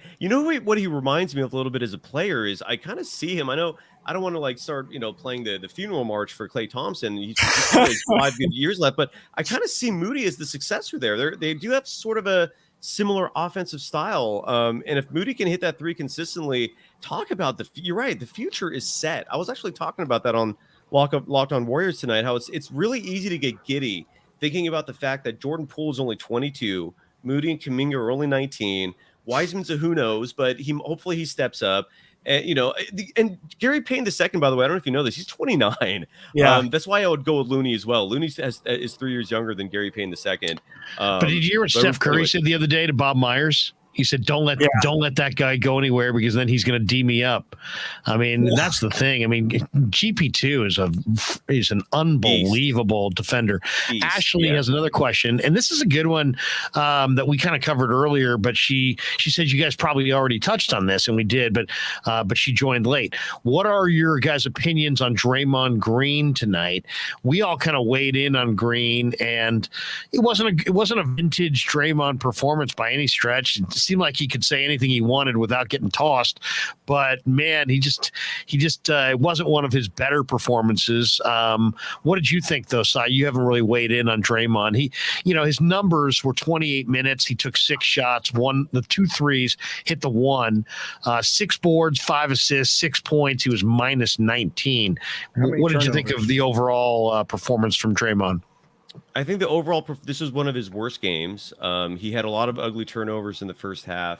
what he reminds me of a little bit as a player is I kind of see him. I know I don't want to like start playing the funeral march for Klay Thompson. He's 5 good years left, but I kind of see Moody as the successor there. They do have sort of a similar offensive style. And if Moody can hit that three consistently, talk about you're right. The future is set. I was actually talking about that on Locked On Warriors tonight, how it's really easy to get giddy thinking about the fact that Jordan Poole is only 22, Moody and Kuminga are only 19, Wiseman's a who knows, but hopefully he steps up. And and Gary Payton II, by the way, I don't know if you know this, he's 29. Yeah, that's why I would go with Looney as well. Looney is 3 years younger than Gary Payton II. But did you hear what Steph Curry said the other day to Bob Myers? He said, "Don't let that guy go anywhere because then he's going to D me up." I mean, that's the thing. I mean, GP2 is an unbelievable defender. Ashley has another question, and this is a good one that we kind of covered earlier. But she said you guys probably already touched on this, and we did. But she joined late. What are your guys' opinions on Draymond Green tonight? We all kind of weighed in on Green, and it wasn't a vintage Draymond performance by any stretch. It seemed like he could say anything he wanted without getting tossed, but man, he just it wasn't one of his better performances. What did you think though, Cy? You haven't really weighed in on Draymond. His numbers were 28 minutes. He took 6 shots, the 2 threes, hit the 1, 6 boards, 5 assists, 6 points. He was minus 19. What did you think of the overall performance from Draymond? I think this was one of his worst games. He had a lot of ugly turnovers in the first half.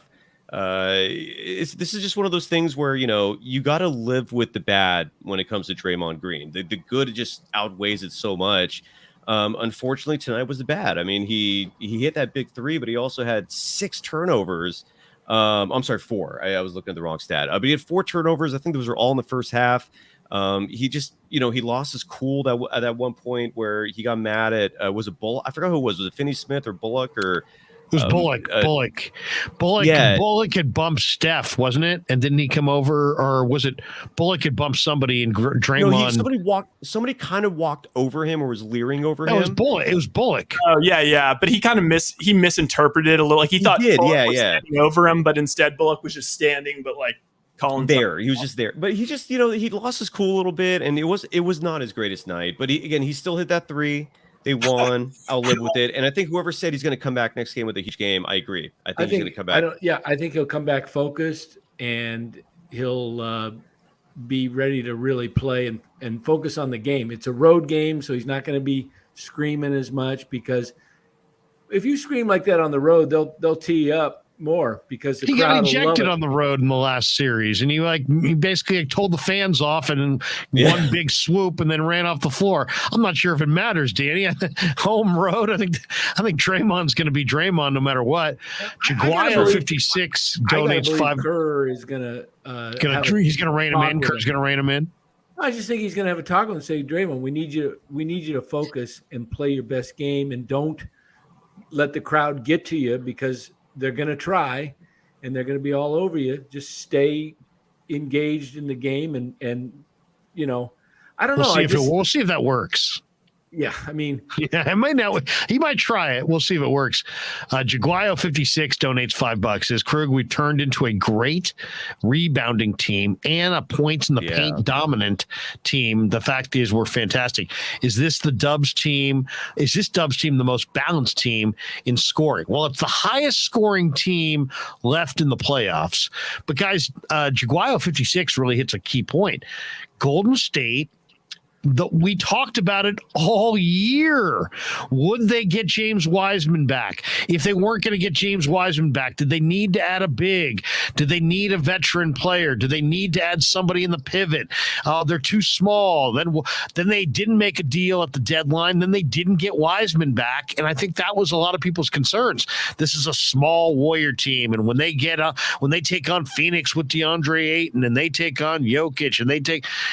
This is just one of those things where, you got to live with the bad when it comes to Draymond Green. The good just outweighs it so much. Unfortunately, tonight was the bad. I mean, he hit that big 3, but he also had 6 turnovers. I'm sorry, 4. I was looking at the wrong stat. But he had 4 turnovers. I think those were all in the first half. He just, he lost his cool at that one point where he got mad at, was it Bullock? I forgot who it was. Was it Finney Smith or Bullock or? It was Bullock. Bullock had bumped Steph, wasn't it? And didn't he come over, or was it Bullock had bumped somebody and Draymond? Somebody kind of walked over him or was leering over him. It was Bullock. Oh yeah. But he kind of misinterpreted it a little. Like he thought Bullock was standing over him, but instead Bullock was just standing, but like calling there. He was just there. But he just, he lost his cool a little bit, and it was not his greatest night. But he still hit that 3. They won. I'll live with it. And I think whoever said he's going to come back next game with a huge game, I agree. I think he's going to come back. I think he'll come back focused, and he'll be ready to really play and focus on the game. It's a road game, so he's not going to be screaming as much, because if you scream like that on the road, they'll tee you up more, because he got ejected on the road in the last series, and he basically told the fans off and one big swoop and then ran off the floor. I'm not sure if it matters, Danny. Home road, I think Draymond's going to be Draymond no matter what. Jaguar 56 donates 5. Kerr is he's going to rein him in. Kerr's going to rein him in. I just think he's going to have a talk and say, Draymond, we need you to focus and play your best game, and don't let the crowd get to you, because they're going to try and they're going to be all over you. Just stay engaged in the game, and I don't know. We'll see if that works. Yeah, I mean, yeah, it might not. He might try it. We'll see if it works. Jaguayo56 donates $5. Says, Krueg, we turned into a great rebounding team and a points in the paint dominant team. The fact is, we're fantastic. Is this Dubs team the most balanced team in scoring? Well, it's the highest scoring team left in the playoffs. But guys, Jaguayo56 really hits a key point. Golden State. We talked about it all year. Would they get James Wiseman back? If they weren't going to get James Wiseman back, did they need to add a big? Did they need a veteran player? Do they need to add somebody in the pivot? They're too small. Then they didn't make a deal at the deadline. Then they didn't get Wiseman back. And I think that was a lot of people's concerns. This is a small Warrior team. And when they take on Phoenix with DeAndre Ayton, and they take on Jokic, and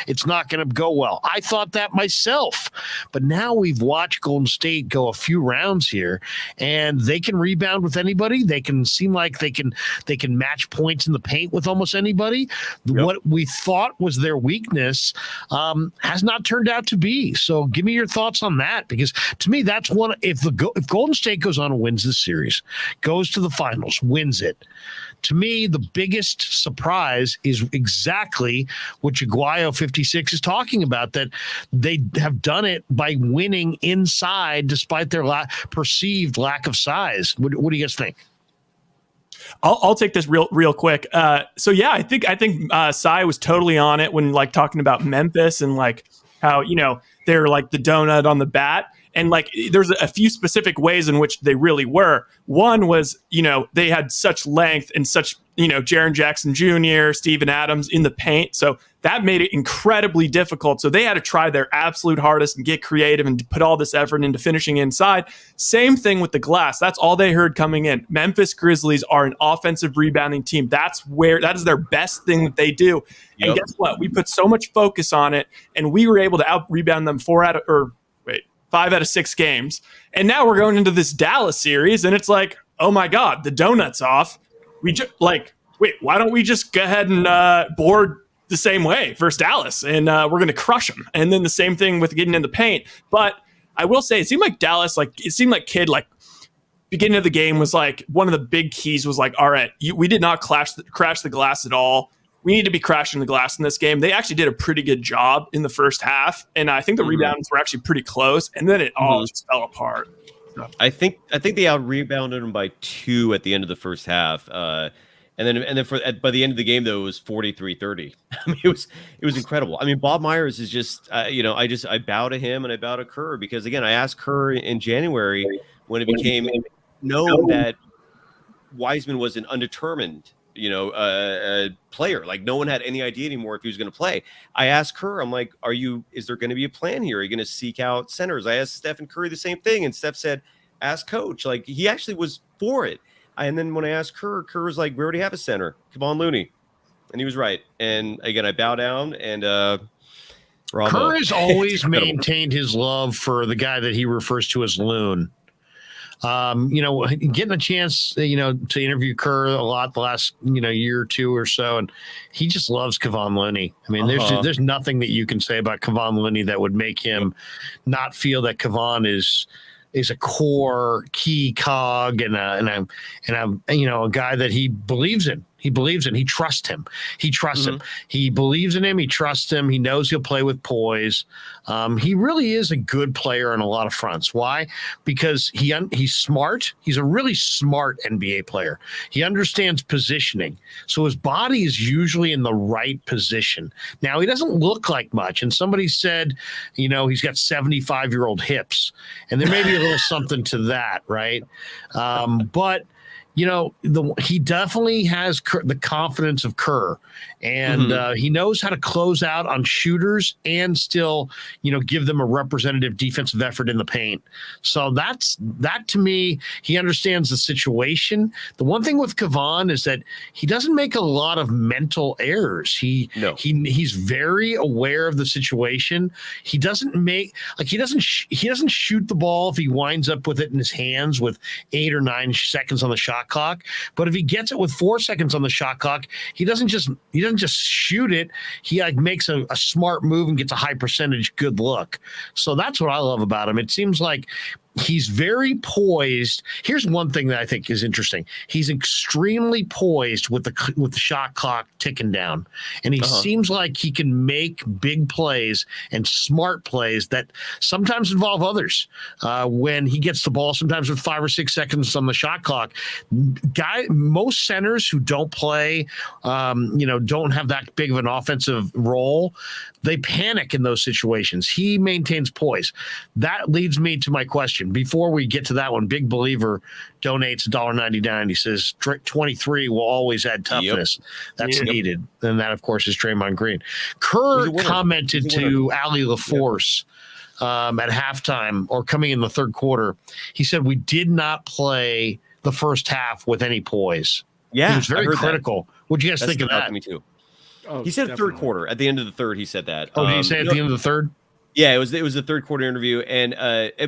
it's not going to go well. I thought that myself, but now we've watched Golden State go a few rounds here, and they can rebound with anybody. They can seem like they can match points in the paint with almost anybody. Yep. What we thought was their weakness has not turned out to be. So give me your thoughts on that, because to me, that's one. If Golden State goes on and wins this series, goes to the finals, wins it, to me, the biggest surprise is exactly what Jaguayo56 is talking about, that they have done it by winning inside despite their perceived lack of size. What do you guys think? I'll take this real quick. So yeah, I think Cy was totally on it when talking about Memphis and how they're like the donut on the bat. And there's a few specific ways in which they really were. One was, they had such length and such, Jaren Jackson Jr., Steven Adams in the paint. So that made it incredibly difficult. So they had to try their absolute hardest and get creative and put all this effort into finishing inside. Same thing with the glass. That's all they heard coming in. Memphis Grizzlies are an offensive rebounding team. That is their best thing that they do. Yep. And guess what? We put so much focus on it, and we were able to out-rebound them 5 out of 6 games. And now we're going into this Dallas series, and it's like, oh my God, the donut's off. Why don't we just go ahead and board the same way versus Dallas, and we're going to crush them. And then the same thing with getting in the paint. But I will say, it seemed like Dallas, beginning of the game was one of the big keys was all right, we did not crash the glass at all. We need to be crashing the glass in this game. They actually did a pretty good job in the first half, and I think the rebounds were actually pretty close, and then it all just fell apart. So. I think they out-rebounded them by 2 at the end of the first half, and then by the end of the game, though, it was 43-30. I mean, it was incredible. I mean, Bob Myers is just I bow to him and I bow to Kerr, because again, I asked Kerr in January when it became known that Wiseman was an undetermined player. No one had any idea anymore if he was going to play. I asked Kerr, I'm like, is there going to be a plan here? Are you going to seek out centers? I asked Stephen Curry the same thing, and Steph said, ask coach. He actually was for it. And then when I asked Kerr was like, we already have a center. Come on, Looney. And he was right. And again, I bow down, and bravo. Kerr has always maintained his love for the guy that he refers to as Loon. Getting a chance, to interview Kerr a lot the last, year or two or so, and he just loves Kevon Looney. I mean, there's nothing that you can say about Kevon Looney that would make him not feel that Kevon is a core key cog and a guy that he believes in. He believes in. He trusts him. He trusts him. He believes in him. He trusts him. He knows he'll play with poise. He really is a good player on a lot of fronts. Why? Because he's smart. He's a really smart NBA player. He understands positioning. So his body is usually in the right position. Now, he doesn't look like much. And somebody said, he's got 75-year-old hips. And there may be a little something to that, right? But he definitely has the confidence of Kerr, and he knows how to close out on shooters and still, give them a representative defensive effort in the paint. So that to me, he understands the situation. The one thing with Kevon is that he doesn't make a lot of mental errors. He's very aware of the situation. He doesn't he doesn't shoot the ball if he winds up with it in his hands with 8 or 9 seconds on the shot clock. But if he gets it with 4 seconds on the shot clock, he doesn't just shoot it. He makes a smart move and gets a high percentage good look. So that's what I love about him. It seems like he's very poised. Here's one thing that I think is interesting. He's extremely poised with the shot clock ticking down, and he seems like he can make big plays and smart plays that sometimes involve others. When he gets the ball, sometimes with 5 or 6 seconds on the shot clock, most centers who don't play, don't have that big of an offensive role, they panic in those situations. He maintains poise. That leads me to my question. Before we get to that one, Big Believer donates $1.99. He says 23 will always add toughness. That's needed. And that, of course, is Draymond Green. Kerr commented to Ali LaForce at halftime or coming in the third quarter. He said, we did not play the first half with any poise. Yeah, he was very critical. What'd you guys think of that? Me too. Oh, he said definitely. Third quarter. At the end of the third, he said that. Oh, did he say at the end of the third? Yeah, it was the third quarter interview, and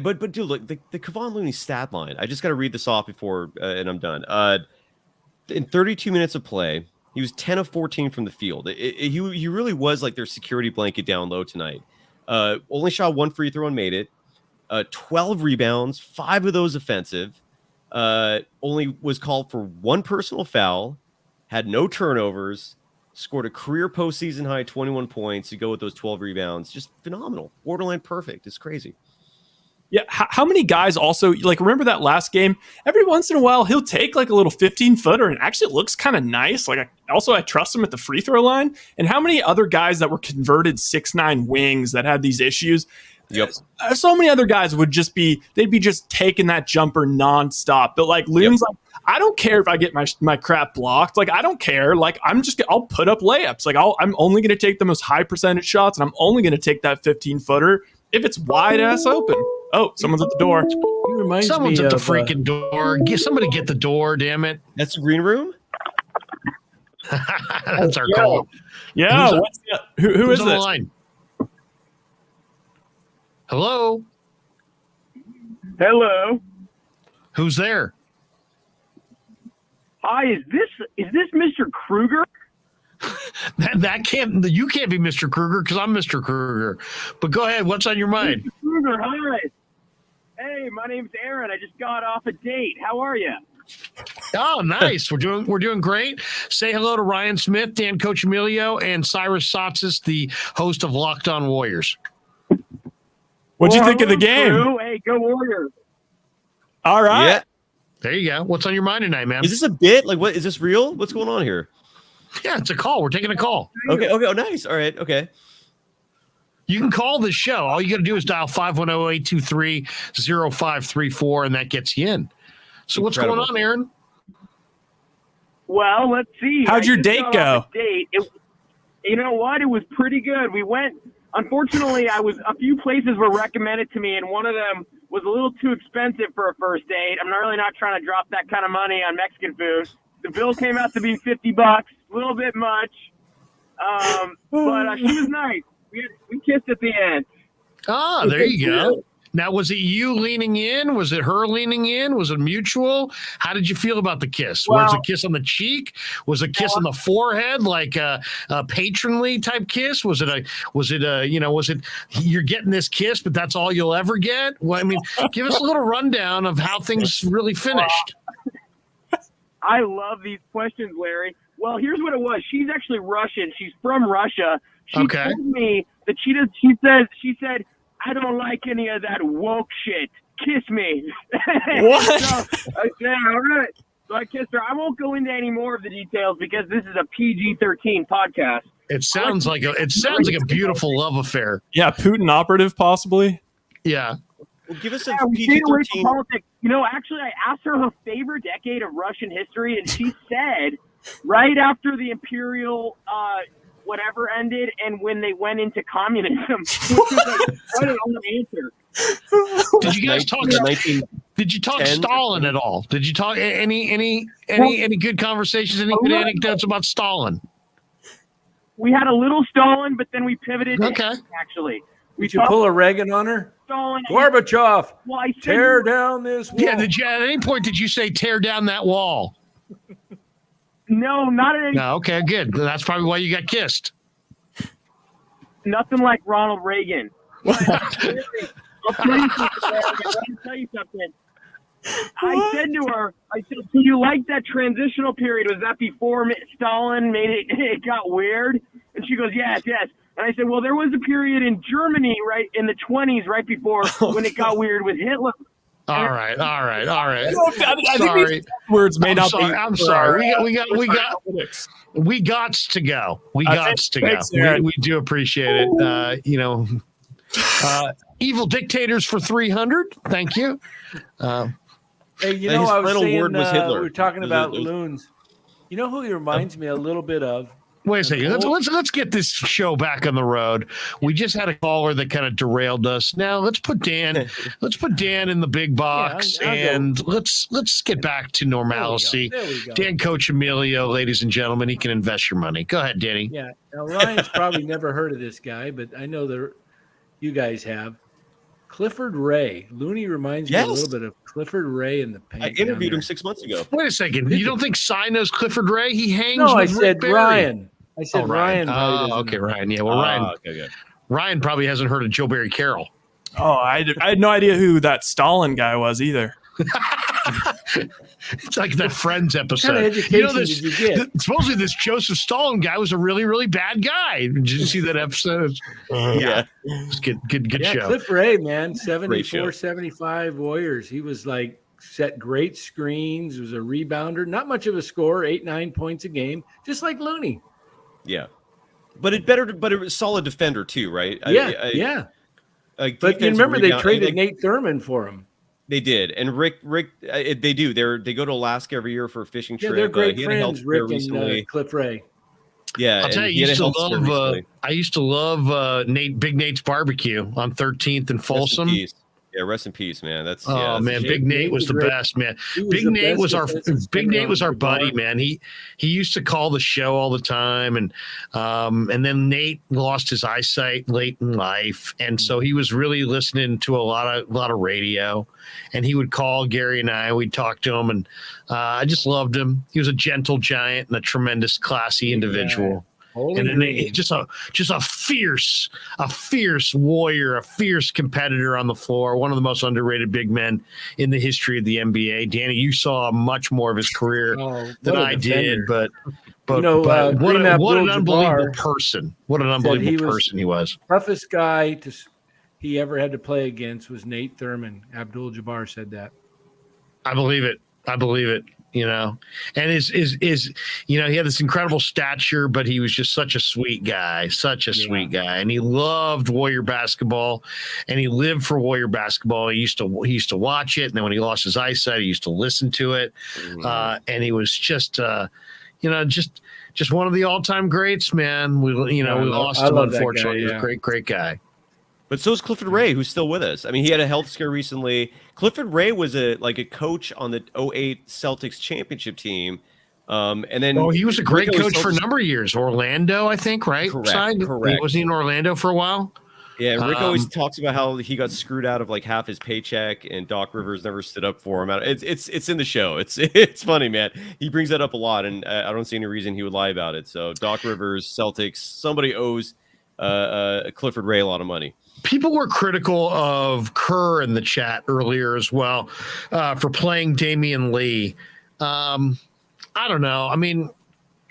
but dude, look, the Kevon Looney stat line. I just got to read this off before, and I'm done. In 32 minutes of play, he was 10 of 14 from the field. He really was like their security blanket down low tonight. Only shot 1 free throw and made it. 12 rebounds, 5 of those offensive. Only was called for 1 personal foul. Had no turnovers. Scored a career postseason high 21 points to go with those 12 rebounds. Just phenomenal. Borderline perfect. It's crazy. Yeah. How many guys also, remember that last game? Every once in a while, he'll take a little 15-footer and actually it looks kind of nice. I trust him at the free throw line. And how many other guys that were converted 6'9" wings that had these issues? Yep. So many other guys they'd be just taking that jumper nonstop. But Loon's I don't care if I get my crap blocked. I don't care. I'll put up layups. I'm only going to take the most high percentage shots, and I'm only going to take that 15-footer if it's wide ass open. Oh, someone's at the door. Someone's at the freaking door. Somebody get the door, damn it. That's the green room? That's our call. Yeah. Who is on this? The line? Hello? Hello. Who's there? Hi, is this Mr. Krueger? You can't be Mr. Krueger because I'm Mr. Krueger. But go ahead, what's on your mind? Mr. Krueger, hi. Hey, my name's Aaron. I just got off a date. How are you? Oh, nice. We're doing great. Say hello to Ryan Smith, Dan Coach Emilio, and Cyrus Satsis, the host of Locked On Warriors. What'd you think of the game? Crew. Hey, go Warriors. All right. Yeah. There you go. What's on your mind tonight, man? Is this a bit? What is this real? What's going on here? Yeah, it's a call. We're taking a call. Okay. Oh, nice. All right. Okay. You can call the show. All you got to do is dial 510-823-0534, and that gets you in. So what's going on, Aaron? Well, let's see. How'd your date go? You know what? It was pretty good. We went. Unfortunately, a few places were recommended to me, and one of them was a little too expensive for a first date. I'm really not trying to drop that kind of money on Mexican food. The bill came out to be $50, a little bit much. But she was nice. We kissed at the end. Ah, there you go. Now, was it you leaning in? Was it her leaning in? Was it mutual? How did you feel about the kiss? Was it a kiss on the cheek? Was it a kiss on the forehead, like a patronly type kiss? Was it you're getting this kiss, but that's all you'll ever get? Well, I mean, give us a little rundown of how things really finished. I love these questions, Larry. Well, here's what it was. She's actually Russian. She's from Russia. She told me that she said, I don't like any of that woke shit. Kiss me. What? So I said, all right. So I kissed her. I won't go into any more of the details because this is a PG-13 podcast. It sounds like a beautiful love affair. Yeah, Putin operative possibly. Yeah. Well, give us a we stayed away from PG-13. politics. You know, actually, I asked her favorite decade of Russian history, and she said right after the imperial whatever ended and when they went into communism, which was like quite an old answer. Did you guys talk? Did you talk Stalin at all? Did you talk any good conversations? Any good anecdotes about Stalin? We had a little Stalin, but then we pivoted. Okay. Actually, Did you pull a Reagan on her? Stalin. Gorbachev, Well, I said tear down this wall. Yeah. At any point did you say tear down that wall? no, not at any. No. Okay. Good. That's probably why you got kissed. Nothing like Ronald Reagan. I'll tell you something. I said to her, I said, "Do you like that transitional period? Was that before Stalin made it? It got weird." And she goes, "Yes, yes." And I said, "Well, there was a period in Germany, right in the 20s, right before when it got weird with Hitler." All right. I think these words may not be. I'm sorry. We got to go. We do appreciate it. Evil dictators for 300. Thank you. Hey, you And know, his I was final saying, word was Hitler. we were talking about loons. You know who he reminds me a little bit of? Wait a second. Let's get this show back on the road. We just had a caller that kind of derailed us. Now let's put Dan. Let's put Dan in the big box, and let's get back to normalcy. There we go. Dan Coach Emilio, ladies and gentlemen, he can invest your money. Go ahead, Danny. Yeah. Now Ryan's probably never heard of this guy, but I know that you guys have. Clifford Ray. Looney reminds me a little bit of Clifford Ray in the paint. I interviewed him 6 months ago. Wait a second. You don't think Cy knows Clifford Ray? He hangs. No, I with Rick said Barry. Ryan. I said Ryan. Oh, okay, Ryan. Yeah, well, Ryan. Okay. Ryan probably hasn't heard of Joe Barry Carroll. Oh, I had no idea who that Stalin guy was either. It's like that Friends episode. What kind of education did you get? Supposedly, this Joseph Stalin guy was a really, really bad guy. Did you see that episode? Yeah. It's good show. Cliff Ray, man, Great show. 74, 75 Warriors. He was like set great screens, was a rebounder, not much of a scorer, 8-9 points a game, just like Looney. Yeah. But it was solid defender too, right? Yeah. Like But you defensive remember they rebound- traded Nate Thurman for him. They did, and Rick, they do. They go to Alaska every year for a fishing Yeah, trip. they're great he had a health friends, scare Rick recently. and Cliff Ray. Yeah, I'll tell and you, he had a health scare recently. I used to love Big Nate's Barbecue on 13th and Folsom. Rest in peace. Yeah, rest in peace, man. That's Man, Big Nate was the best, man. Big Nate was our buddy, man. He used to call the show all the time, and then Nate lost his eyesight late in life, and so he was really listening to a lot of radio, and he would call Gary and I. We'd talk to him, and I just loved him. He was a gentle giant and a tremendous, classy individual. And just a fierce warrior, a fierce competitor on the floor. One of the most underrated big men in the history of the NBA. Danny, you saw much more of his career than I did, but what an unbelievable person! What an unbelievable person he was. Toughest guy he ever had to play against was Nate Thurman. Abdul-Jabbar said that. I believe it. And he had this incredible stature, but he was just such a sweet guy, sweet guy. And he loved Warrior basketball, and he lived for Warrior basketball. He used to watch it. And then when he lost his eyesight, he used to listen to it. And he was just one of the all-time greats, man. We lost him, unfortunately. He was a great guy. But so is Clifford Ray, who's still with us. I mean, he had a health scare recently. Clifford Ray was a coach on the 2008 Celtics championship team. And then he was a great coach for a number of years. Orlando, I think, right? Correct. Was he in Orlando for a while? Yeah, Rick always talks about how he got screwed out of like half his paycheck, and Doc Rivers never stood up for him. It's in the show. It's funny, man. He brings that up a lot, and I don't see any reason he would lie about it. So Doc Rivers, Celtics, somebody owes Clifford Ray a lot of money. People were critical of Kerr in the chat earlier as well for playing Damian Lee. I don't know. I mean,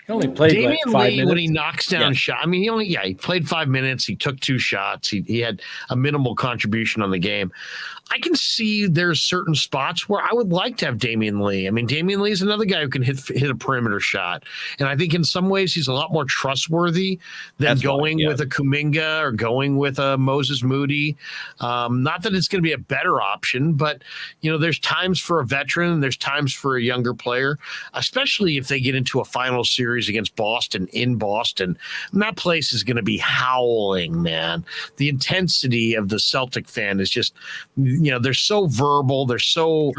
He only played Damian like 5 Lee minutes. when he knocks down shot. I mean, he played 5 minutes. He took 2 shots. He had a minimal contribution on the game. I can see there's certain spots where I would like to have Damian Lee. I mean, Damian Lee is another guy who can hit a perimeter shot, and I think in some ways he's a lot more trustworthy than going with a Kuminga or going with a Moses Moody. Not that it's going to be a better option, but there's times for a veteran and there's times for a younger player, especially if they get into a final series against Boston in Boston. And that place is going to be howling, man. The intensity of the Celtic fan is just, they're so verbal, they're so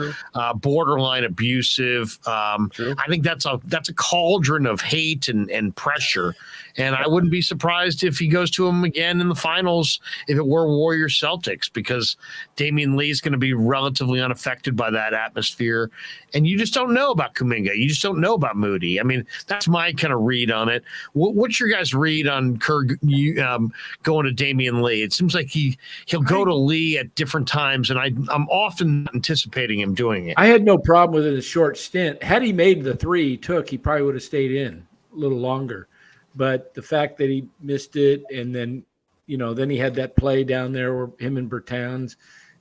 borderline abusive. I think that's a cauldron of hate and pressure. And I wouldn't be surprised if he goes to him again in the finals if it were Warriors Celtics, because Damian Lee is going to be relatively unaffected by that atmosphere. And you just don't know about Kuminga. You just don't know about Moody. I mean, that's my kind of read on it. What's your guys' read on Krueg going to Damian Lee? It seems like he'll go to Lee at different times, and I'm often anticipating him doing it. I had no problem with it a short stint. Had he made the 3 he took, he probably would have stayed in a little longer. But the fact that he missed it, and then, then he had that play down there where him and Bertans,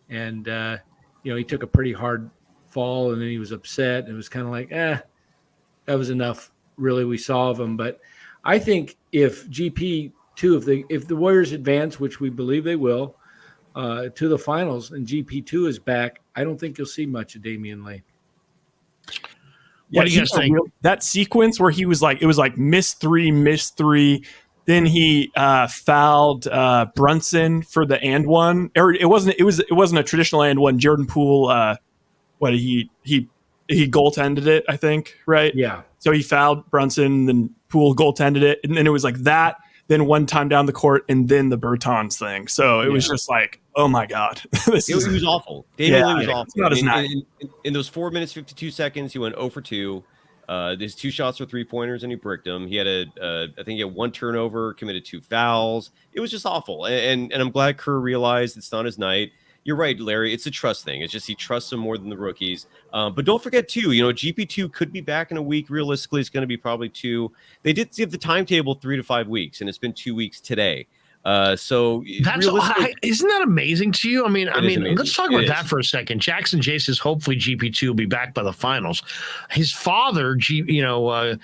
and, he took a pretty hard fall, and then he was upset, and it was kind of like, that was enough, really, we saw of him. But I think if GP2, if the Warriors advance, which we believe they will, to the finals, and GP2 is back, I don't think you'll see much of Damian Lee. What do you guys think? That sequence where he was like, it was like miss three. Then he fouled Brunson for the and one, or it wasn't a traditional and one. Jordan Poole, he goaltended it, I think, right? Yeah. So he fouled Brunson, then Poole goaltended it, and then it was like that. Then one time down the court, and then the Bertans thing. So it was just like, oh my God, it was awful. Damian Lee was awful. Not as nice. In those 4 minutes 52 seconds, he went 0 for 2. His 2 shots were 3-pointers, and he bricked them. He had I think he had 1 turnover, committed 2 fouls. It was just awful. And I'm glad Kerr realized it's not his night. You're right, Larry. It's a trust thing. It's just he trusts him more than the rookies. But don't forget, too, GP2 could be back in a week. Realistically, it's going to be probably 2. They did give the timetable 3 to 5 weeks, and it's been 2 weeks today. So isn't that amazing to you? I mean, amazing. let's talk about that for a second. Jackson Jay says hopefully GP2 will be back by the finals. His father, the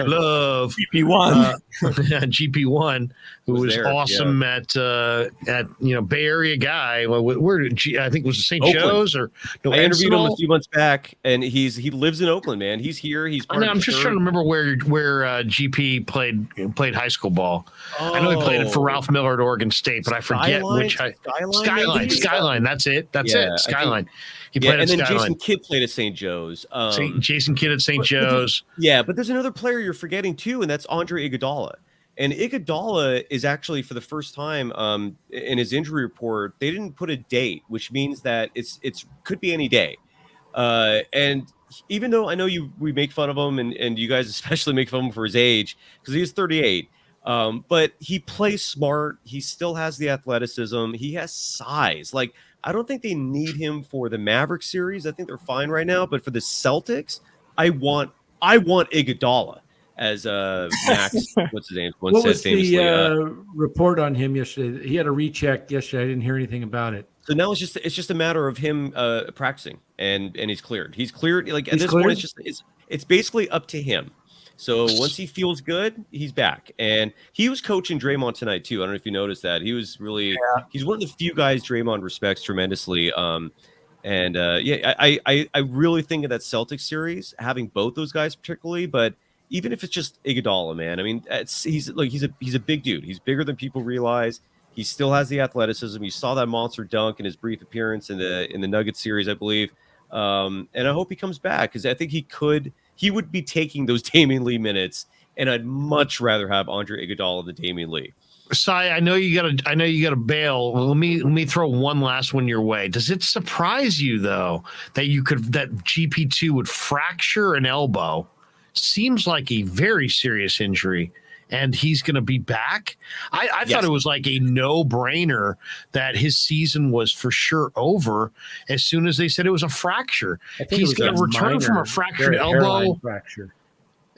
glove GP1, GP1, who was there, awesome at Bay Area guy. Where I think it was St. Joe's or no? I interviewed him a few months back, and he lives in Oakland, man. He's here. He's. I'm just trying to remember where GP played high school ball. Oh. I know he played it for Ralph Miller at Oregon State, but I forget which. Skyline. That's it. Skyline. He played at Skyline. And then Jason Kidd played at St. Joe's. Jason Kidd at St. Joe's. But there's another player you're forgetting too, and that's Andre Iguodala. And Iguodala is actually, for the first time in his injury report, they didn't put a date, which means that it's could be any day. And even though I know we make fun of him, and you guys especially make fun of him for his age, because he is 38. But he plays smart. He still has the athleticism. He has size. Like, I don't think they need him for the Mavericks series. I think they're fine right now. But for the Celtics, I want Iguodala as Max. What's his name? What was the report on him yesterday? He had a recheck yesterday. I didn't hear anything about it. So now it's just a matter of him practicing, and he's cleared. He's cleared. Like at this point, it's basically up to him. So once he feels good, he's back. And he was coaching Draymond tonight too. I don't know if you noticed that. He was really he's one of the few guys Draymond respects tremendously. I really think of that Celtics series having both those guys particularly, but even if it's just Iguodala, man, I mean, he's a big dude. He's bigger than people realize. He still has the athleticism. You saw that monster dunk in his brief appearance in the Nuggets series, I believe. And I hope he comes back, because I think he would be taking those Damian Lee minutes, and I'd much rather have Andre Iguodala than Damian Lee. Sai, I know you gotta bail. Let me throw one last one your way. Does it surprise you though that GP2 would fracture an elbow? Seems like a very serious injury, and he's going to be back. I thought it was like a no-brainer that his season was for sure over as soon as they said it was a fracture. He's going to return from a fractured elbow. Fracture.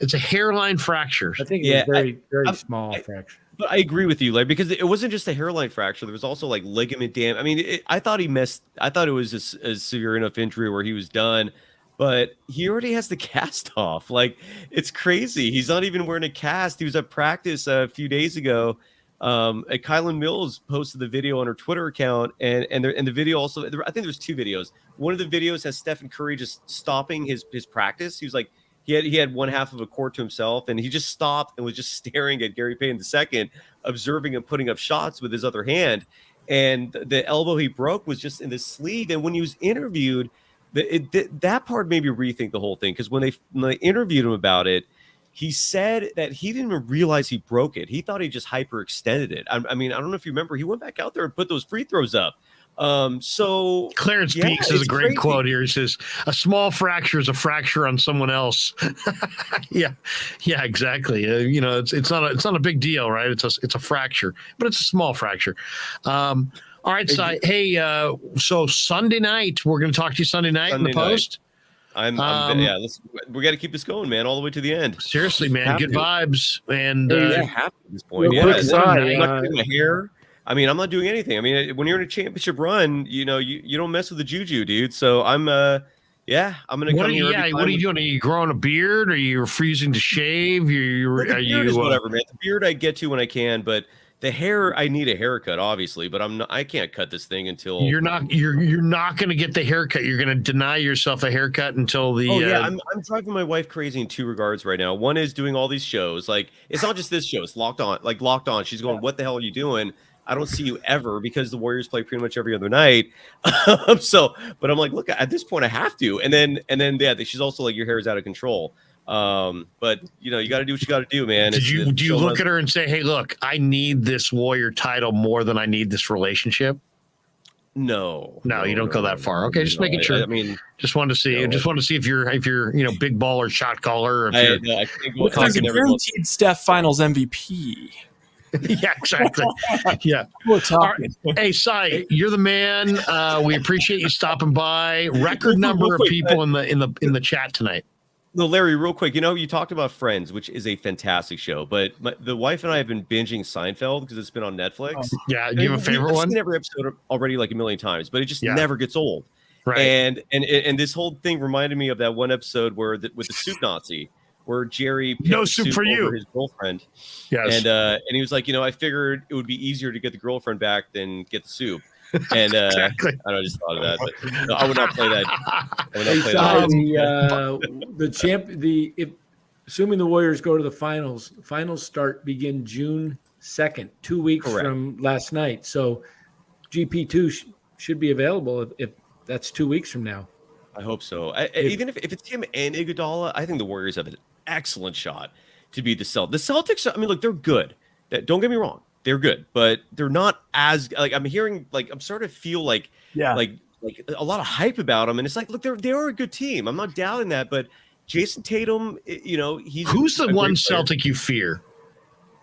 It's a hairline fracture. I think it was very small fracture. But I agree with you, like, because it wasn't just a hairline fracture. There was also like ligament damage. I mean, I thought he missed. I thought it was a severe enough injury where he was done, but he already has the cast off. Like, it's crazy. He's not even wearing a cast. He was at practice a few days ago. Kylan Mills posted the video on her Twitter account, and the video also. I think there's 2 videos. One of the videos has Stephen Curry just stopping his practice. He was like. He had one half of a court to himself, and he just stopped and was just staring at Gary Payton II, observing him putting up shots with his other hand. And the elbow he broke was just in the sleeve. And when he was interviewed, that part made me rethink the whole thing, because when they interviewed him about it, he said that he didn't even realize he broke it. He thought he just hyperextended it. I mean, I don't know if you remember, he went back out there and put those free throws up. So Clarence Peaks has a great quote here. He says, "A small fracture is a fracture on someone else." yeah, exactly. It's not a big deal, right? It's a fracture, but it's a small fracture. All right, so hey, so Sunday night, we're going to talk to you Sunday night in the post. We got to keep this going, man, all the way to the end. Seriously, man, good vibes. And happy at this point. Yeah, I'm not doing my hair. I mean, I'm not doing anything. I mean, when you're in a championship run, you don't mess with the juju, dude. So I'm gonna come here. What are you doing? Are you growing a beard? Are you refusing to shave? Whatever, man. The beard I get to when I can, but the hair, I need a haircut, obviously. But I can't cut this thing until you're not going to get the haircut. You're going to deny yourself a haircut until the. I'm driving my wife crazy in 2 regards right now. One is doing all these shows. Like, it's not just this show. It's Locked On. She's going, "What the hell are you doing? I don't see you ever," because the Warriors play pretty much every other night. But I'm like, look, at this point I have to. And then she's also like, "Your hair is out of control." But you got to do what you got to do, man. Do you look at her and say, "Hey, look, I need this Warrior title more than I need this relationship"? No, you don't go that far. Okay, just making sure. I mean, just wanted to see. Just want to see if you're big baller, shot caller. I think there's a guaranteed Steph Finals MVP. Yeah, exactly. Yeah. We're talking. Right. Hey, Cy, you're the man. We appreciate you stopping by. Record number of people in the chat tonight. No, Larry, real quick. You talked about Friends, which is a fantastic show, but the wife and I have been binging Seinfeld because it's been on Netflix. Yeah, do you have a favorite one? I've seen every episode already like a million times, but it just never gets old. Right. And this whole thing reminded me of that one episode with the soup Nazi, where Jerry picked no soup for you, his girlfriend. Yes. And he was like, I figured it would be easier to get the girlfriend back than get the soup. And exactly. I don't know, I just thought of that, but no, I would not play that. Assuming the Warriors go to the finals begin June 2nd, 2 weeks from last night. So GP2 should be available if that's 2 weeks from now. I hope so. Even if it's him and Iguodala, I think the Warriors have an excellent shot to beat the Celtics. The Celtics, I mean, look, they're good. Don't get me wrong. They're good, but they're not as like I'm hearing. Like I'm starting to feel like a lot of hype about them, and it's like, look, they are a good team. I'm not doubting that, but Jason Tatum, who's the one Celtic you fear?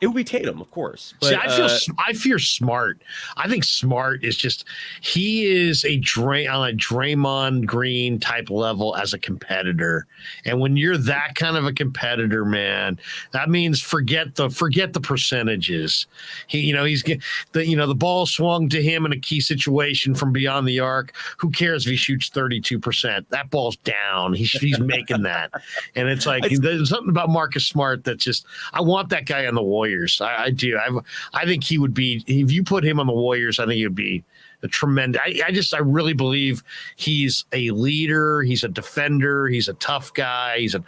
It would be Tatum, of course. But, see, I fear Smart. I think Smart is he is on a Draymond Green type level as a competitor. And when you're that kind of a competitor, man, that means forget the percentages. The ball swung to him in a key situation from beyond the arc. Who cares if he shoots 32%? That ball's down. He's making that. And it's like there's something about Marcus Smart that's just I want that guy on the Warriors. I do. I think he would be, if you put him on the Warriors, I think he would be a tremendous. I really believe he's a leader. He's a defender. He's a tough guy. He's on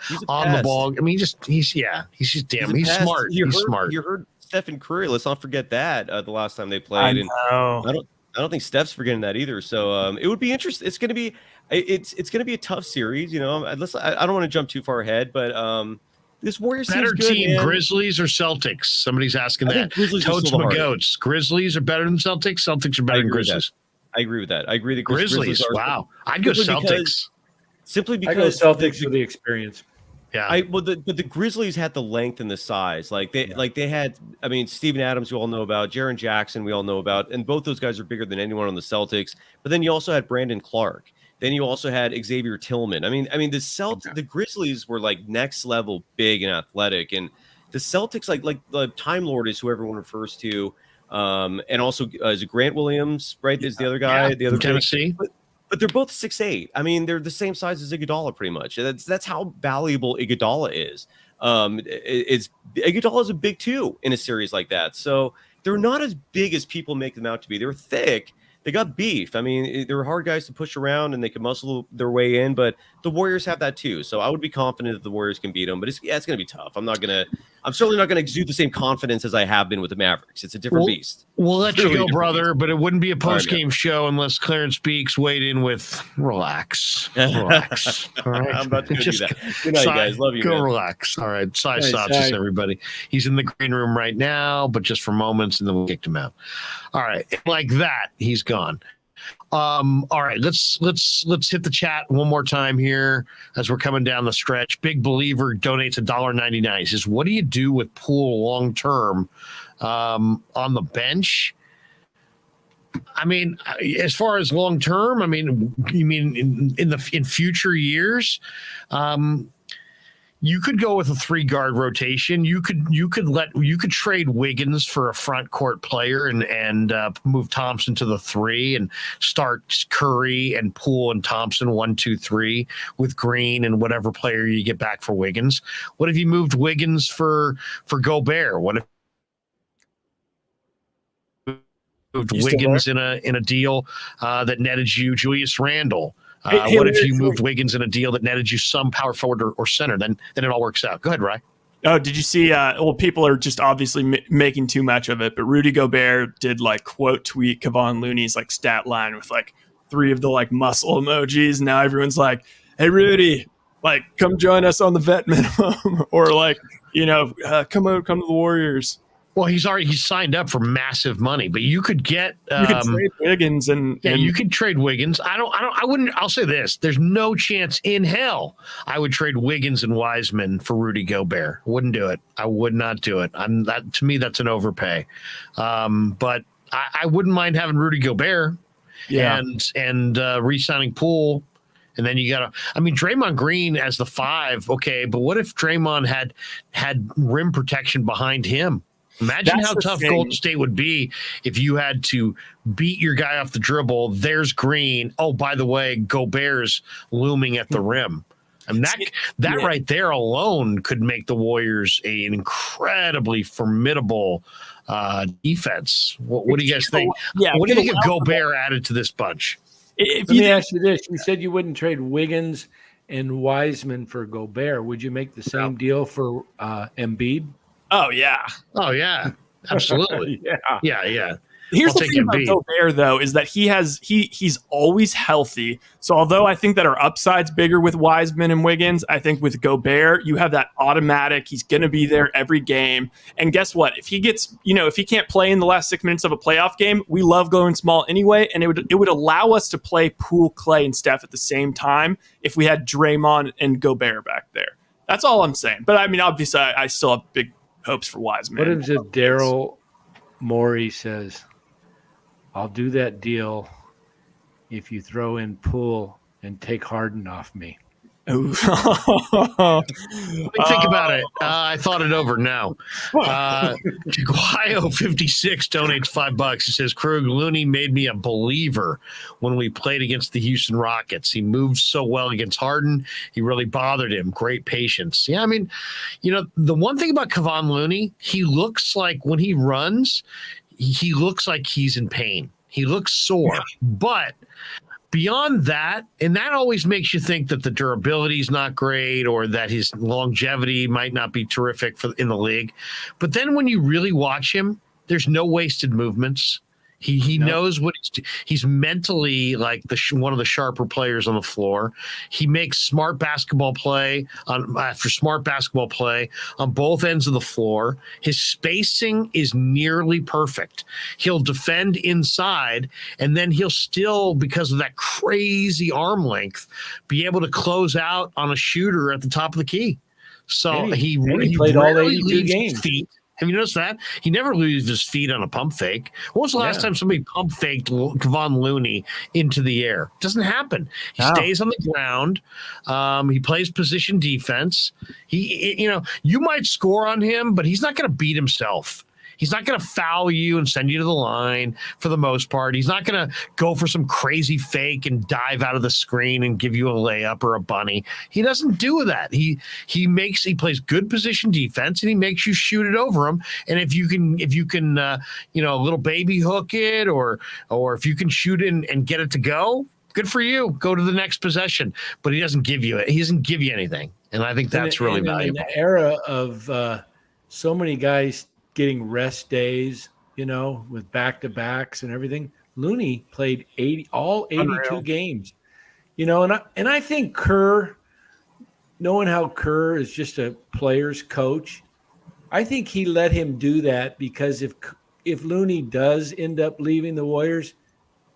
the ball. I mean, he's smart. He's smart. You heard Stephen Curry. Let's not forget that the last time they played. I don't think Steph's forgetting that either. So it would be interesting. It's going to be a tough series. I don't want to jump too far ahead, but this Warriors better good, team, man. Grizzlies or Celtics? Somebody's asking that. Grizzlies Totes my goats. Grizzlies are better than Celtics. Celtics are better than Grizzlies. I agree with that. I agree that Grizzlies. Wow, I'd go Celtics. Simply because I go Celtics for the experience. Yeah. But the Grizzlies had the length and the size. They had. I mean, Steven Adams, we all know about. Jaren Jackson, we all know about, and both those guys are bigger than anyone on the Celtics. But then you also had Brandon Clark. Then you also had Xavier Tillman. I mean, the Grizzlies were like next level big and athletic, and the Celtics, like the Time Lord is who everyone refers to, and also is it Grant Williams, right? Is the other guy, the other Tennessee. But they're both 6'8". I mean, they're the same size as Iguodala, pretty much. That's how valuable Iguodala is. Iguodala is a big 2 in a series like that. So they're not as big as people make them out to be. They're thick. They got beef. I mean, they're hard guys to push around, and they can muscle their way in. But the Warriors have that too. So I would be confident that the Warriors can beat them. But it's going to be tough. I'm certainly not going to exude the same confidence as I have been with the Mavericks. It's a different beast. We'll let you go, brother, but it wouldn't be a post-game show unless Clarence Beeks weighed in with relax. All right. I'm about to go do that. Good night, guys. Love you, man. Relax. All right. Sausage, everybody. He's in the green room right now, but just for moments, and then we'll kick him out. All right. Like that, he's gone. All right, let's hit the chat one more time here as we're coming down the stretch. Big Believer donates $1.99. He says, what do you do with Poole long term on the bench? I mean, as far as long term, I mean, you mean in future years? You could go with a 3-guard rotation. You could trade Wiggins for a front court player and move Thompson to the 3 and start Curry and Poole and Thompson 1, 2, 3 with Green and whatever player you get back for Wiggins. What if you moved Wiggins for Gobert? What if moved Wiggins in a deal that netted you Julius Randle? What if you moved Wiggins in a deal that netted you some power forward or center? Then it all works out. Go ahead, Rye. Oh, did you see? Well, people are just obviously making too much of it, but Rudy Gobert did like quote tweet Kevon Looney's like stat line with like 3 of the like muscle emojis. And now everyone's like, "Hey, Rudy, like come join us on the vet minimum," or like come to the Warriors. Well, he's signed up for massive money, but you could get you could trade Wiggins and you could trade Wiggins. I'll say this: there's no chance in hell I would trade Wiggins and Wiseman for Rudy Gobert. Wouldn't do it. I would not do it. To me, that's an overpay. But I wouldn't mind having Rudy Gobert, and re-signing Poole. And then you got Draymond Green as the 5. Okay, but what if Draymond had rim protection behind him? Imagine how tough Golden State would be if you had to beat your guy off the dribble. There's Green. Oh, by the way, Gobert's looming at the rim. I mean, that right there alone could make the Warriors an incredibly formidable defense. What do you guys think? What do you think of Gobert added to this bunch? Let me ask you this. You said you wouldn't trade Wiggins and Wiseman for Gobert. Would you make the same deal for Embiid? Oh yeah, absolutely. Yeah. Here's the thing about Gobert, though, is that he's always healthy. So although I think that our upside's bigger with Wiseman and Wiggins, I think with Gobert, you have that automatic. He's going to be there every game. And guess what? If he gets, if he can't play in the last 6 minutes of a playoff game, we love going small anyway. And it would allow us to play Poole, Clay, and Steph at the same time if we had Draymond and Gobert back there. That's all I'm saying. But I mean, obviously, I still have big hopes for Wiseman. What if Daryl Morey says, "I'll do that deal if you throw in Poole and take Harden off me"? Let me think about it. I thought it over now. Jaguayo56 donates $5. He says, Krug, Looney made me a believer when we played against the Houston Rockets. He moved so well against Harden. He really bothered him. Great patience. Yeah, I mean, the one thing about Kevon Looney, he looks like when he runs, he looks like he's in pain. He looks sore. But beyond that, and that always makes you think that the durability is not great or that his longevity might not be terrific in the league. But then when you really watch him, there's no wasted movements. He knows what he's mentally like one of the sharper players on the floor. He makes smart basketball play after smart basketball play on both ends of the floor. His spacing is nearly perfect. He'll defend inside, and then he'll still, because of that crazy arm length, be able to close out on a shooter at the top of the key. So he played all 82 games. Feet. Have you noticed that? He never leaves his feet on a pump fake. When was the last time somebody pump faked Kevon Looney into the air? Doesn't happen. He stays on the ground. He plays position defense. You might score on him, but he's not going to beat himself. He's not going to foul you and send you to the line for the most part. He's not going to go for some crazy fake and dive out of the screen and give you a layup or a bunny. He doesn't do that. He plays good position defense, and he makes you shoot it over him. And if you can a little baby hook it or if you can shoot it and get it to go, good for you. Go to the next possession. But he doesn't give you it. He doesn't give you anything. And I think that's really valuable. In the era of so many guys getting rest days, with back-to-backs and everything, Looney played all 82 games, and I think Kerr, knowing how Kerr is just a player's coach, I think he let him do that because if Looney does end up leaving the Warriors,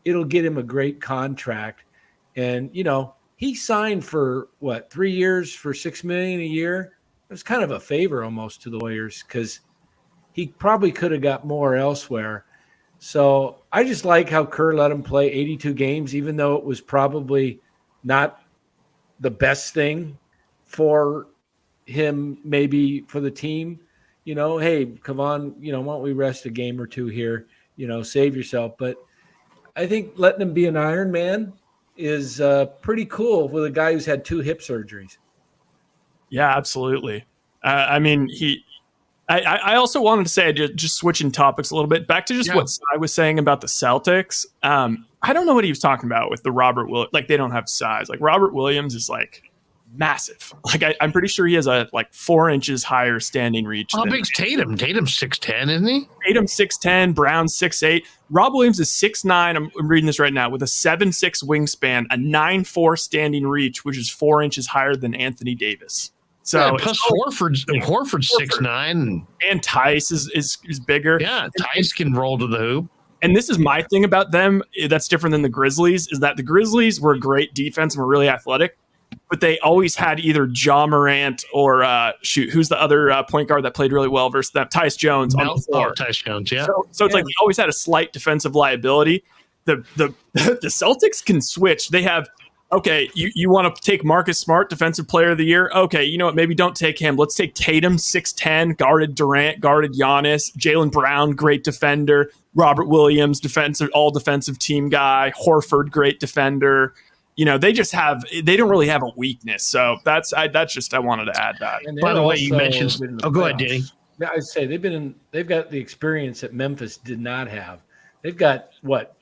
it'll get him a great contract. And, he signed for 3 years for $6 million a year. It was kind of a favor almost to the Warriors because he probably could have got more elsewhere. So I just like how Kerr let him play 82 games, even though it was probably not the best thing for him, maybe for the team. Hey, Kevon, why don't we rest a game or two here? Save yourself. But I think letting him be an Iron Man is pretty cool with a guy who's had 2 hip surgeries. Yeah, absolutely. I also wanted to say, just switching topics a little bit, back to just what I was saying about the Celtics. I don't know what he was talking about with the Robert Williams. Like, they don't have size. Like, Robert Williams is, massive. Like, I'm pretty sure he has a, 4 inches higher standing reach. How big's Tatum? Tatum's 6'10", isn't he? Tatum's 6'10", Brown's 6'8". Rob Williams is 6'9". I'm reading this right now, with a 7'6" wingspan, a 9'4" standing reach, which is 4 inches higher than Anthony Davis. So plus Horford's 6'9", and Tice is bigger. Yeah, Tice can roll to the hoop. And this is my thing about them that's different than the Grizzlies, is that the Grizzlies were a great defense and were really athletic, but they always had either Ja Morant or who's the other point guard that played really well versus that, Tyus Jones on the floor. Tyus Jones, yeah. So it's like they always had a slight defensive liability. The Celtics can switch. They have. Okay, you want to take Marcus Smart, Defensive Player of the Year? Okay, you know what? Maybe don't take him. Let's take Tatum, 6'10", guarded Durant, guarded Giannis. Jaylen Brown, great defender. Robert Williams, all defensive team guy. Horford, great defender. They don't really have a weakness. So that's I wanted to add that. By the way, you mentioned. Go ahead, Danny. I'd say they've got the experience that Memphis did not have. They've got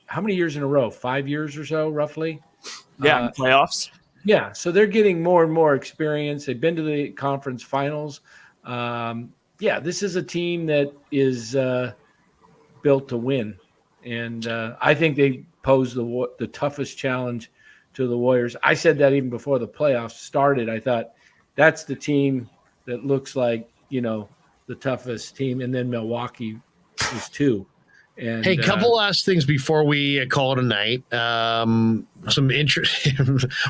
how many years in a row? 5 years or so, roughly. Yeah, playoffs. Yeah, so they're getting more and more experience. They've been to the conference finals. This is a team that is built to win, and I think they pose the toughest challenge to the Warriors. I said that even before the playoffs started. I thought that's the team that looks like the toughest team, and then Milwaukee is 2. And, hey, couple last things before we call it a night. Some interesting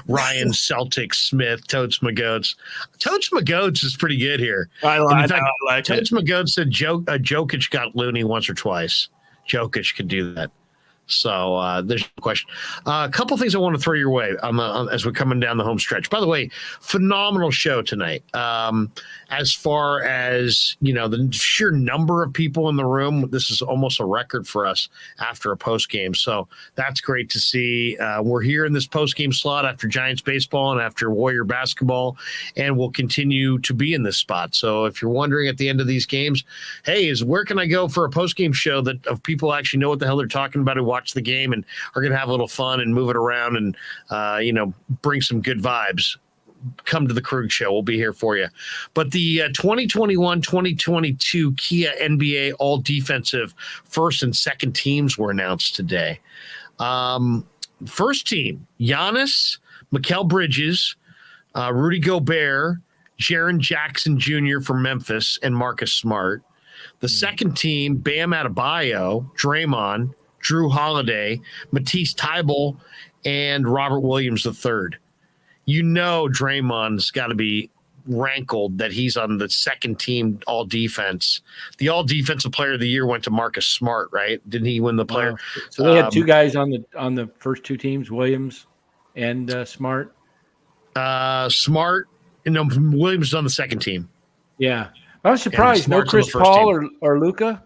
Ryan Celtics Smith, Totes McGoats. Totes McGoats is pretty good here. I like it. Totes McGoats said Jokic got Looney once or twice. Jokic could do that. So there's no question. A couple things I want to throw your way as we're coming down the home stretch. By the way, phenomenal show tonight. As far as the sheer number of people in the room, this is almost a record for us after a post game. So that's great to see. We're here in this post game slot after Giants baseball and after Warrior basketball, and we'll continue to be in this spot. So if you're wondering at the end of these games, hey, where can I go for a post game show that of people actually know what the hell they're talking about, who watch the game and are going to have a little fun and move it around and bring some good vibes? Come to the Krueg Show. We'll be here for you. But the 2021-2022 Kia NBA All Defensive first and second teams were announced today. First team, Giannis, Mikal Bridges, Rudy Gobert, Jaren Jackson Jr. from Memphis, and Marcus Smart. The second team, Bam Adebayo, Draymond, Drew Holiday, Matisse Thybulle, and Robert Williams III. Draymond's got to be rankled that he's on the second team all defense. The all defensive player of the year went to Marcus Smart, right? Didn't he win the player? Wow. So they had two guys on the first two teams, Williams and Smart. Smart, Williams is on the second team. Yeah, I was surprised. No Smart's on the Chris first Paul or Luka.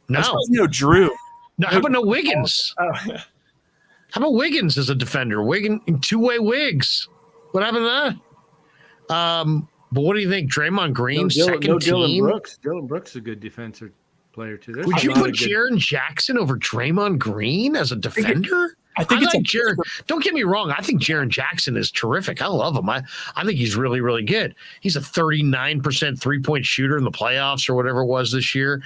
No, Drew. No, how about no Wiggins? How about Wiggins as a defender? Two-way Wiggs. What happened to that? But what do you think? Draymond Green, second team? Dylan Brooks. Dylan Brooks is a good defensive player, too. Would you put Jaren Jackson over Draymond Green as a defender? I think it's Jaren. Don't get me wrong. I think Jaren Jackson is terrific. I love him. I think he's really, really good. He's a 39% three-point shooter in the playoffs or whatever it was this year.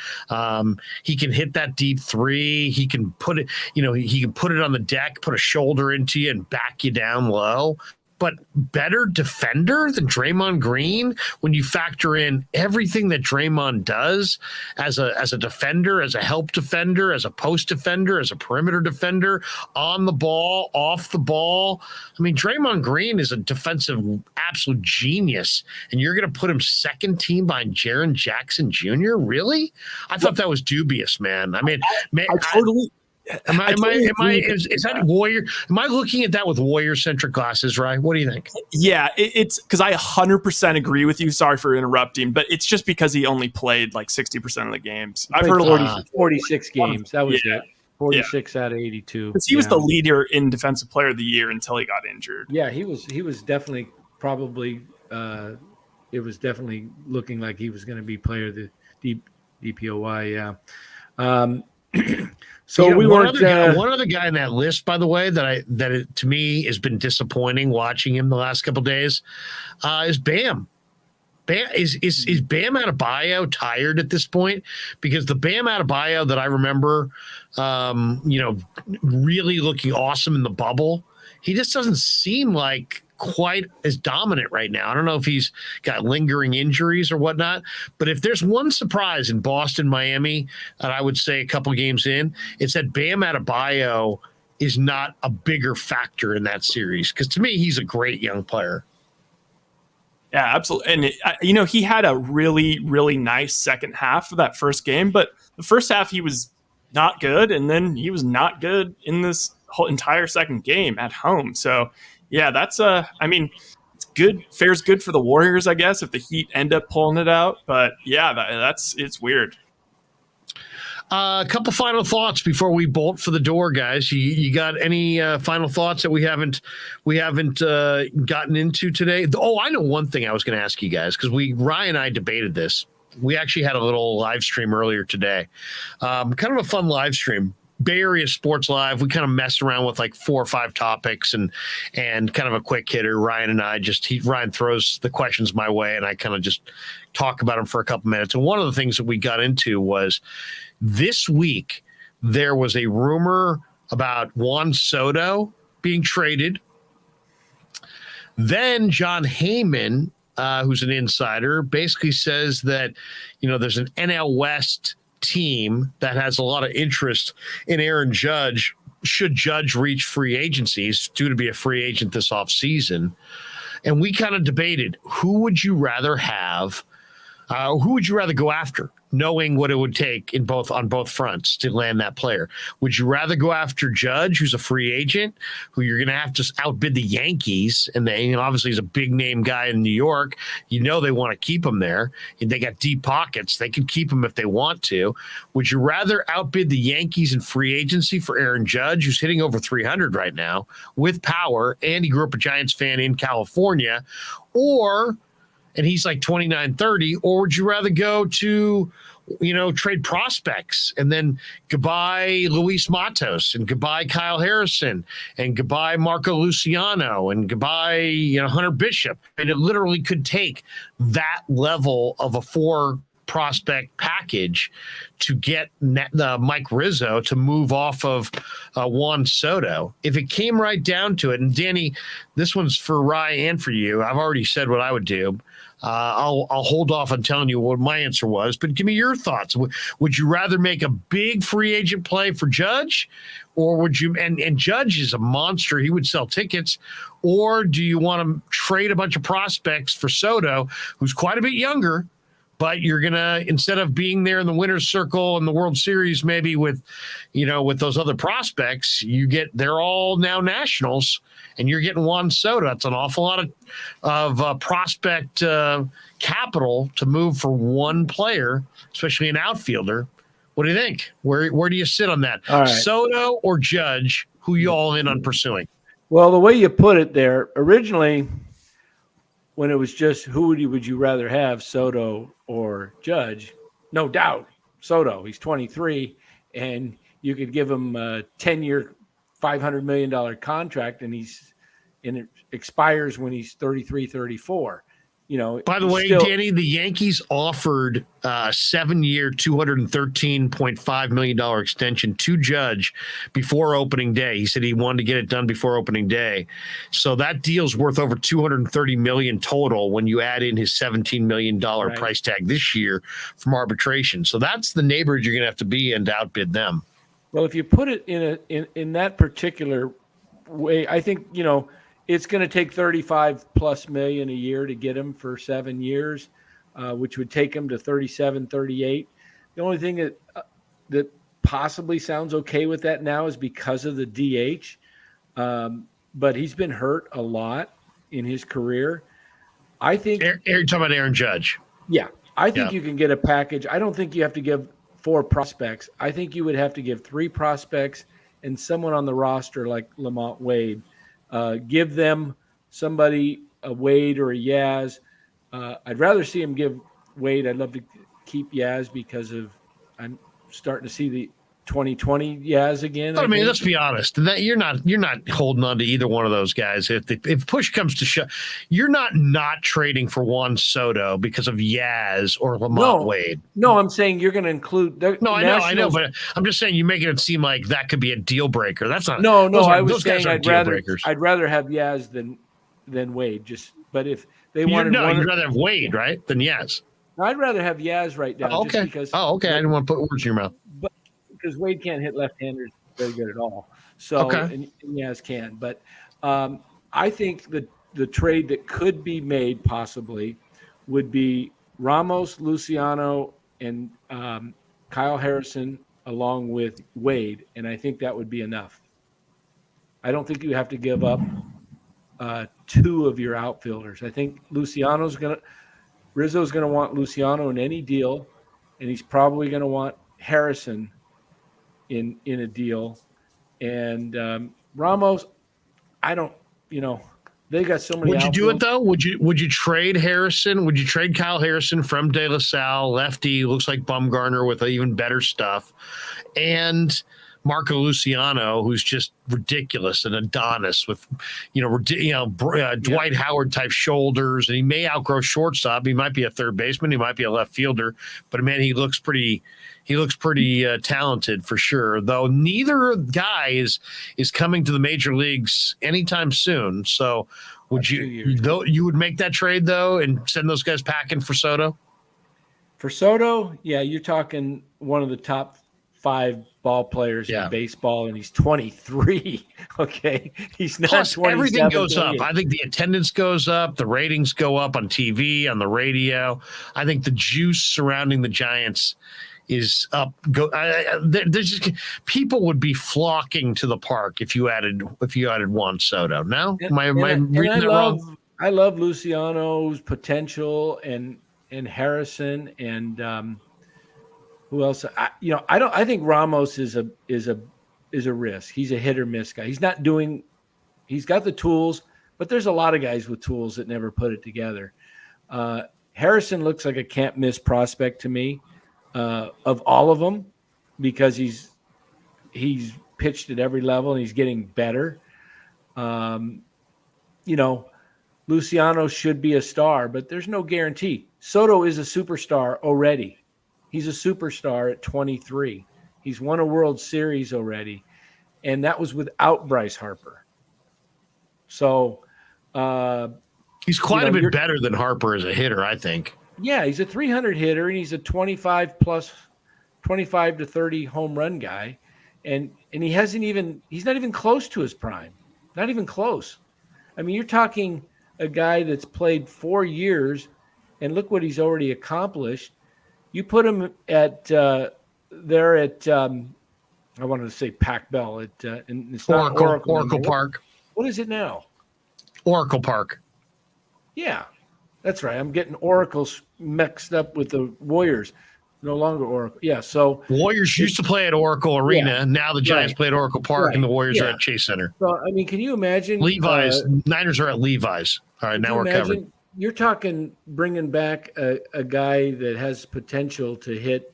He can hit that deep three. He can put it, he can put it on the deck, put a shoulder into you and back you down low. But better defender than Draymond Green when you factor in everything that Draymond does as a defender, as a help defender, as a post defender, as a perimeter defender, on the ball, off the ball. I mean, Draymond Green is a defensive absolute genius, and you're going to put him second team behind Jaren Jackson Jr.? Really? I thought that was dubious, man. I mean, I totally. Is that Warrior? Am I looking at that with Warrior-centric glasses, right? What do you think? Yeah, it's because I 100% agree with you. Sorry for interrupting, but it's just because he only played like 60% of the games. I've heard 46 games. That was it. 46 out of 82. Because he was the leader in Defensive Player of the Year until he got injured. Yeah, he was definitely probably. It was definitely looking like he was going to be player of the DPOY. Yeah. So we one other guy in that list, by the way, to me has been disappointing watching him the last couple of days, is Bam. Bam is Bam Adebayo tired at this point? Because the Bam Adebayo that I remember, really looking awesome in the bubble, he just doesn't seem like quite as dominant right now. I don't know if he's got lingering injuries or whatnot, but if there's one surprise in Boston, Miami, and I would say a couple games in, it's that Bam Adebayo is not a bigger factor in that series. Because to me, he's a great young player. Yeah, absolutely. And, he had a really, really nice second half of that first game, but the first half he was not good, and then he was not good in this whole entire second game at home. So, yeah, that's it's good. Fair's good for the Warriors, I guess, if the Heat end up pulling it out. But yeah, it's weird. A couple final thoughts before we bolt for the door, guys. You got any final thoughts that we haven't gotten into today? Oh, I know one thing I was going to ask you guys, because Ryan and I debated this. We actually had a little live stream earlier today, kind of a fun live stream. Bay Area Sports Live. We kind of messed around with like 4 or 5 topics and kind of a quick hitter. Ryan and I Ryan throws the questions my way and I kind of just talk about them for a couple minutes. And one of the things that we got into was this week, there was a rumor about Juan Soto being traded. Then John Heyman, who's an insider, basically says that, there's an NL West team that has a lot of interest in Aaron Judge should Judge reach free agency. He's due to be a free agent this offseason. And we kind of debated, who would you rather have? Who would you rather go after, knowing what it would take on both fronts to land that player? Would you rather go after Judge, who's a free agent, who you're going to have to outbid the Yankees, and obviously he's a big name guy in New York. They want to keep him there, and they got deep pockets. They can keep him if they want to. Would you rather outbid the Yankees in free agency for Aaron Judge, who's hitting over 300 right now with power, and he grew up a Giants fan in California, and he's like 29, 30, or would you rather go to, trade prospects and then goodbye Luis Matos and goodbye Kyle Harrison and goodbye Marco Luciano and goodbye, Hunter Bishop? And it literally could take that level of a 4 prospect package to get Mike Rizzo to move off of Juan Soto. If it came right down to it, and Danny, this one's for Rye and for you. I've already said what I would do. I'll hold off on telling you what my answer was, but give me your thoughts. Would you rather make a big free agent play for Judge, or would you? And Judge is a monster; he would sell tickets. Or do you want to trade a bunch of prospects for Soto, who's quite a bit younger, but you're gonna, instead of being there in the winner's circle in the World Series, maybe with those other prospects, they're all now nationals. And you're getting Juan Soto. That's an awful lot of prospect capital to move for one player, especially an outfielder. What do you think? Where do you sit on that? All right. Soto or Judge? Who you all in on pursuing? Well, the way you put it there, originally, when it was just who would you rather have, Soto or Judge? No doubt, Soto. He's 23, and you could give him a 10-year, $500 million contract, and it expires when he's 33, 34. By the way, Danny, the Yankees offered a 7-year, $213.5 million extension to Judge before opening day. He said he wanted to get it done before opening day. So that deal's worth over $230 million total when you add in his $17 million price tag this year from arbitration. So that's the neighborhood you're going to have to be in to outbid them. Well, if you put it in that particular way, I think, it's going to take 35 plus million a year to get him for 7 years, which would take him to 37, 38. The only thing that possibly sounds okay with that now is because of the DH. But he's been hurt a lot in his career. I think you're talking about Aaron Judge. Yeah. I think you can get a package. I don't think you have to give 4 prospects. I think you would have to give 3 prospects and someone on the roster like Lamont Wade. Give them somebody, a Wade or a Yaz. I'd rather see him give Wade. I'd love to keep Yaz because I'm starting to see the 2020 Yaz again. I mean, let's be honest. That you're not holding on to either one of those guys. If push comes to shove, you're not trading for Juan Soto because of Yaz or Lamont Wade. No, I'm saying you're going to include. I know, but I'm just saying you're making it seem like that could be a deal breaker. That's not. No. I was saying I'd rather have Yaz than Wade. But if they wanted, you'd rather have Wade, right, than Yaz. I'd rather have Yaz right now. Okay. Just because, okay. I didn't want to put words in your mouth. But because Wade can't hit left-handers very good at all. So, and Yaz can. But I think the trade that could be made possibly would be Ramos, Luciano, and Kyle Harrison along with Wade. And I think that would be enough. I don't think you have to give up 2 of your outfielders. I think Rizzo's going to want Luciano in any deal, and he's probably going to want Harrison in a deal. And Ramos, they got so many. Would you do it though? Would you trade Harrison? Would you trade Kyle Harrison from De La Salle, lefty, looks like Bumgarner with even better stuff, and Marco Luciano, who's just ridiculous, an Adonis with, Dwight Howard type shoulders, and he may outgrow shortstop. He might be a third baseman. He might be a left fielder, but man, he looks pretty talented for sure. Though neither guy is coming to the major leagues anytime soon. So would you would make that trade though and send those guys packing for Soto? For Soto, yeah, you're talking one of the top 5 ball players in baseball, and he's 23. Okay, he's not. Plus, everything goes up. I think the attendance goes up, the ratings go up on TV, on the radio. I think the juice surrounding the Giants is up. There's just people would be flocking to the park if you added Juan Soto. No, am I reading that wrong? I love Luciano's potential and Harrison and. Who else? I think Ramos is a risk. He's a hit or miss guy. He's got the tools, but there's a lot of guys with tools that never put it together. Harrison looks like a can't miss prospect to me, of all of them, because he's pitched at every level and he's getting better. Luciano should be a star, but there's no guarantee. Soto is a superstar already. He's a superstar at 23. He's won a World Series already, and that was without Bryce Harper. So he's quite a bit better than Harper as a hitter, I think. Yeah, he's a 300 hitter, and he's a 25 to 30 home run guy, and he's not even close to his prime. Not even close. I mean, you're talking a guy that's played 4 years, and look what he's already accomplished. You put him at there at I wanted to say Pac Bell and it's not Oracle Park. What is it now? Oracle Park. Yeah, that's right. I'm getting Oracles mixed up with the Warriors. No longer Oracle. Yeah, so Warriors used to play at Oracle Arena. Yeah, now the Giants play at Oracle Park, and the Warriors are at Chase Center. So, I mean, can you imagine? Levi's. Niners are at Levi's. All right, now we're covered. You're talking bringing back a guy that has potential to hit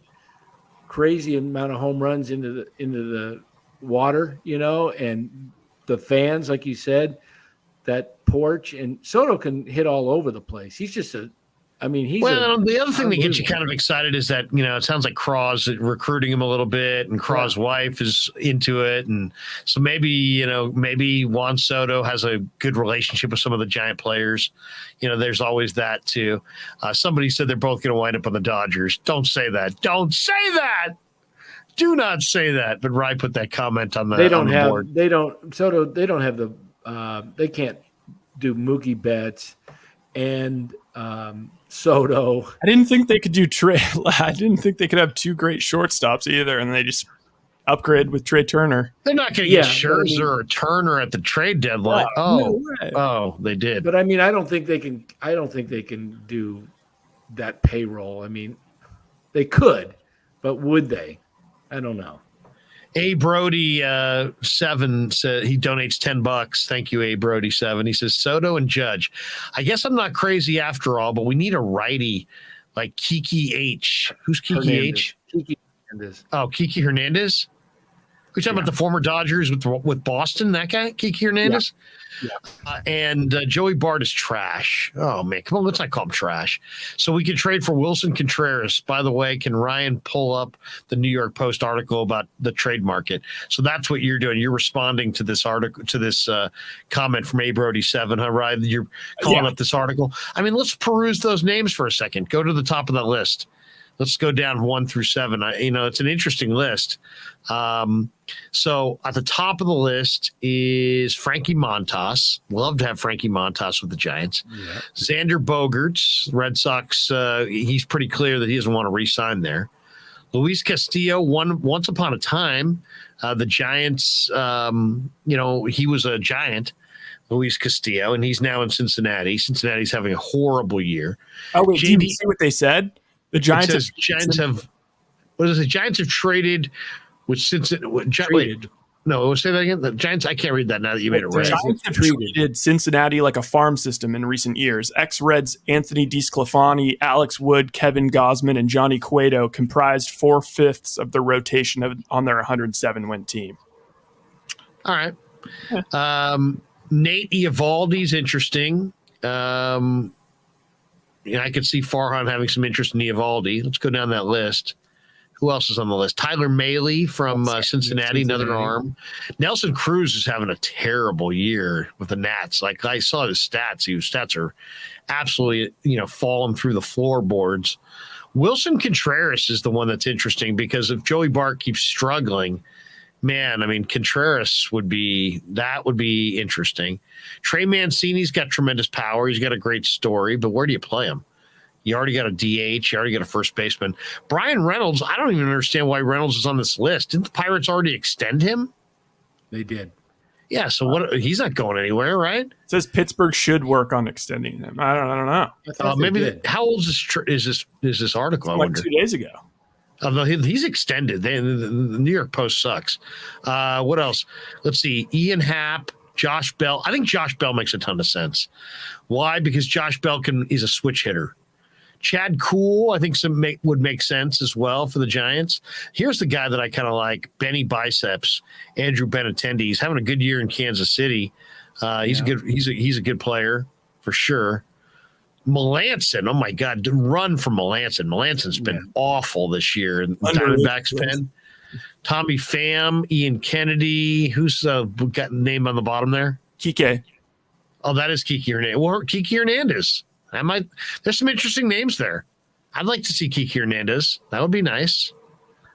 crazy amount of home runs into the water, and the fans, like you said, that porch, and Soto can hit all over the place. He's just the other thing that gets you kind of excited is that, it sounds like Craw's recruiting him a little bit, and Craw's wife is into it. And so maybe Juan Soto has a good relationship with some of the Giant players. There's always that too. Somebody said they're both going to wind up on the Dodgers. Don't say that. Don't say that. Do not say that. But Rye put that comment on the board. They don't have they can't do Mookie Betts and Soto. I didn't think they could do Trey. I didn't think they could have two great shortstops either, and they just upgrade with Trey Turner. They're not going to get Scherzer or Turner at the trade deadline. They did. But I don't think they can. I don't think they can do that payroll. I mean, they could, but would they? I don't know. A Brody 7 said he donates $10. Thank you, A Brody 7. He says Soto and Judge. I guess I'm not crazy after all, but we need a righty like Kiki H. Who's Kiki Hernandez. H? Kiki Hernandez. Oh, Kiki Hernandez. We're talking about the former Dodgers with Boston. That guy, Kiki Hernandez. Yeah. And Joey Bart is trash. Oh man, come on, let's not call him trash. So we could trade for Wilson Contreras. By the way, can Ryan pull up the New York Post article about the trade market? So that's what you're doing. You're responding to this article, to this comment from A Brody 7, huh, Ryan? You're calling up this article. I mean, let's peruse those names for a second. Go to the top of that list. Let's go down 1 through 7. It's an interesting list. So at the top of the list is Frankie Montas. Love to have Frankie Montas with the Giants. Yeah. Xander Bogaerts, Red Sox. He's pretty clear that he doesn't want to re-sign there. Luis Castillo, once upon a time, the Giants, he was a Giant, Luis Castillo, and he's now in Cincinnati. Cincinnati's having a horrible year. Oh, wait, did you see what they said? The Giants have what is it? Giants have traded with Cincinnati. Wait, no, say that again. The Giants. I can't read that now that you made it right. The Giants have treated Cincinnati like a farm system in recent years. Ex-Reds Anthony DeSclafani, Alex Wood, Kevin Gausman, and Johnny Cueto comprised 4/5 of the rotation on their 107-win team. All right. Nate Eovaldi's interesting. I could see Farhan having some interest in Eovaldi. Let's go down that list. Who else is on the list? Tyler Mahle from Cincinnati, another arm. Nelson Cruz is having a terrible year with the Nats. Like I saw his stats. His stats are absolutely, falling through the floorboards. Wilson Contreras is the one that's interesting because if Joey Bart keeps struggling, man, Contreras would be interesting. Trey Mancini's got tremendous power. He's got a great story, but where do you play him? You already got a DH. You already got a first baseman. Brian Reynolds, I don't even understand why Reynolds is on this list. Didn't the Pirates already extend him? They did. Yeah, so what? He's not going anywhere, right? It says Pittsburgh should work on extending him. I don't know. Maybe how old is this article? Like 2 days ago. Although he's extended. The New York Post sucks. What else? Let's see. Ian Happ, Josh Bell. I think Josh Bell makes a ton of sense. Why? Because Josh Bell is a switch hitter. Chad Kuhl, I think would make sense as well for the Giants. Here's the guy that I kind of like, Benny Biceps, Andrew Benintendi. He's having a good year in Kansas City. He's a good player. for sure. Melanson, oh my God, run from Melanson. Melanson's been awful this year in Diamondbacks pen. Tommy Pham, Ian Kennedy. Who's got a name on the bottom there? Kike. Oh, that is Kiki Hernandez. Well, Kiki Hernandez. There's some interesting names there. I'd like to see Kiki Hernandez. That would be nice.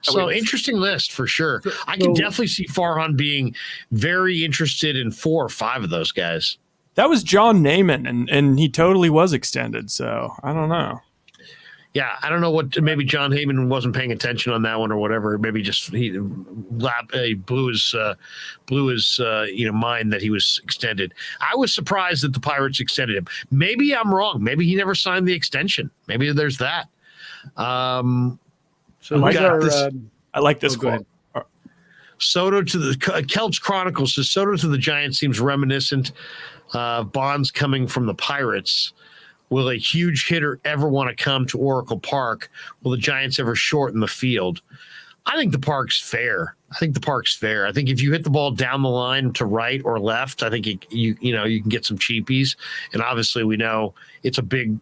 So interesting list for sure. I can definitely see Farhan being very interested in 4 or 5 of those guys. That was John Naiman, and he totally was extended. So I don't know. Yeah, I don't know what. Maybe John Heyman wasn't paying attention on that one or whatever. Maybe just he blew his mind that he was extended. I was surprised that the Pirates extended him. Maybe I'm wrong. Maybe he never signed the extension. Maybe there's that. So I like this quote. Soto to the Celts Chronicles says Soto to the Giants seems reminiscent of Bonds coming from the Pirates. Will a huge hitter ever want to come to Oracle Park? Will the Giants ever shorten the field? I think the park's fair. I think if you hit the ball down the line to right or left, I think you can get some cheapies. And obviously we know it's a big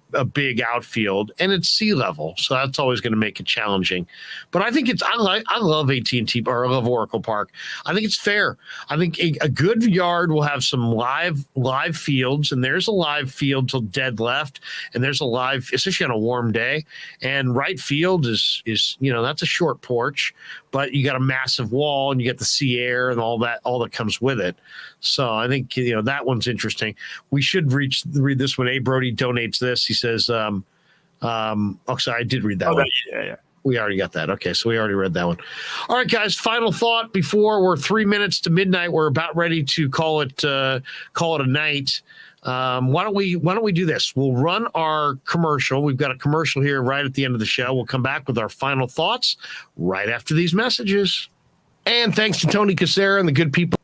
outfield and it's sea level, so that's always going to make it challenging. But I think I love AT&T or I love Oracle Park. I think it's fair. I think a good yard will have some live fields, and there's a live field till dead left, and there's a live, especially on a warm day. And right field is that's a short porch, but you got a massive wall and you get the sea air and all that comes with it. So I think that one's interesting. We should read this one. A Brody donates this. He says, sorry, I did read that one. Yeah. We already got that. Okay, so we already read that one. All right, guys. Final thought before we're 3 minutes to midnight. We're about ready to call it a night. Why don't we do this? We'll run our commercial. We've got a commercial here right at the end of the show. We'll come back with our final thoughts right after these messages. And thanks to Tony Cassera and the good people.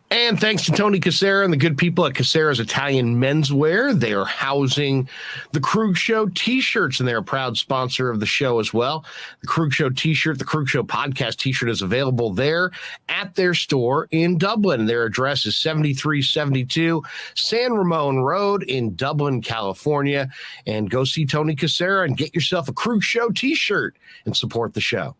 And thanks to Tony Cassera and the good people at Cassera's Italian Menswear. They are housing the Krueg Show t-shirts, and they're a proud sponsor of the show as well. The Krueg Show t-shirt, the Krueg Show podcast t-shirt is available there at their store in Dublin. Their address is 7372 San Ramon Road in Dublin, California. And go see Tony Cassera and get yourself a Krueg Show t-shirt and support the show.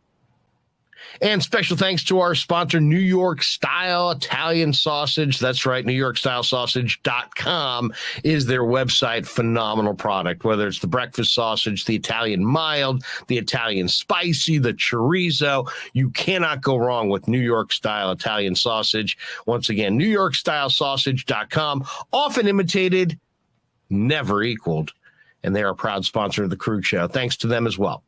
And special thanks to our sponsor, New York Style Italian Sausage. That's right, NewYorkStyleSausage.com is their website. Phenomenal product, whether it's the breakfast sausage, the Italian mild, the Italian spicy, the chorizo. You cannot go wrong with New York Style Italian Sausage. Once again, NewYorkStyleSausage.com, often imitated, never equaled. And they are a proud sponsor of the Krueg Show. Thanks to them as well.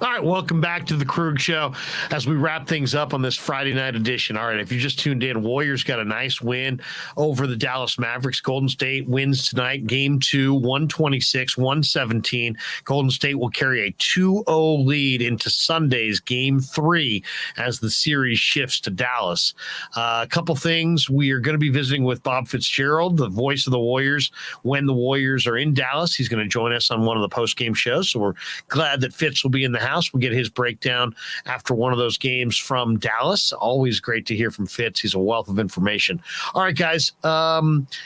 All right, welcome back to the Krueg Show as we wrap things up on this Friday night edition. All right, if you just tuned in, Warriors got a nice win over the Dallas Mavericks. Golden State wins tonight, Game 2, 126-117. Golden State will carry a 2-0 lead into Sunday's Game 3 as the series shifts to Dallas. A couple things. We are going to be visiting with Bob Fitzgerald, the voice of the Warriors, when the Warriors are in Dallas. He's going to join us on one of the post-game shows, so we're glad that Fitz will be in the house. We'll get his breakdown after one of those games from Dallas. Always great to hear from Fitz. He's a wealth of information. All right, guys.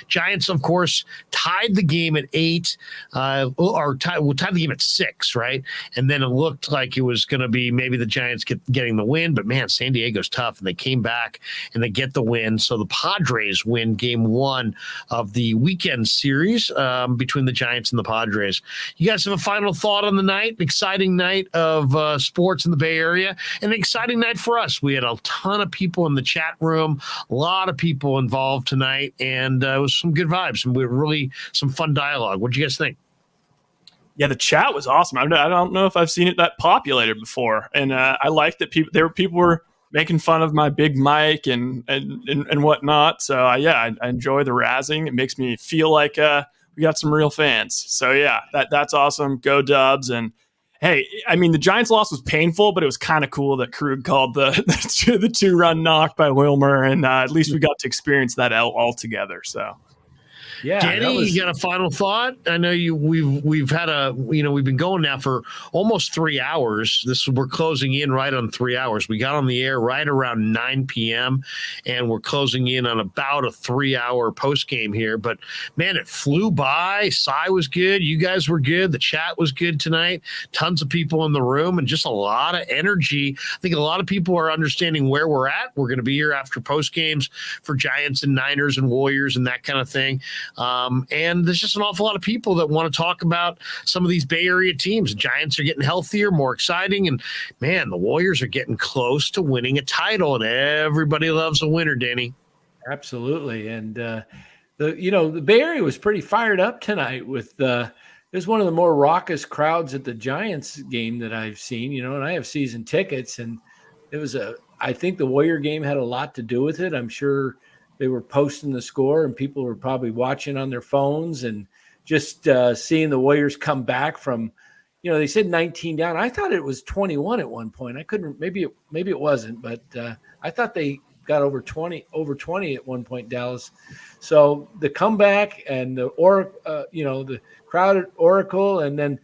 Giants, of course, tied the game at 8, tied the game at 6, right? And then it looked like it was going to be maybe the Giants getting the win, but man, San Diego's tough, and they came back and they get the win. So the Padres win Game 1 of the weekend series between the Giants and the Padres. You guys have a final thought on the night? Exciting night of sports in the Bay Area. An exciting night for us. We had a ton of people in the chat room, a lot of people involved tonight, and it was some good vibes, and we were really some fun dialogue. What did you guys think? Yeah, the chat was awesome. I don't know if I've seen it that populated before, and I liked that people were making fun of my big mic and whatnot. So I enjoy the razzing. It makes me feel like we got some real fans. So yeah, that's awesome. Go Dubs. And hey, I mean, the Giants loss was painful, but it was kind of cool that Krug called the 2-run knock by Wilmer, and at least we got to experience that all together. So, Yeah, Danny, you got a final thought? I know we've been going now for almost 3 hours. We're closing in right on 3 hours. We got on the air right around 9 p.m. and we're closing in on about a 3-hour post game here. But man, it flew by. Cy was good. You guys were good. The chat was good tonight. Tons of people in the room and just a lot of energy. I think a lot of people are understanding where we're at. We're going to be here after post games for Giants and Niners and Warriors and that kind of thing. And there's just an awful lot of people that want to talk about some of these Bay Area teams. The Giants are getting healthier, more exciting, and man, the Warriors are getting close to winning a title, and everybody loves a winner, Danny. Absolutely. And the Bay Area was pretty fired up tonight with it was one of the more raucous crowds at the Giants game that I've seen, and I have season tickets, and it was I think the Warrior game had a lot to do with it. I'm sure they were posting the score and people were probably watching on their phones and just seeing the Warriors come back from, they said 19 down. I thought it was 21 at one point. I couldn't, maybe it wasn't, but I thought they got over 20 at one point, Dallas. So the comeback and the crowded Oracle, and then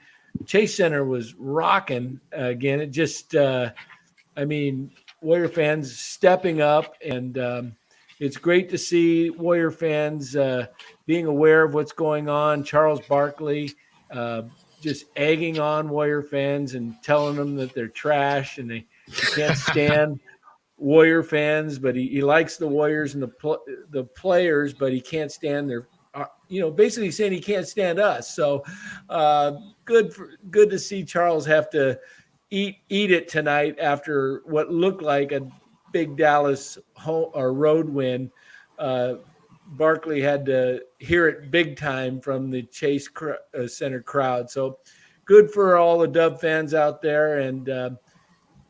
Chase Center was rocking again. It just, Warrior fans stepping up, and it's great to see Warrior fans being aware of what's going on. Charles Barkley just egging on Warrior fans and telling them that they're trash and they can't stand Warrior fans, but he likes the Warriors and the players, but he can't stand their, basically saying he can't stand us. So good to see Charles have to eat it tonight after what looked like a big Dallas home or road win. Barkley had to hear it big time from the Chase Center crowd. So good for all the Dub fans out there, and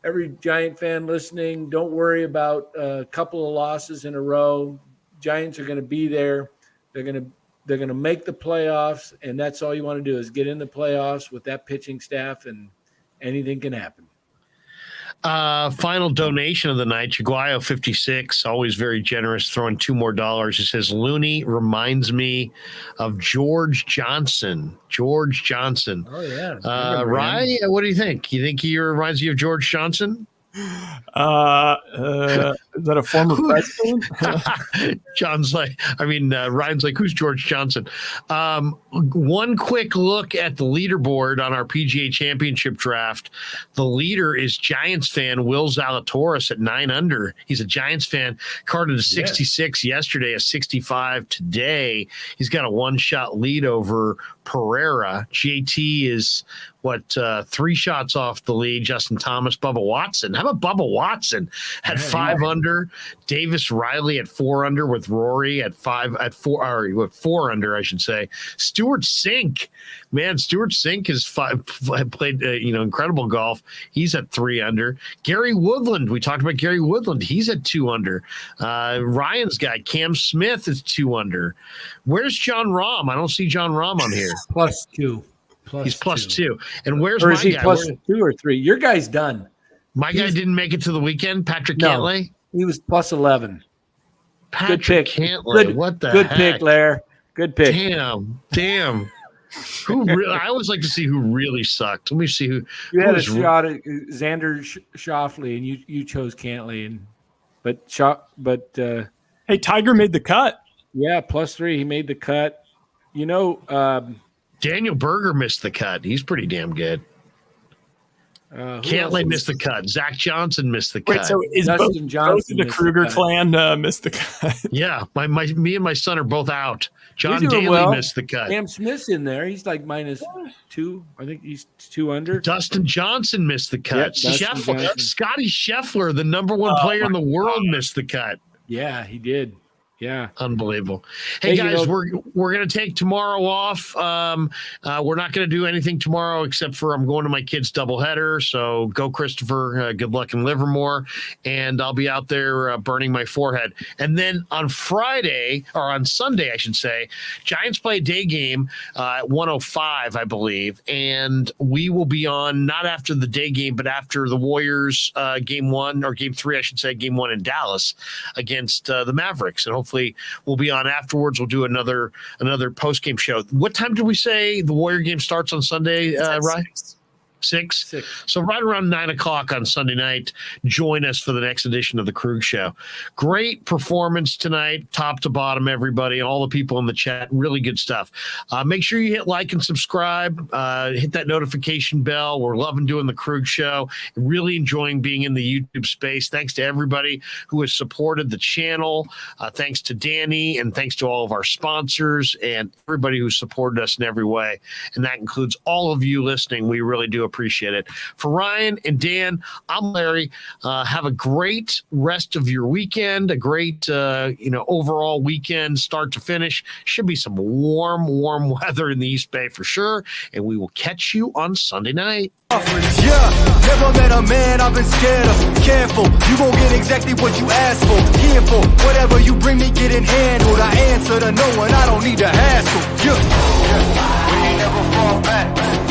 every Giant fan listening. Don't worry about a couple of losses in a row. Giants are going to be there. They're going to make the playoffs, and that's all you want to do is get in the playoffs with that pitching staff, and anything can happen. Final donation of the night, Jaguayo 56, always very generous, throwing $2 more. He says, Looney reminds me of George Johnson. George Johnson. Oh, yeah. Ryan, what do you think? You think he reminds you of George Johnson? Is that a former president? Ryan's like, who's George Johnson? One quick look at the leaderboard on our PGA Championship draft. The leader is Giants fan Will Zalatoris at 9 under. He's a Giants fan. Carded a 66 yesterday, a 65 today. He's got a one-shot lead over Pereira. JT is 3 shots off the lead. Justin Thomas, Bubba Watson. How about Bubba Watson at 5 under? Davis Riley at 4 under with Rory at 4 under, I should say. Stuart Sink, man, Stuart Sink has played incredible golf. He's at 3 under. Gary Woodland, we talked about Gary Woodland. He's at 2 under. Ryan's guy Cam Smith is 2 under. Where's John Rahm? I don't see John Rahm on here. +2. He's +2. And where's or is my he guy? +2 or 3? Your guy's done. My guy didn't make it to the weekend. Patrick Cantlay. He was +11. Patrick good pick. Cantlay. What the good heck? Pick, Lair. Good pick. Damn. I always like to see who really sucked. Let me see who. You had a shot at Xander Schauffele, and you chose Cantlay, but hey, Tiger made the cut. Yeah, +3. He made the cut. Daniel Berger missed the cut. He's pretty damn good. Cantlay missed the cut. Zach Johnson missed the cut. Wait, so is both the Krueger clan missed the cut? Yeah, me and my son are both out. John Daly missed the cut. Cam Smith's in there. He's like -2. I think he's 2 under. Dustin Johnson missed the cut. Yep, Scotty Scheffler, the number 1 player in the world, missed the cut. Yeah, he did. Yeah. Unbelievable. Hey guys, we're going to take tomorrow off. We're not going to do anything tomorrow except for I'm going to my kids' doubleheader. So go, Christopher. Good luck in Livermore. And I'll be out there burning my forehead. And then on Friday, or on Sunday, I should say, Giants play a day game at 1:05, I believe. And we will be on not after the day game, but after the Warriors game 1 or game 3, I should say, game 1 in Dallas against the Mavericks. And hopefully hopefully we'll be on afterwards. We'll do another post-game show. What time did we say the Warrior game starts on Sunday, Ryan? 6. So right around 9 o'clock on Sunday night, join us for the next edition of the Krueg Show. Great performance tonight, top to bottom, everybody, all the people in the chat. Really good stuff. Make sure you hit like and subscribe. Hit that notification bell. We're loving doing the Krueg Show. Really enjoying being in the YouTube space. Thanks to everybody who has supported the channel. Thanks to Danny, and thanks to all of our sponsors and everybody who supported us in every way. And that includes all of you listening. We really do appreciate it. For Ryan and Dan, I'm Larry. Have a great rest of your weekend, a great overall weekend, start to finish. Should be some warm weather in the East Bay for sure, and we will catch you on Sunday night. Yeah, never met a man I've been scared of. Careful, you won't get exactly what you asked for. Here for whatever you bring me, getting handled. I answer to no one, I don't need to hassle. Yeah, we ain't never fall back.